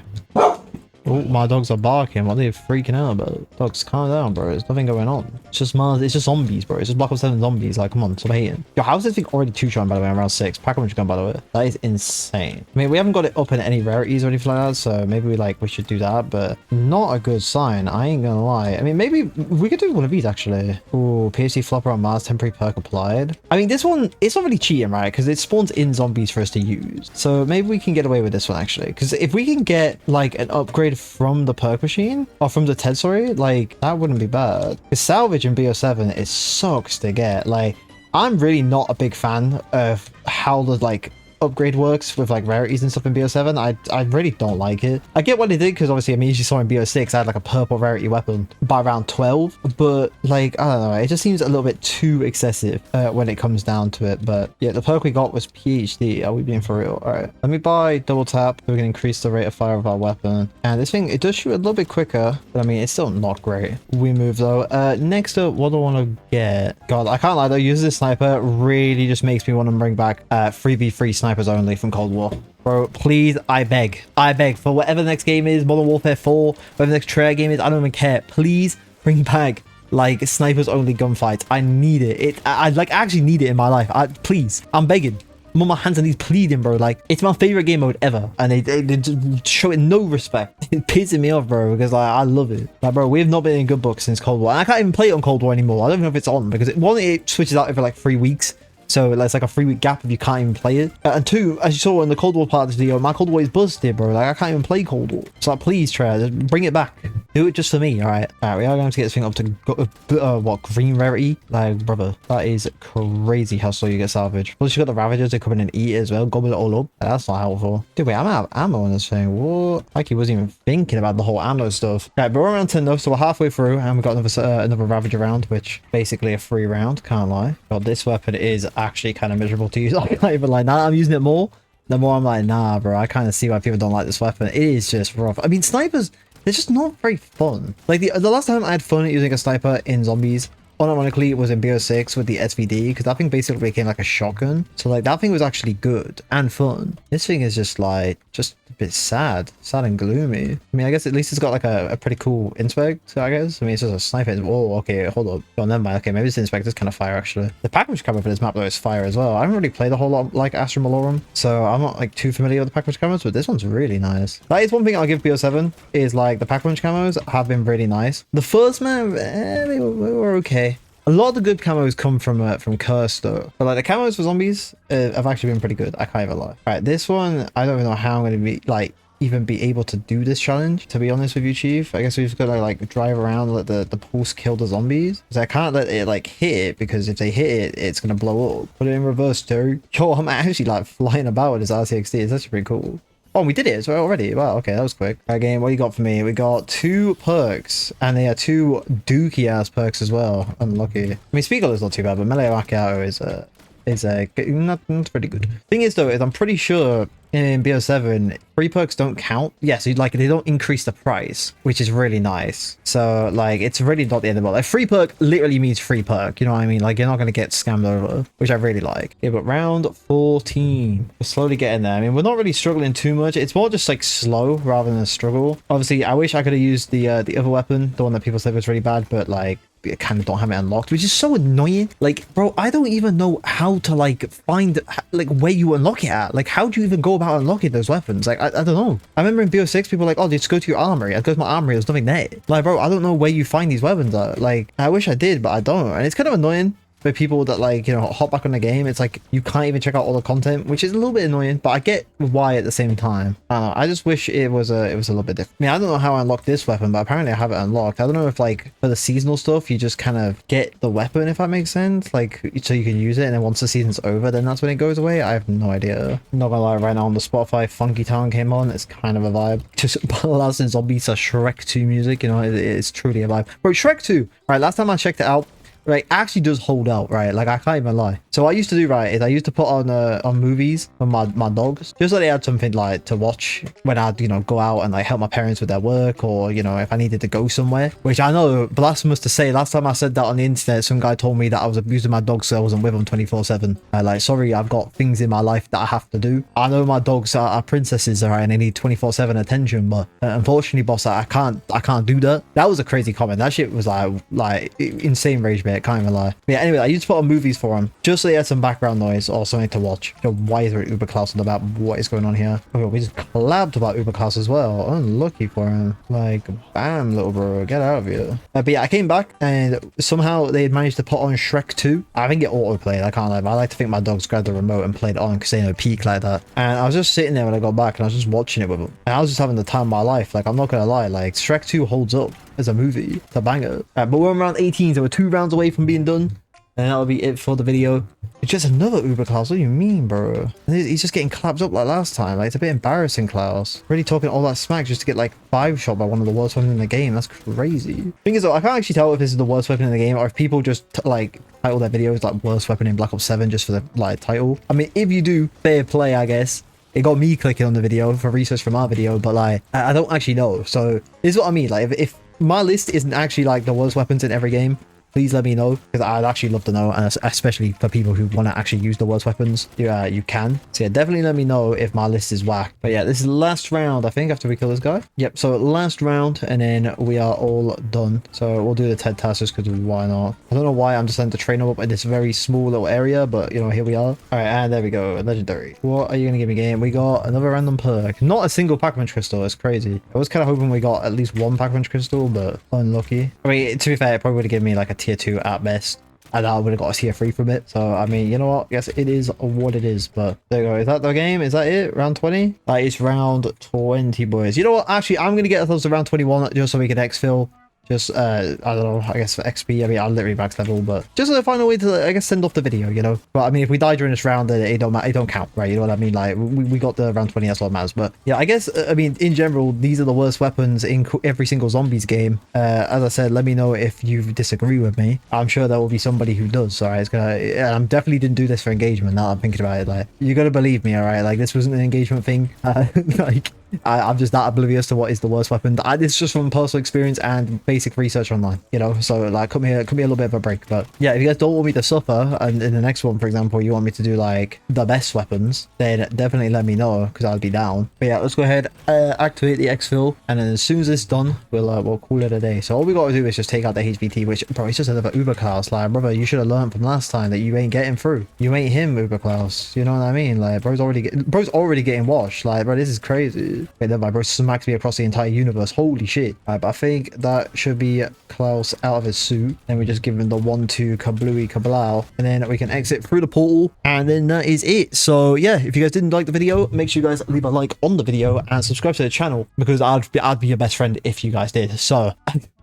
oh, my dogs are barking. What are they freaking out about? Dogs, calm down, bro. There's nothing going on. It's just Mars. It's just zombies, bro. It's just Black Ops 7 zombies. Like, come on, stop hating. Yo, how's this thing already 2-shot, by the way, on round 6? Pack winch gun, by the way. That is insane. I mean, we haven't got it up in any rarities or anything like that, so maybe we should do that, but not a good sign. I ain't gonna lie. I mean, maybe we could do one of these, actually. Ooh, PhD flopper on Mars, temporary perk applied. I mean, this one, it's not really cheating, right? Because it spawns in zombies for us to use. So maybe we can get away with this one, actually. Because if we can get, like, an upgrade from the perk machine, or from the TED, sorry, like, that wouldn't be bad. Because salvage in BO7, it sucks to get. Like, I'm really not a big fan of how the, like, upgrade works with, like, rarities and stuff in BO7. I really don't like it. I get what they did, because obviously, I mean, as you saw in BO6, I had, like, a purple rarity weapon by round 12, but, like, I don't know, it just seems a little bit too excessive when it comes down to it. But yeah, the perk we got was PhD. Are we being for real? All right, let me buy double tap so we can increase the rate of fire of our weapon. And this thing, it does shoot a little bit quicker, but I mean, it's still not great. We move though. Next up, what do I want to get? God, I can't lie though, using this sniper really just makes me want to bring back 3v3 snipers only from Cold War. Bro, please, I beg for whatever the next game is, Modern Warfare 4, whatever the next Treyarch game is, I don't even care. Please bring back, like, snipers only gunfights. I need it. I like actually need it in my life. Please, I'm begging. I'm on my hands and knees pleading, bro. Like, it's my favorite game mode ever, and they just show it no respect. It pisses me off, bro, because, like, I love it. Like, bro, we have not been in good books since Cold War, and I can't even play it on Cold War anymore. I don't even know if it's on, because it switches out every like 3 weeks. So it's like a 3-week gap if you can't even play it. And 2, as you saw in the Cold War part of this video, my Cold War is busted, bro. Like, I can't even play Cold War. So, like, please, Treyarch, just bring it back. Do it just for me, alright? Alright, we are going to get this thing up to, what, green rarity? Like, brother, that is crazy how slow you get salvage. Plus, you got the Ravagers that come in and eat it as well. Gobble it all up. That's not helpful. Dude, wait, I'm out of ammo on this thing. What? Like, he wasn't even thinking about the whole ammo stuff. Alright, but we're around 10 enough, so we're halfway through, and we got another Ravager round, which basically a free round. Can't lie. God, this weapon is actually kind of miserable to use. I can't even lie. Now I'm using it more, the more I'm like, nah, bro, I kind of see why people don't like this weapon. It is just rough. I mean, snipers, they're just not very fun. Like, the last time I had fun using a sniper in Zombies unironically was in BO6 with the SVD, because that thing basically became like a shotgun. So like that thing was actually good and fun. This thing is just like just a bit sad and gloomy. I mean, I guess at least it's got like a pretty cool inspect, I guess. I mean, it's just a sniper. Oh, okay, hold up. Oh, never mind. Okay, maybe this inspect is kind of fire actually. The package cover for this map though is fire as well. I haven't really played a whole lot like Astra Malorum, so I'm not like too familiar with the package covers, but this one's really nice. That is one thing I'll give BO7 is like the pack punch camos have been really nice. The first map, they were okay. A lot of the good camos come from Curse though, but like the camos for zombies have actually been pretty good. I can't even lie. All right, this one I don't even know how I'm going to be like even be able to do this challenge, to be honest with you, Chief. I guess we've got to like drive around and let the pulse kill the zombies, because I can't let it like hit it, because if they hit it, it's gonna blow up. Put it in reverse too. Yo, I'm actually like flying about with this RCXD. It's actually pretty cool. Oh, we did it as well already. Wow, okay, that was quick. Again, what you got for me? We got 2 perks, and they are 2 dookie ass perks as well. Unlucky. I mean, Speaker is not too bad, but Melee Macchiato is not pretty good. Thing is though, is I'm pretty sure in BO7 free perks don't count. Yes, yeah, so like they don't increase the price, which is really nice. So like it's really not the end of the world. Like free perk literally means free perk, you know what I mean? Like you're not going to get scammed over, which I really like. Yeah, but round 14, we're slowly getting there. I mean, we're not really struggling too much. It's more just like slow rather than a struggle. Obviously I wish I could have used the other weapon, the one that people said was really bad, but like I kind of don't have it unlocked, which is so annoying. Like, bro, I don't even know how to like find like where you unlock it at. Like, how do you even go about unlocking those weapons? Like, I don't know. I remember in BO6 people were like, oh, just go to your armory. I'd go to my armory, there's nothing there. Like, bro, I don't know where you find these weapons at. Like, I wish I did, but I don't, and it's kind of annoying for people that like, you know, hop back on the game. It's like you can't even check out all the content, which is a little bit annoying, but I get why at the same time. I don't know, I just wish it was a little bit different. I mean, I don't know how I unlocked this weapon, but apparently I have it unlocked. I don't know if like for the seasonal stuff you just kind of get the weapon, if that makes sense, like so you can use it, and then once the season's over then that's when it goes away. I have no idea. I'm not gonna lie, right now on the Spotify Funky Town came on. It's kind of a vibe. Just last Zombies are Shrek 2 music, you know, it's truly a vibe. Bro, Shrek 2, right, last time I checked it out, right, actually does hold out, right? Like I can't even lie. So what I used to do, right, is I used to put on movies for my dogs, just so they had something like to watch when I'd, you know, go out and like help my parents with their work, or you know, if I needed to go somewhere. Which I know, blasphemous to say, last time I said that on the internet, some guy told me that I was abusing my dogs so I wasn't with them 24/7. Like, sorry, I've got things in my life that I have to do. I know my dogs are princesses, alright, and they need 24/7 attention, but unfortunately, boss, I can't do that. That was a crazy comment. That shit was like insane rage bait. Can't even lie. But yeah, anyway, I used to put on movies for him just so they had some background noise or something to watch. You know, why is there an Uber class on the map? What is going on here? Okay, we just collabed about Uber class as well. Unlucky for him. Like, bam, little bro, get out of here. But yeah, I came back and somehow they had managed to put on Shrek 2. I think it auto-played. I can't lie, but I like to think my dogs grabbed the remote and played it on because they know peak like that. And I was just sitting there when I got back and I was just watching it with them. And I was just having the time of my life. Like, I'm not gonna lie, like Shrek 2 holds up as a movie. It's a banger. But we're on round 18, so we're 2 rounds away from being done. And that'll be it for the video. It's just another Uber class. What do you mean, bro? He's just getting clapped up like last time. Like, it's a bit embarrassing, Klaus. Really talking all that smack just to get like 5-shot by one of the worst weapons in the game. That's crazy. Thing is though, I can't actually tell if this is the worst weapon in the game or if people just like title their videos like worst weapon in Black Ops 7 just for the like title. I mean, if you do, fair play, I guess. It got me clicking on the video for research from our video, but like I don't actually know. So this is what I mean. Like if my list isn't actually like the worst weapons in every game, please let me know, because I'd actually love to know, and especially for people who want to actually use the worst weapons, you can. So yeah, definitely let me know if my list is whack. But yeah, this is the last round, I think, after we kill this guy. Yep, so last round, and then we are all done. So we'll do the TED task just because why not? I don't know why I'm just letting the train up in this very small little area, but you know, here we are. All right, and there we go, legendary. What are you gonna give me, game? We got another random perk, not a single pack-a-punch crystal. It's crazy. I was kind of hoping we got at least one pack-a-punch crystal, but unlucky. I mean, to be fair, it probably would have given me like a tier 2 at best, and I would have got a tier 3 from it. So I mean, you know what, yes, it is what it is. But there you go. Is that the game? Is that it? Round 20? That is round 20, boys. You know what, actually I'm gonna get close to round 21 just so we can exfil. Just, I don't know, I guess for XP, I mean, I'll literally max level, but just as a final way to, I guess, send off the video, you know? But, I mean, if we die during this round, then it don't count, right? You know what I mean? Like, we got the round 20, that's what matters. But, yeah, I guess, I mean, in general, these are the worst weapons in every single Zombies game. As I said, let me know if you disagree with me. I'm sure there will be somebody who does, alright? It's gonna, and I'm definitely didn't do this for engagement, now I'm thinking about it. Like, you gotta believe me, alright? Like, this wasn't an engagement thing. Like, I'm just that oblivious to what is the worst weapon. It's just from personal experience and basic research online, you know. So like, cut me a little bit of a break. But yeah, if you guys don't want me to suffer, and in the next one, for example, you want me to do like the best weapons, then definitely let me know because I'll be down. But yeah, let's go ahead, activate the exfil, and then as soon as it's done, we'll call it a day. So all we gotta do is just take out the HVT, which bro, it's just another Uber class. Like, brother, you should have learned from last time that you ain't getting through. You ain't him, Uber class. You know what I mean? Like, bro's already getting washed. Like, bro, this is crazy. Wait, then my bro smacks me across the entire universe. Holy shit. Right, but I think that should be Klaus out of his suit. Then we just give him the 1-2 kablooey kablow, and then we can exit through the portal, and then that is it. So yeah, if you guys didn't like the video, make sure you guys leave a like on the video and subscribe to the channel, because I'd be your best friend if you guys did. So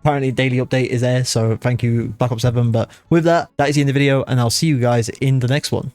apparently daily update is there, so thank you Black Ops 7. But with that, that is the end of the video, and I'll see you guys in the next one.